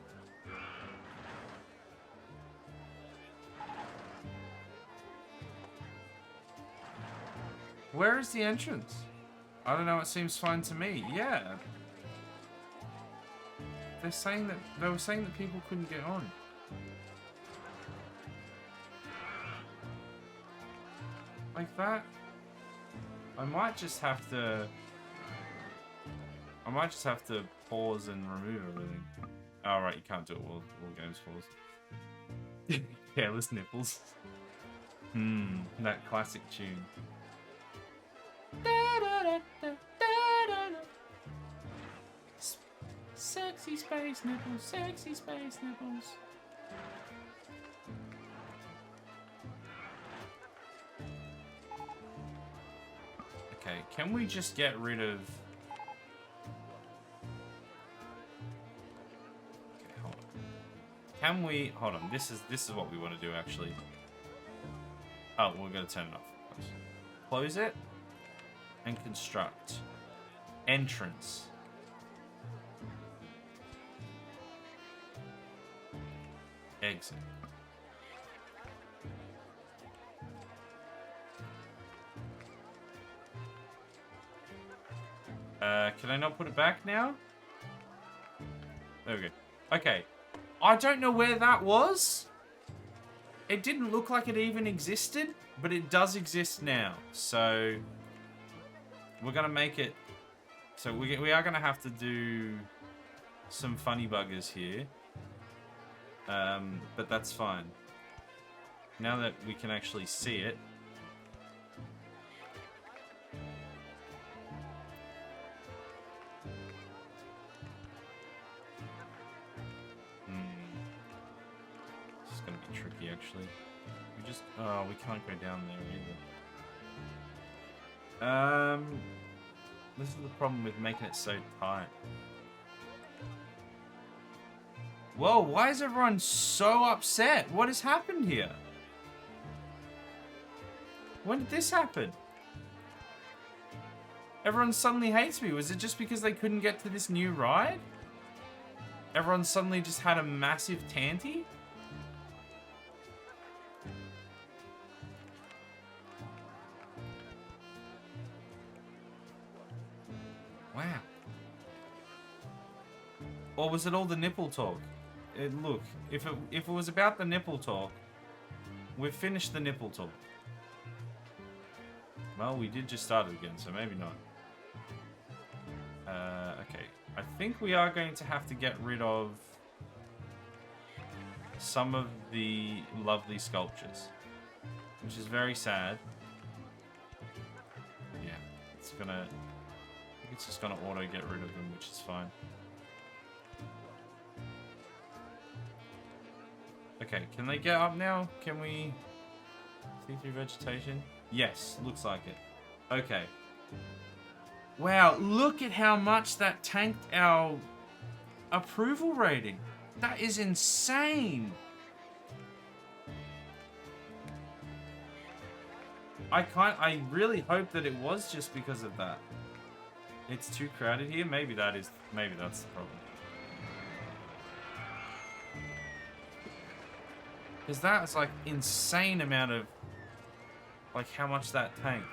S1: Where is the entrance? I don't know, it seems fine to me. Yeah. They were saying that people couldn't get on. Like that? I might just have to pause and remove everything. Oh, right, you can't do it while games pause. Careless nipples. That classic tune. Sexy space nipples, sexy space nipples. Okay, can we just get rid of... Okay, hold on. Can we... Hold on, this is what we want to do, actually. Oh, we're going to turn it off. Close it. And construct. Entrance. Exit. Can I not put it back now? There we go. Okay. I don't know where that was. It didn't look like it even existed, but it does exist now. So we're gonna make it. So we are gonna have to do some funny buggers here. But that's fine. Now that we can actually see it. This is gonna be tricky, actually. We can't go down there either. This is the problem with making it so tight. Whoa, why is everyone so upset? What has happened here? When did this happen? Everyone suddenly hates me. Was it just because they couldn't get to this new ride? Everyone suddenly just had a massive tanty? Wow. Or was it all the nipple talk? Look, if it was about the nipple talk, we've finished the nipple talk. Well, we did just start it again, so maybe not. Okay. I think we are going to have to get rid of some of the lovely sculptures, which is very sad. Yeah, it's just gonna auto get rid of them, which is fine. Okay, can they get up now? Can we see through vegetation? Yes, looks like it. Okay. Wow, look at how much that tanked our approval rating. That is insane. I really hope that it was just because of that. It's too crowded here. Maybe that's the problem. Because that's like insane amount of like how much that tanked.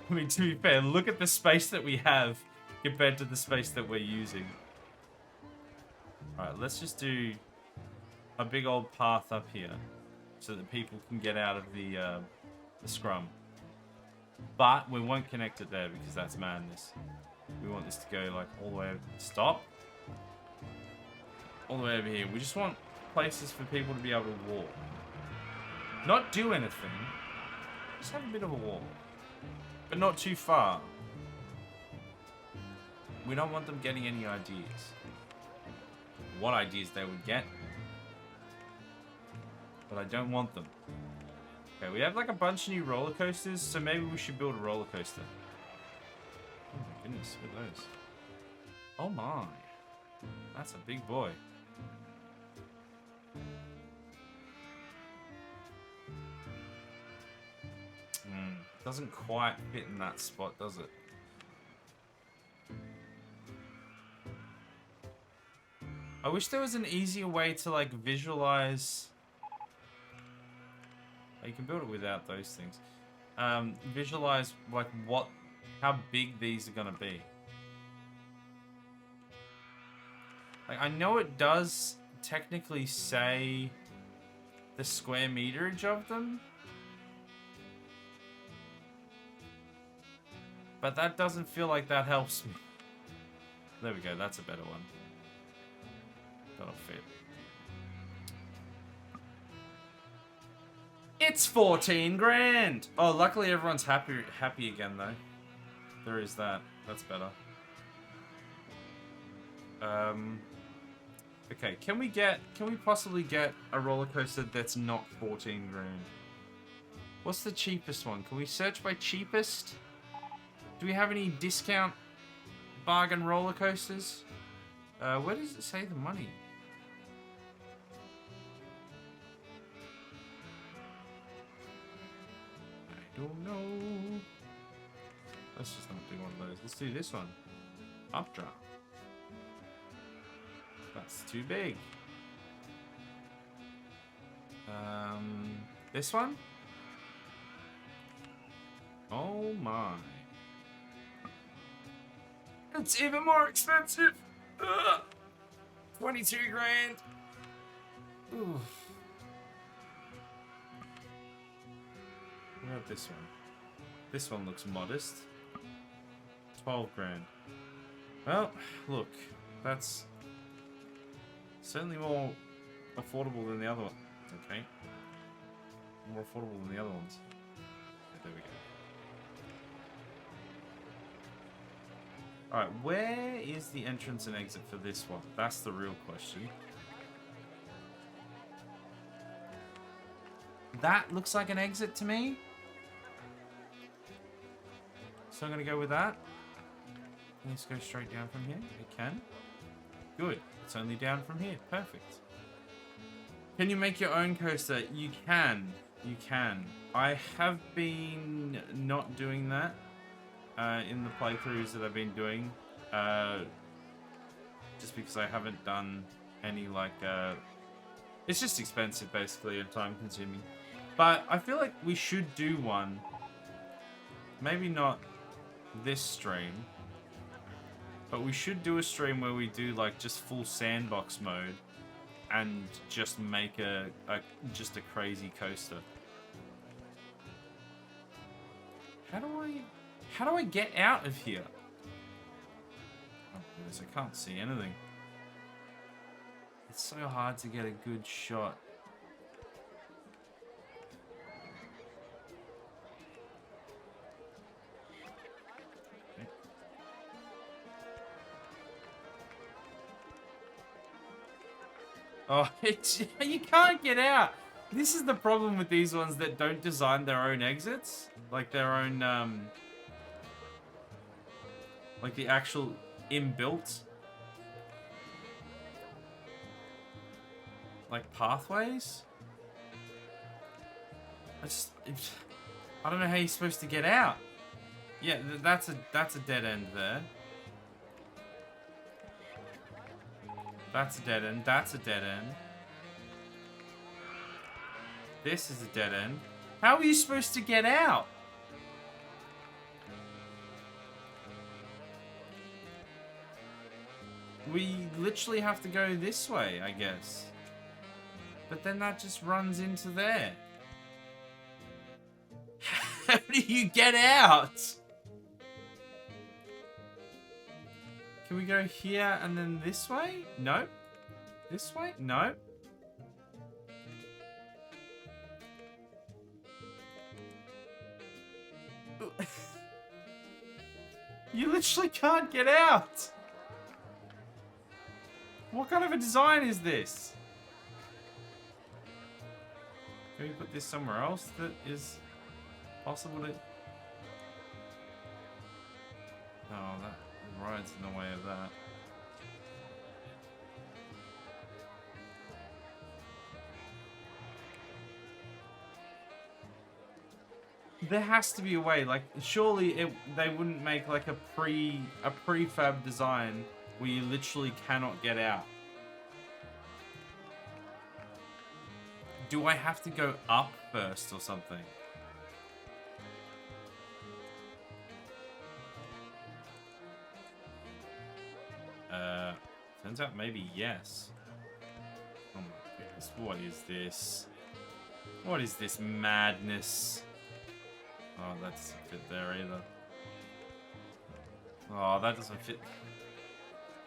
S1: I mean, to be fair, look at the space that we have compared to the space that we're using. Alright, let's just do a big old path up here so that people can get out of the scrum. But we won't connect it there because that's madness. We want this to go like all the way over. Stop. All the way over here. We just want places for people to be able to walk. Not do anything. Just have a bit of a walk. But not too far. We don't want them getting any ideas. What ideas they would get, but I don't want them. Okay, we have like a bunch of new roller coasters, so maybe we should build a roller coaster. Oh my goodness, look at those. Oh my. That's a big boy. Doesn't quite fit in that spot, does it? I wish there was an easier way to like visualize. Oh, you can build it without those things. Visualize like how big these are gonna be. Like I know it does technically say the square meterage of them, but that doesn't feel like that helps me. There we go, that's a better one. That'll fit. It's 14 grand! Oh, luckily everyone's happy again though. There is that. That's better. Okay, can we possibly get a roller coaster that's not 14 grand? What's the cheapest one? Can we search by cheapest? Do we have any discount bargain roller coasters? Where does it say the money? I don't know. Let's just not do one of those. Let's do this one. Updraft. That's too big. This one? Oh my. It's even more expensive. Ugh. 22 grand. Ooh. What about this one? This one looks modest. 12 grand. Well, look, that's certainly more affordable than the other one. Okay. More affordable than the other ones. There we go. Alright, where is the entrance and exit for this one? That's the real question. That looks like an exit to me. So I'm going to go with that. Let's go straight down from here. It can. Good. It's only down from here. Perfect. Can you make your own coaster? You can. You can. I have been not doing that in the playthroughs that I've been doing. Just because I haven't done any like... it's just expensive basically and time consuming. But I feel like we should do one. Maybe not this stream. But we should do a stream where we do like just full sandbox mode and just make just a crazy coaster. How do I get out of here? Oh goodness, I can't see anything. It's so hard to get a good shot. Oh, you can't get out. This is the problem with these ones that don't design their own exits. Like their own, like the actual inbuilt, like pathways. I don't know how you're supposed to get out. Yeah, that's a dead end there. That's a dead end. That's a dead end. This is a dead end. How are you supposed to get out? We literally have to go this way, I guess. But then that just runs into there. How do you get out? Can we go here and then this way? No. This way? No. You literally can't get out. What kind of a design is this? Can we put this somewhere else that is possible to... Oh, that ride's in the way of that. There has to be a way. Like, surely they wouldn't make like a prefab design where you literally cannot get out. Do I have to go up first or something? Turns out maybe yes. Oh my goodness, what is this? What is this madness? Oh, that doesn't fit there either. Oh, that doesn't fit.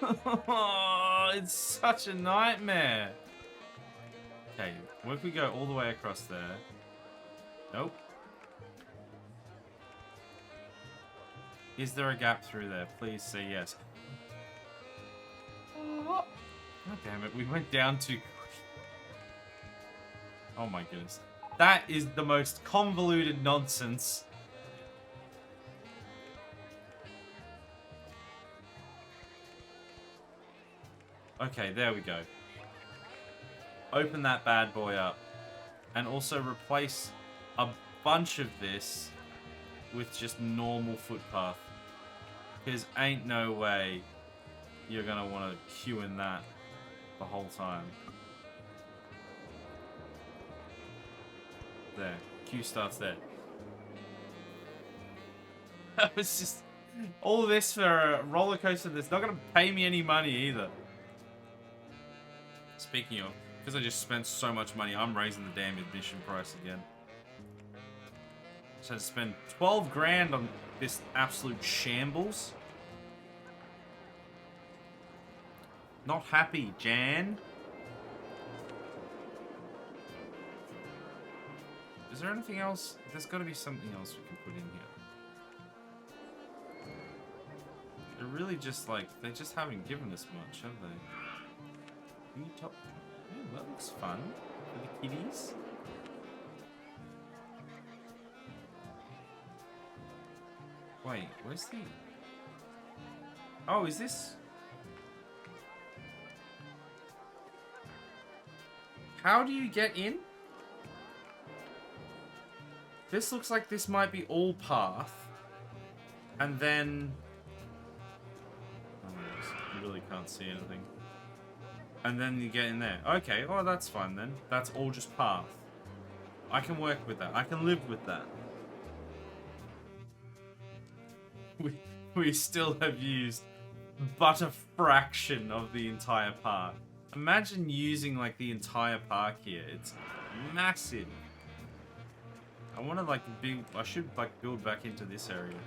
S1: Oh, it's such a nightmare. Okay, what if we go all the way across there? Nope. Is there a gap through there? Please say yes. Oh, God damn it, we went down too quick. Oh my goodness. That is the most convoluted nonsense. Okay, there we go. Open that bad boy up. And also replace a bunch of this with just normal footpath. Because ain't no way you're going to want to queue in that the whole time. There. Queue starts there. That was just... all this for a roller coaster that's not going to pay me any money either. Speaking of, because I just spent so much money, I'm raising the damn admission price again. So I spend 12 grand on this absolute shambles. Not happy, Jan. Is there anything else? There's got to be something else we can put in here. They're really just like, they just haven't given us much, have they? Top. Oh, that looks fun for the kiddies. Wait, where's the... oh, is this... how do you get in? This looks like this might be all path. And then... oh, I really can't see anything. And then you get in there. Okay, oh, that's fine then. That's all just path. I can work with that. I can live with that. We still have used but a fraction of the entire park. Imagine using like the entire park here. It's massive. I want to like I should like build back into this area.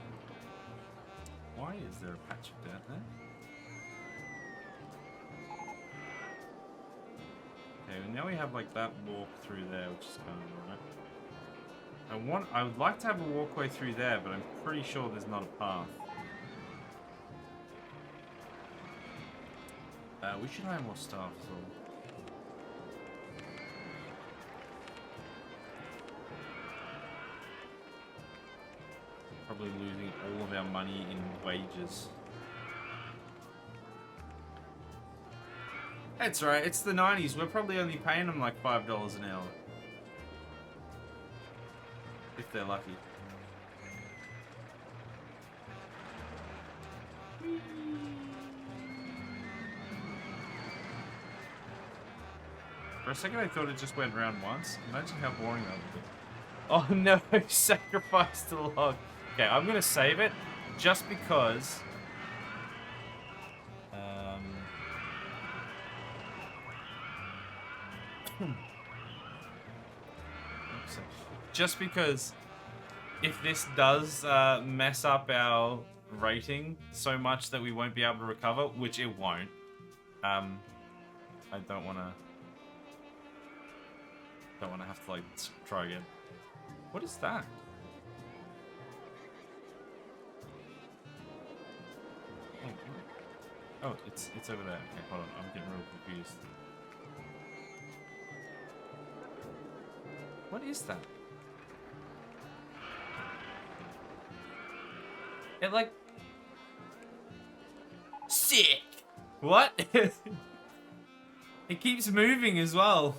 S1: Why is there a patch of dirt there? Okay, well now we have like that walk through there, which is kind of alright. I would like to have a walkway through there, but I'm pretty sure there's not a path. We should hire more staff as well. Probably losing all of our money in wages. That's right, it's the 90s. We're probably only paying them like $5 an hour. If they're lucky. For a second I thought it just went around once. Imagine how boring that would be. Oh no, sacrifice to the log. Okay, I'm gonna save it just because. Just because if this does mess up our rating so much that we won't be able to recover, which it won't, I don't want to have to like try again. What is that? Oh, it's over there. Okay, hold on. I'm getting real confused. What is that? It like... Sick! What? It keeps moving as well.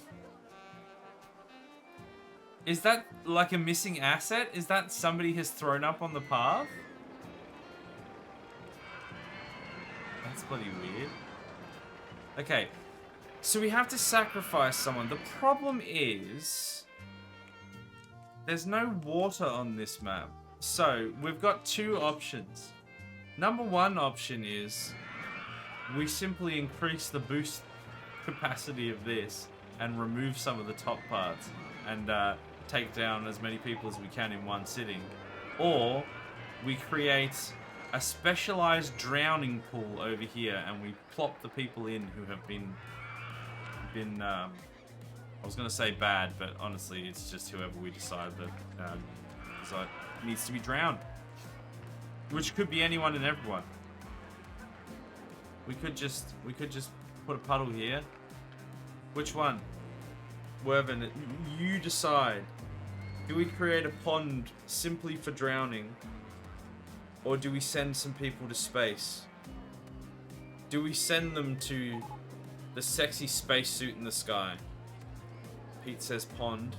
S1: Is that like a missing asset? Is that somebody has thrown up on the path? That's bloody weird. Okay. So we have to sacrifice someone. The problem is... there's no water on this map. So, we've got two options. Number one option is... we simply increase the boost capacity of this and remove some of the top parts. And take down as many people as we can in one sitting. Or, we create a specialized drowning pool over here and we plop the people in who have been I was gonna say bad, but honestly it's just whoever we decide that needs to be drowned, which could be anyone and everyone. We could just put a puddle here. Which one? Wervin, you decide. Do we create a pond simply for drowning, or do we send some people to space? Do we send them to the sexy spacesuit in the sky? Pete says pond.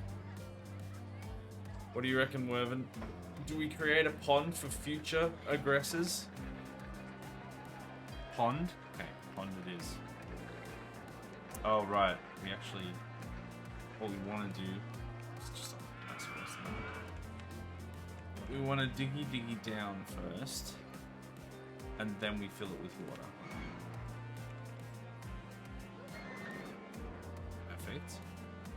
S1: What do you reckon, Wervin? Do we create a pond for future aggressors? Pond? Okay, pond it is. Oh, right. We actually... what we want to do is just... that's first. We want to diggy down first. And then we fill it with water. Perfect.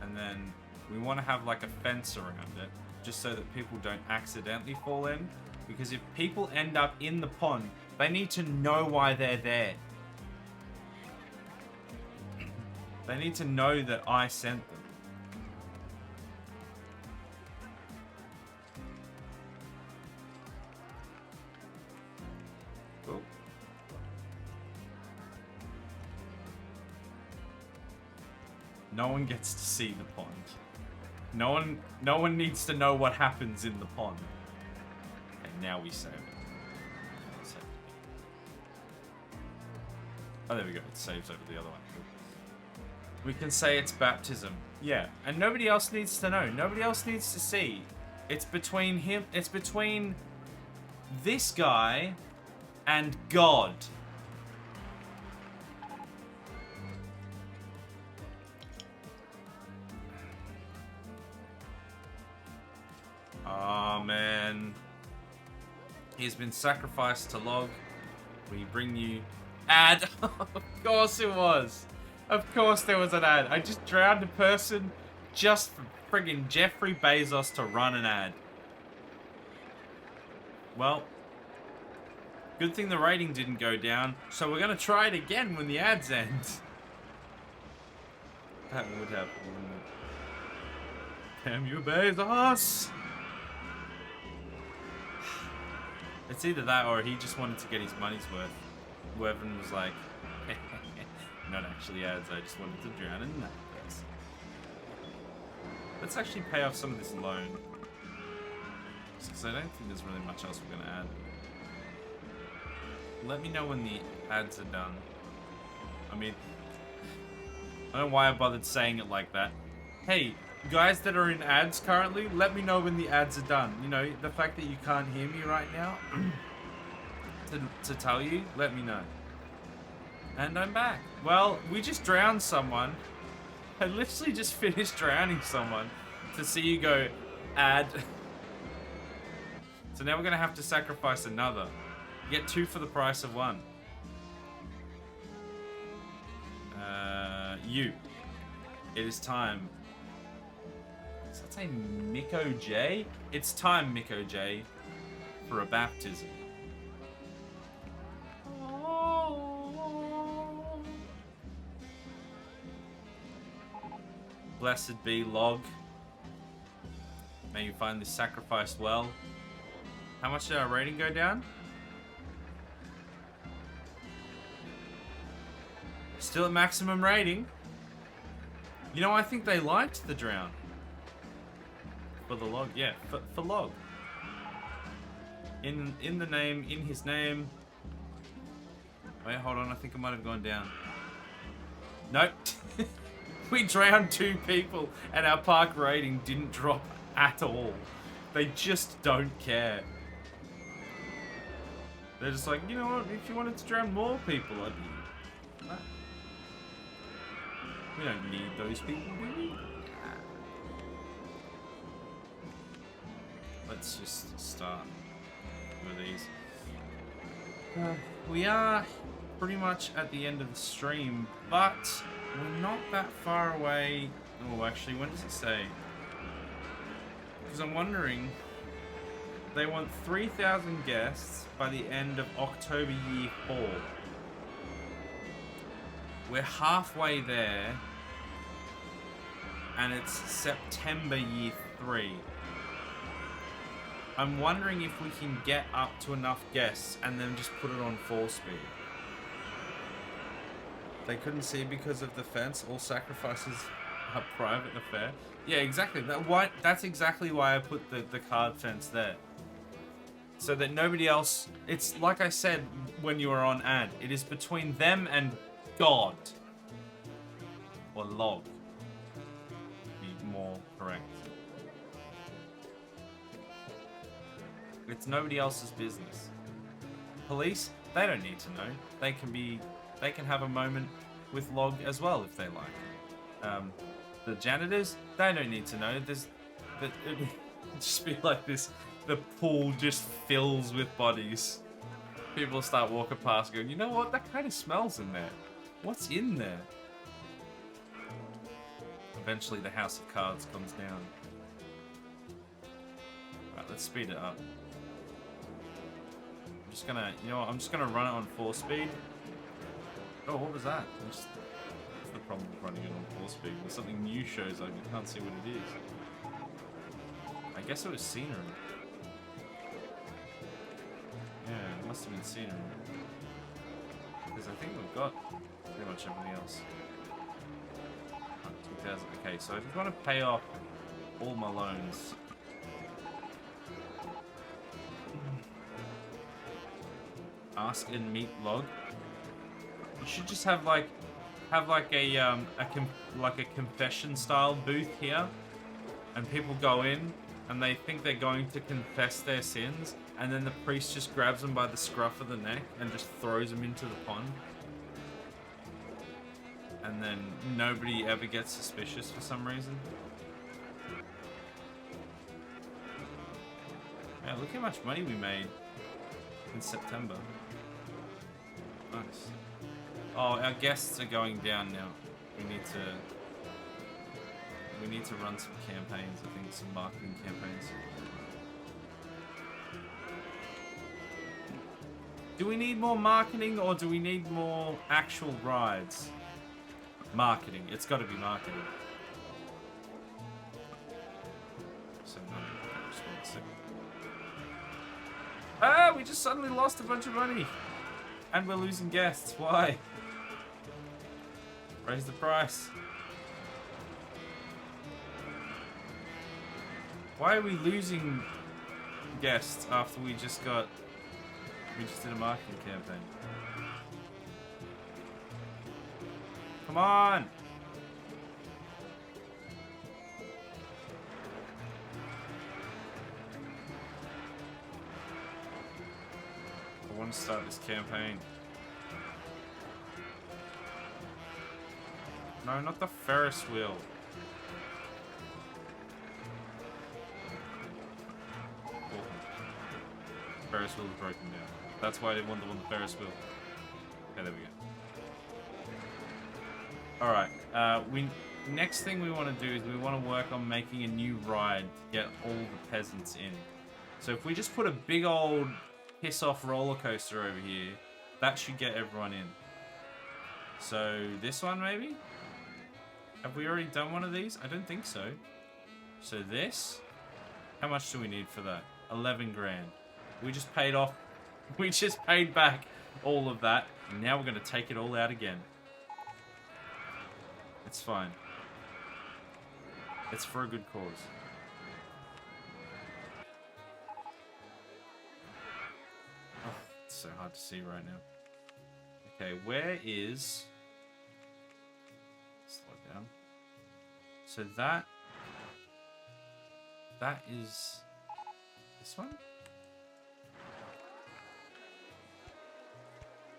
S1: And then we want to have like a fence around it, just so that people don't accidentally fall in. Because if people end up in the pond, they need to know why they're there. They need to know that I sent them. Cool. No one gets to see the pond. No one needs to know what happens in the pond. Okay, now we save it. Oh, there we go. It saves over the other one. We can say it's baptism. Yeah, and nobody else needs to know. Nobody else needs to see. It's between him. It's between this guy and God. Oh, man. He's been sacrificed to Log. We bring you... ad. Of course it was. Of course there was an ad. I just drowned a person just for friggin' Jeffrey Bezos to run an ad. Well, good thing the rating didn't go down, so we're gonna try it again when the ads end. That would happen, wouldn't it? Damn you, Bezos! It's either that or he just wanted to get his money's worth. Whoever was like, not actually ads, I just wanted to drown in that. Let's actually pay off some of this loan. Because I don't think there's really much else we're going to add. Let me know when the ads are done. I mean, I don't know why I bothered saying it like that. Hey, guys that are in ads currently, let me know when the ads are done. You know, the fact that you can't hear me right now, to tell you, let me know. And I'm back. Well, we just drowned someone. I literally just finished drowning someone to see you go, ad. So now we're going to have to sacrifice another. Get two for the price of one. You. It is time. Does that say Miko J? It's time, Miko J, for a baptism. Blessed be Log. May you find this sacrifice well. How much did our rating go down? Still at maximum rating. You know, I think they liked the drown. For the log, yeah, for log. In the name, in his name. Wait, hold on, I think I might have gone down. Nope. We drowned 2 people and our park rating didn't drop at all. They just don't care. They're just like, you know what, if you wanted to drown more people, I'd be... Nah. We don't need those people, do we? Let's just start with these. We are pretty much at the end of the stream, but we're not that far away. Oh, actually, when does it say? Because I'm wondering, they want 3,000 guests by the end of October year 4. We're halfway there, and it's September year 3. I'm wondering if we can get up to enough guests and then just put it on 4-speed. They couldn't see because of the fence. All sacrifices are private affair. Yeah, exactly. That's exactly why I put the card fence there. So that nobody else... It's like I said when you were on ad. It is between them and God. Or log. To be more correct. It's nobody else's business. Police, they don't need to know. They can have a moment with log as well if they like. The janitors, they don't need to know. It'd just be like this. The pool just fills with bodies. People start walking past going, you know what? That kind of smells in there. What's in there? Eventually the House of Cards comes down. Right, let's speed it up. I'm just gonna, you know what, I'm just gonna run it on 4-speed. Oh, what was that? That's the problem with running it on 4-speed. When something new shows up, you can't see what it is. I guess it was scenery. Yeah, it must have been scenery. Because I think we've got pretty much everything else. 2,000. Okay, so I just want to pay off all my loans. Ask and meet log. You should just have like a confession style booth here, and people go in and they think they're going to confess their sins, and then the priest just grabs them by the scruff of the neck and just throws them into the pond, and then nobody ever gets suspicious for some reason. Yeah, look how much money we made in September. Nice. Oh, our guests are going down now. We need to run some campaigns, I think, some marketing campaigns. Do we need more marketing or do we need more actual rides? Marketing. It's got to be marketing. So, no, just 1 second. Ah, we just suddenly lost a bunch of money. And we're losing guests. Why? Raise the price. Why are we losing guests after we just did a marketing campaign? Come on! I want to start this campaign. No, not the Ferris wheel. Ferris wheel is broken down. That's why I didn't want the one with the Ferris wheel. Okay, there we go. Alright, next thing we want to do is we want to work on making a new ride to get all the peasants in. So if we just put a big old piss-off roller coaster over here, that should get everyone in. So this one maybe? Have we already done one of these? I don't think so. So this? How much do we need for that? 11 grand. We just paid back all of that. And now we're going to take it all out again. It's fine. It's for a good cause. so hard to see right now. Okay, where is... Slow down. So that is this one?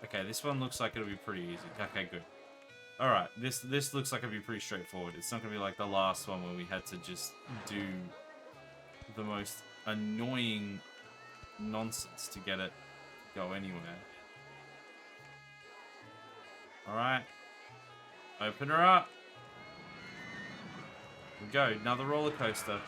S1: Okay, this one looks like it'll be pretty easy. Okay, good. Alright, this looks like it'll be pretty straightforward. It's not gonna be like the last one where we had to just do the most annoying nonsense to get it to go anywhere. Alright. Open her up. Here we go, another roller coaster.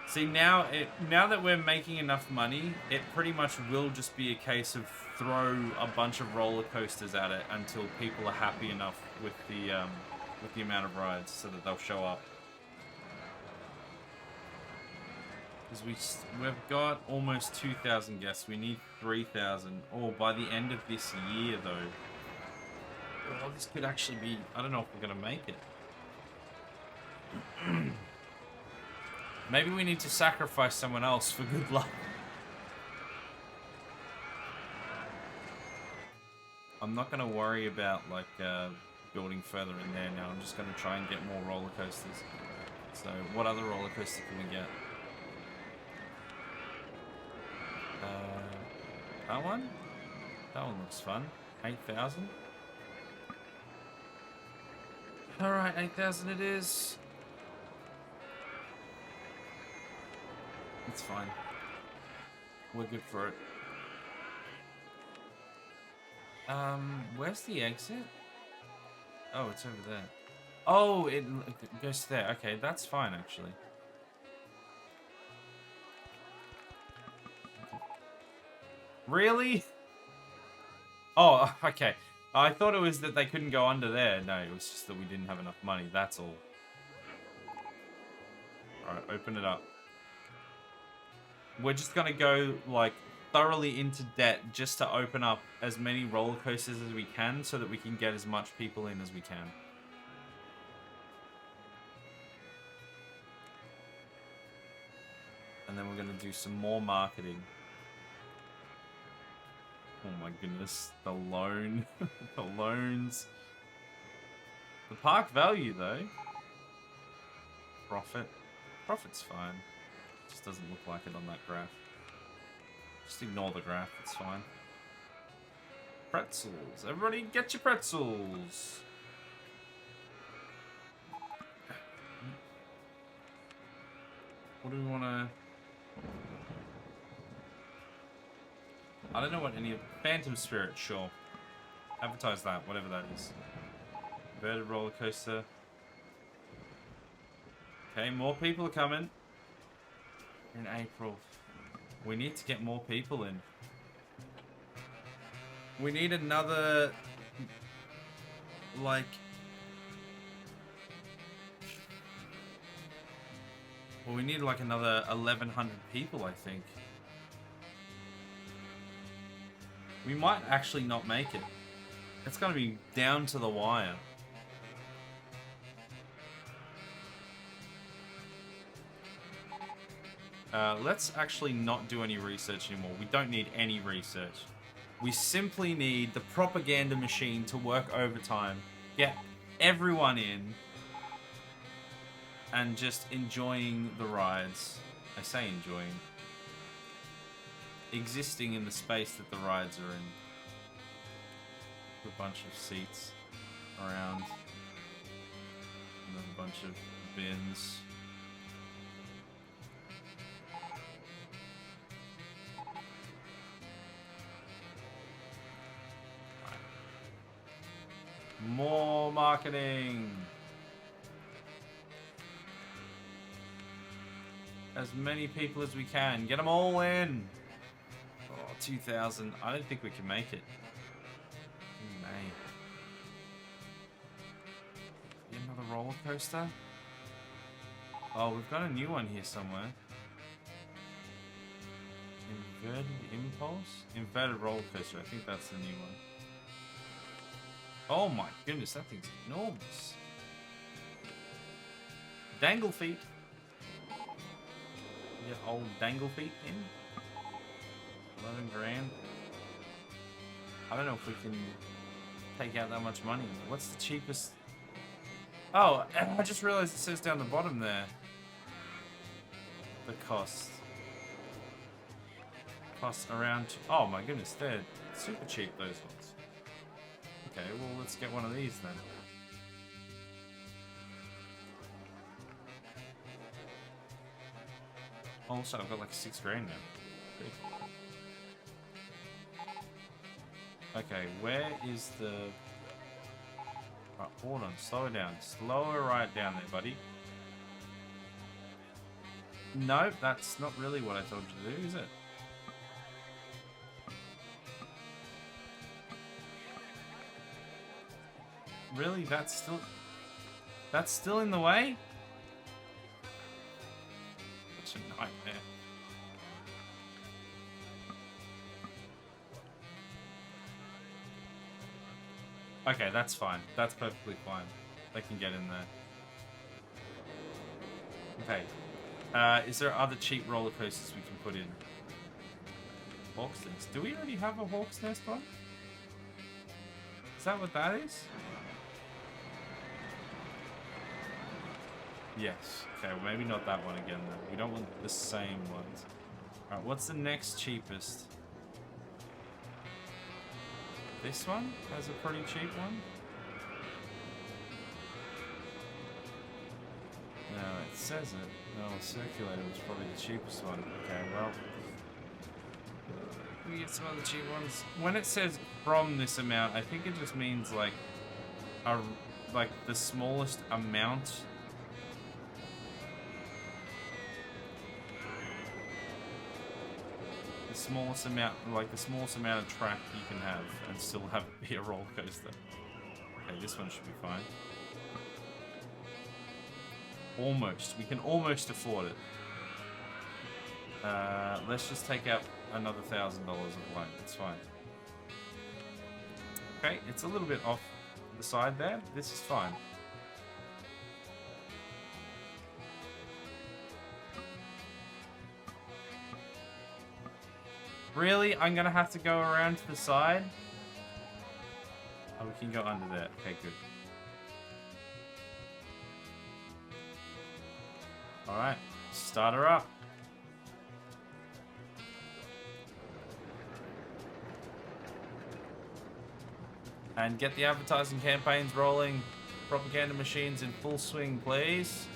S1: See, now that we're making enough money, it pretty much will just be a case of throw a bunch of roller coasters at it until people are happy enough with the amount of rides so that they'll show up. Because we've got almost 2,000 guests. We need 3,000. Oh, by the end of this year, though. Oh, this could actually be... I don't know if we're going to make it. Maybe we need to sacrifice someone else for good luck. I'm not going to worry about, like, building further in there now. I'm just going to try and get more roller coasters. So, what other roller coaster can we get? That one? That one looks fun. 8,000? Alright, 8,000 it is. It's fine. We're good for it. Where's the exit? Oh, it's over there. Oh, it goes there. Okay, that's fine, actually. Really? Oh, okay. I thought it was that they couldn't go under there. No, it was just that we didn't have enough money. That's all. Alright, open it up. We're just gonna go, like, thoroughly into debt just to open up as many roller coasters as we can so that we can get as much people in as we can. And then we're gonna do some more marketing. Oh my goodness, the loan. The loans. The park value, though. Profit. Profit's fine. Just doesn't look like it on that graph. Just ignore the graph, it's fine. Pretzels. Everybody get your pretzels. What do we want to... I don't know what any of... Phantom Spirit, sure. Advertise that, whatever that is. Inverted roller coaster. Okay, more people are coming. In April. We need to get more people in. We need another... Like... Well, we need like another 1,100 people, I think. We might actually not make it. It's going to be down to the wire. Let's actually not do any research anymore. We don't need any research. We simply need the propaganda machine to work overtime, get everyone in, and just enjoying the rides. I say enjoying. Existing in the space that the rides are in. A bunch of seats around. And then a bunch of bins. More marketing. As many people as we can. Get them all in. Oh, 2,000. I don't think we can make it. We may. Another roller coaster? Oh, we've got a new one here somewhere. Inverted impulse? Inverted roller coaster. I think that's the new one. Oh my goodness, that thing's enormous. Dangle feet. Get old dangle feet in. 11 grand. I don't know if we can take out that much money. What's the cheapest? Oh, I just realized it says down the bottom there. The cost. Cost around... Oh my goodness, they're super cheap, those ones. Okay, well, let's get one of these then. Also, I've got like 6 grand now. Pretty cool. Okay, where is the... Right, hold on, slow it down. Slow it right down there, buddy. No, that's not really what I told you to do, is it? Really? That's still in the way? Such a nightmare. Okay, that's fine. That's perfectly fine. They can get in there. Okay. Is there other cheap roller coasters we can put in? Hawk's Nest. Do we already have a Hawk's Nest one? Is that what that is? Yes. Okay, well, maybe not that one again then. We don't want the same ones. Alright, what's the next cheapest? This one has a pretty cheap one. No, it says it. No, Circulator was probably the cheapest one. Okay, well. We get some other cheap ones. When it says from this amount, I think it just means like the smallest amount. The smallest amount of track you can have and still have it be a roller coaster. Okay, this one should be fine. Almost. We can almost afford it. Let's just take out another $1,000 of loan. It's fine. Okay, it's a little bit off the side there. This is fine. Really? I'm gonna have to go around to the side? Oh, we can go under there. Okay, good. Alright, start her up. And get the advertising campaigns rolling. Propaganda machines in full swing, please.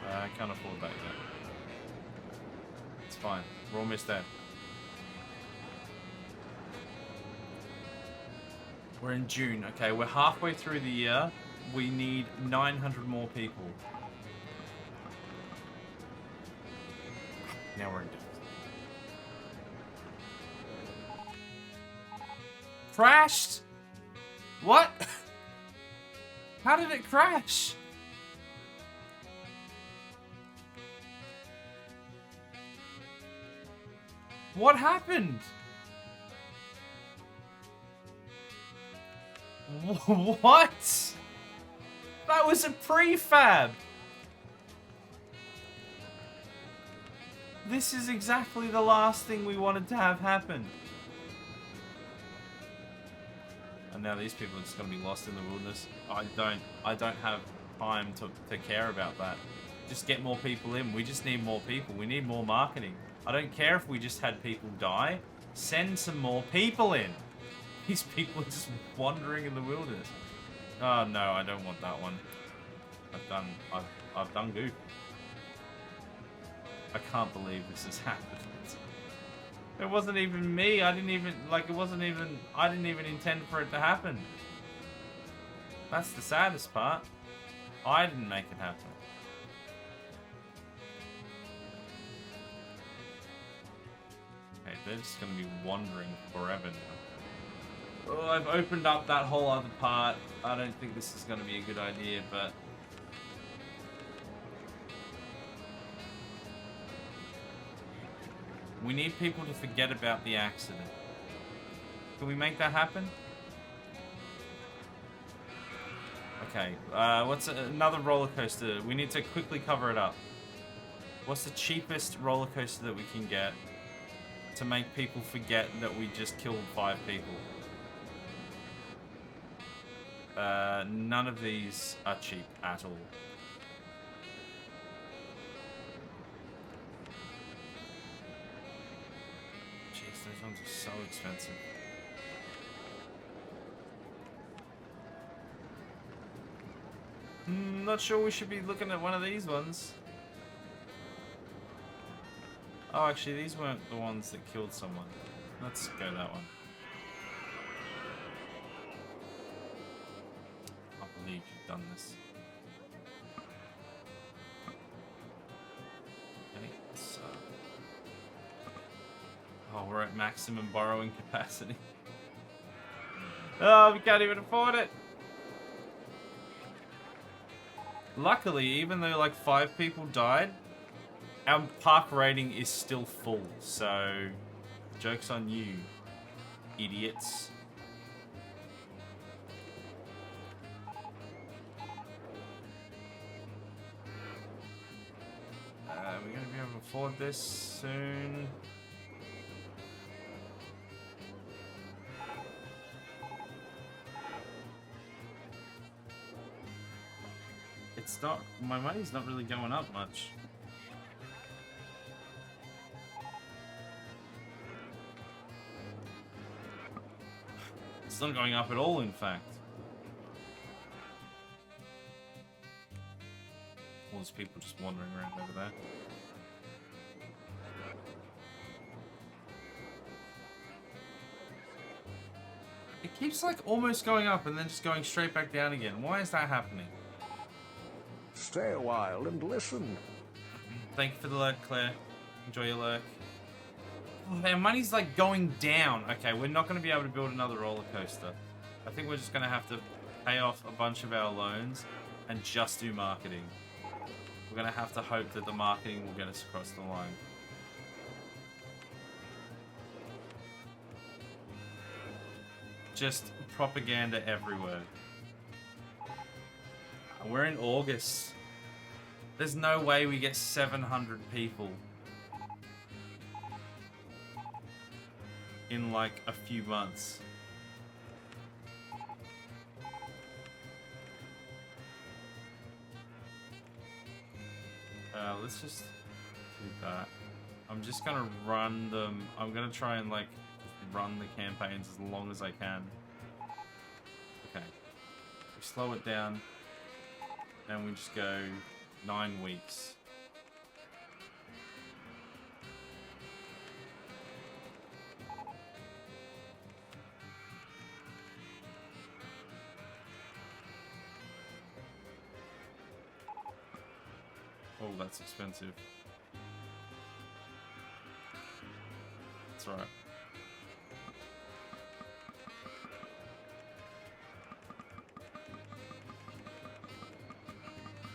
S1: I can't afford that yet. It's fine. We're almost there. We're in June. Okay, we're halfway through the year. We need 900 more people. Now we're in debt. Crashed? What? How did it crash? What happened? What? That was a prefab. This is exactly the last thing we wanted to have happen. And now these people are just going to be lost in the wilderness. I don't have time to care about that. Just get more people in. We just need more people. We need more marketing. I don't care if we just had people die. Send some more people in. These people are just wandering in the wilderness. Oh no, I don't want that one. I've done goop. I can't believe this has happened. It wasn't even me. I didn't even intend for it to happen. That's the saddest part. I didn't make it happen. Okay, they're just gonna be wandering forever now. Oh, I've opened up that whole other part. I don't think this is gonna be a good idea, but we need people to forget about the accident. Can we make that happen? Okay, what's another roller coaster? We need to quickly cover it up. What's the cheapest roller coaster that we can get to make people forget that we just killed 5 people? None of these are cheap at all. Jeez, those ones are so expensive. Not sure we should be looking at one of these ones. Oh, actually, these weren't the ones that killed someone. Let's go that one. I can't believe you've done this. Okay, so... Oh, we're at maximum borrowing capacity. Oh, we can't even afford it! Luckily, even though like 5 people died, our park rating is still full, so joke's on you, idiots. We're gonna be able to afford this soon. It's not, my money's not really going up much. It's not going up at all, in fact. All these people just wandering around over there. It keeps like almost going up and then just going straight back down again. Why is that happening?
S4: Stay a while and listen.
S1: Thank you for the lurk, Claire. Enjoy your lurk. Oh, our money's like going down. Okay, we're not going to be able to build another roller coaster. I think we're just going to have to pay off a bunch of our loans and just do marketing. We're going to have to hope that the marketing will get us across the line. Just propaganda everywhere. And we're in August. There's no way we get 700 people in like a few months. Let's just do that. I'm just gonna run them. I'm gonna try and like run the campaigns as long as I can. Okay. We slow it down and we just go 9 weeks. Oh, that's expensive. That's alright.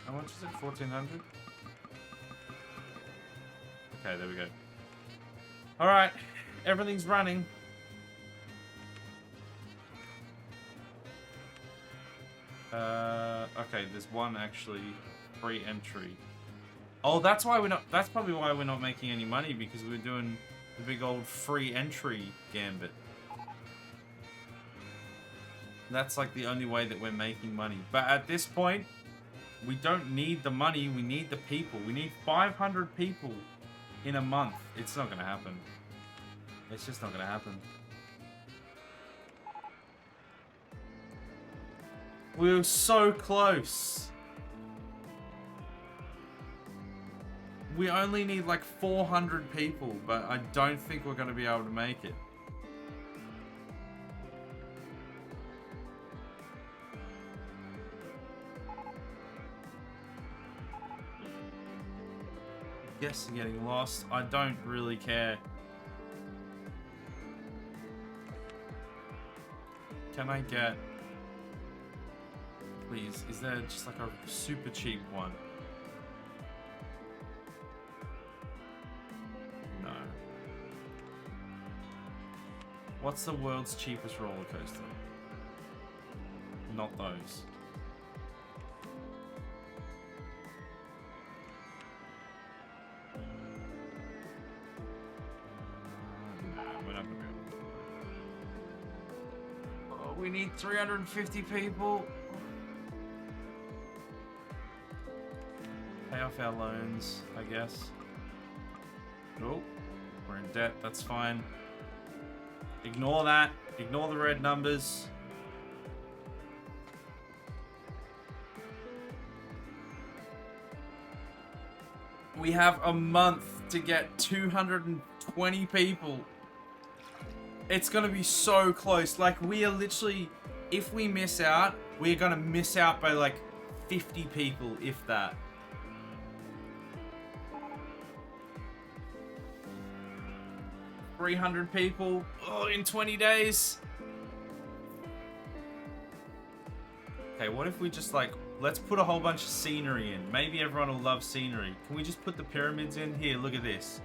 S1: How much is it? 1,400? Okay, there we go. Alright, everything's running. Okay, there's one actually free entry. Oh, that's why we're not. That's probably why we're not making any money, because we're doing the big old free entry gambit. That's like the only way that we're making money. But at this point, we don't need the money. We need the people. We need 500 people in a month. It's not gonna happen. It's just not gonna happen. We were so close. We only need like 400 people, but I don't think we're going to be able to make it. Guests are getting lost. I don't really care. Can I get... Please, is there just like a super cheap one? No. What's the world's cheapest roller coaster? Not those. We need 350 people. Pay off our loans, I guess. Oh, we're in debt. That's fine. Ignore that. Ignore the red numbers. We have a month to get 220 people. It's gonna be so close. Like, we are literally, if we miss out, we're gonna miss out by like 50 people, if that. $300 people in 20 days. Okay, what if we just like, let's put a whole bunch of scenery in. Maybe everyone will love scenery. Can we just put the pyramids in? Here, look at this.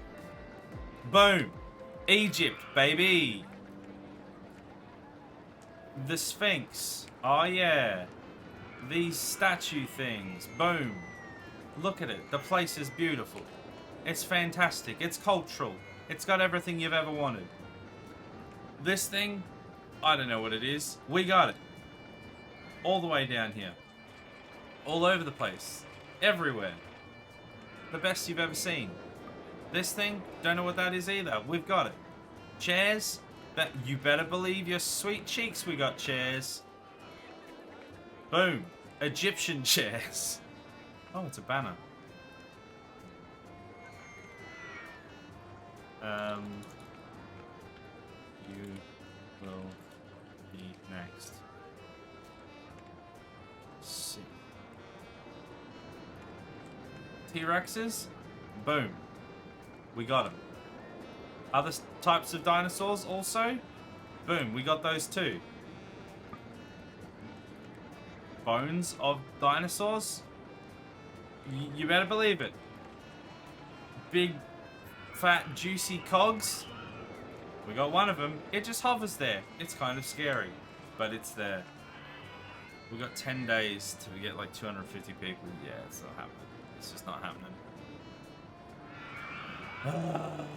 S1: Boom. Egypt, baby. The Sphinx. Oh yeah. These statue things. Boom. Look at it. The place is beautiful. It's fantastic. It's cultural. It's got everything you've ever wanted. This thing, I don't know what it is. We got it. All the way down here. All over the place. Everywhere. The best you've ever seen. This thing, don't know what that is either. We've got it. Chairs, that you better believe your sweet cheeks we got chairs. Boom. Egyptian chairs. Oh, it's a banner. You will be next. See. T-Rexes? Boom. We got them. Other types of dinosaurs also? Boom, we got those too. Bones of dinosaurs? You better believe it. Big, fat, juicy cogs? We got one of them. It just hovers there. It's kind of scary, but it's there. We got 10 days to get like 250 people. Yeah, it's not happening. It's just not happening.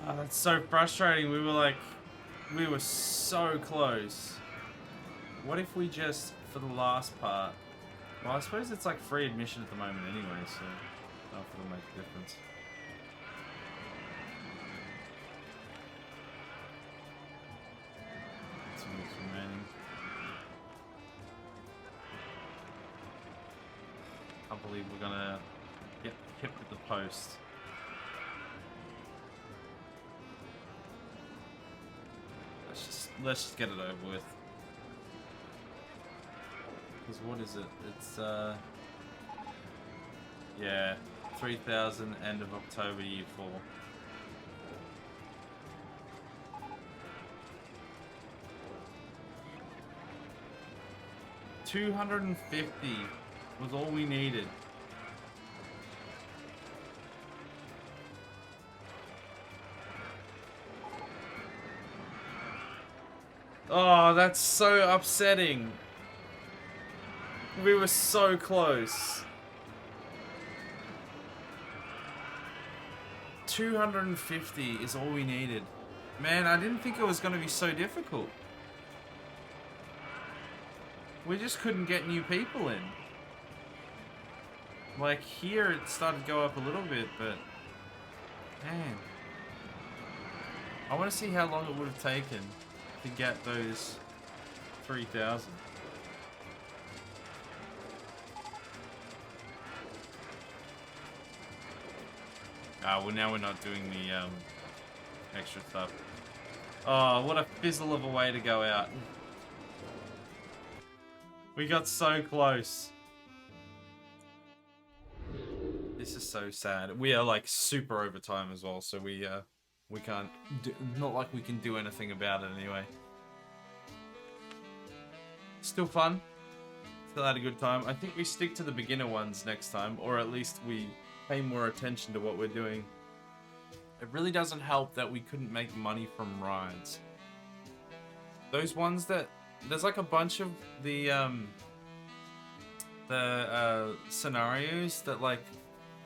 S1: That's so frustrating. We were so close. What if we just, for the last part, well, I suppose it's like free admission at the moment anyway, so I don't know if it'll make a difference. Remaining. I believe we're gonna get hit with the post. Let's just get it over with. Because what is it? It's yeah, 3,000 end of October year 4. $250 was all we needed. Oh, that's so upsetting. We were so close. 250 is all we needed. Man, I didn't think it was going to be so difficult. We just couldn't get new people in. Like here it started to go up a little bit, but man. I want to see how long it would have taken to get those 3,000. Well now we're not doing the extra stuff. Oh, what a fizzle of a way to go out. We got so close. This is so sad. We are like super over time as well, so we can't do, not like we can do anything about it anyway. Still fun. Still had a good time. I think we stick to the beginner ones next time, or at least we pay more attention to what we're doing. It really doesn't help that we couldn't make money from rides. Those ones that there's like a bunch of the scenarios that like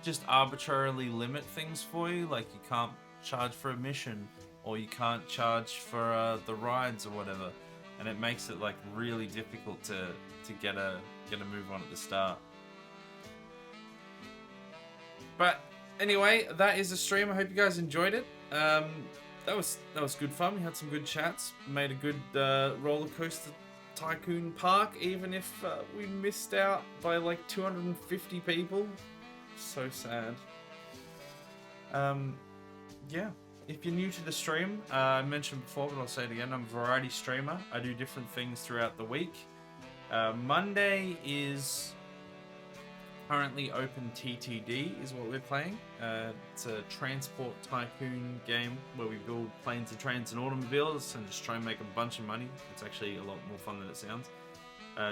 S1: just arbitrarily limit things for you, like you can't charge for admission or you can't charge for the rides or whatever. and it makes it like really difficult to get a move on at the start. But anyway, that is the stream. I hope you guys enjoyed it. That was good fun. We had some good chats. Made a good Rollercoaster Tycoon park, even if we missed out by like 250 people. So sad. Yeah. If you're new to the stream, I mentioned before, but I'll say it again, I'm a variety streamer. I do different things throughout the week. Monday is currently open TTD is what we're playing. It's a transport tycoon game where we build planes and trains and automobiles and just try and make a bunch of money. It's actually a lot more fun than it sounds.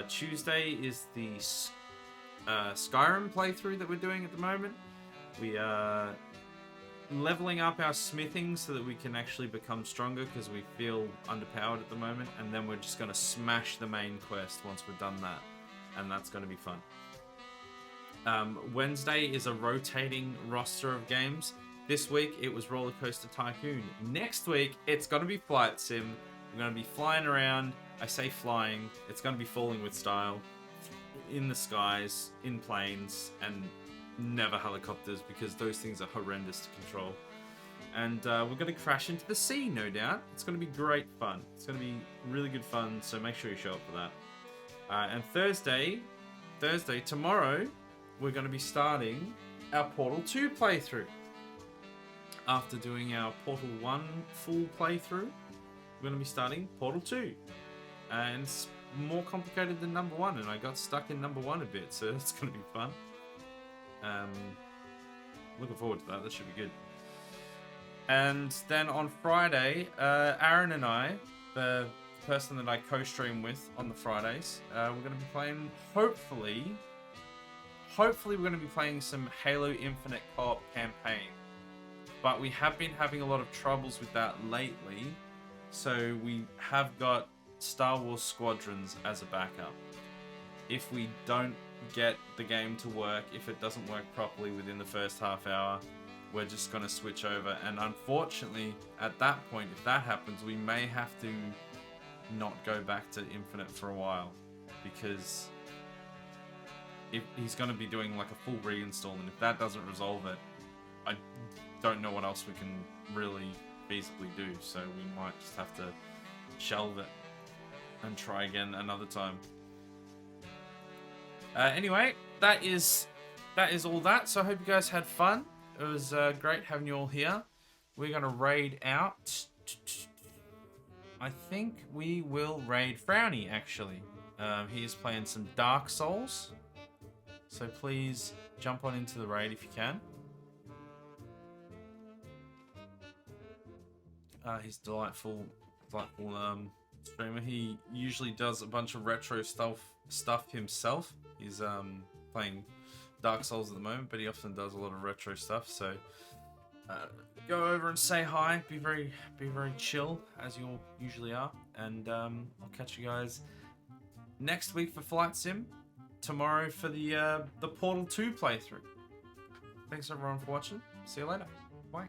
S1: Tuesday is the Skyrim playthrough that we're doing at the moment. We are leveling up our smithing so that we can actually become stronger because we feel underpowered at the moment, and then we're just going to smash the main quest once we've done that, and that's going to be fun. Wednesday is a rotating roster of games. This week it was Rollercoaster Tycoon. Next week it's going to be Flight Sim. We're going to be flying around. I say flying, it's going to be falling with style in the skies, in planes, and never helicopters because those things are horrendous to control. And we're going to crash into the sea, no doubt. It's going to be great fun. It's going to be really good fun, so make sure you show up for that. And Thursday, tomorrow, we're going to be starting our Portal 2 playthrough. After doing our Portal 1 full playthrough, we're going to be starting Portal 2. And it's more complicated than number 1, and I got stuck in number 1 a bit, so it's going to be fun. Looking forward to that. That should be good. And then on Friday, Aaron and I, the person that I co-stream with on the Fridays, we're going to be playing, hopefully we're going to be playing some Halo Infinite co-op campaign. But we have been having a lot of troubles with that lately, so we have got Star Wars Squadrons as a backup. If we don't get the game to work, if it doesn't work properly within the first half hour, we're just going to switch over. And unfortunately, at that point, if that happens, we may have to not go back to Infinite for a while, because if he's going to be doing like a full reinstall, and if that doesn't resolve it, I don't know what else we can really feasibly do, so we might just have to shelve it and try again another time. Anyway, that is all that. So I hope you guys had fun. It was great having you all here. We're going to raid out. I think we will raid Frowny, actually. He is playing some Dark Souls. So please jump on into the raid if you can. He's delightful streamer. He usually does a bunch of retro stuff himself. He's playing Dark Souls at the moment, but he often does a lot of retro stuff. So go over and say hi. Be very chill, as you all usually are. And I'll catch you guys next week for Flight Sim. Tomorrow for the Portal 2 playthrough. Thanks everyone for watching. See you later. Bye.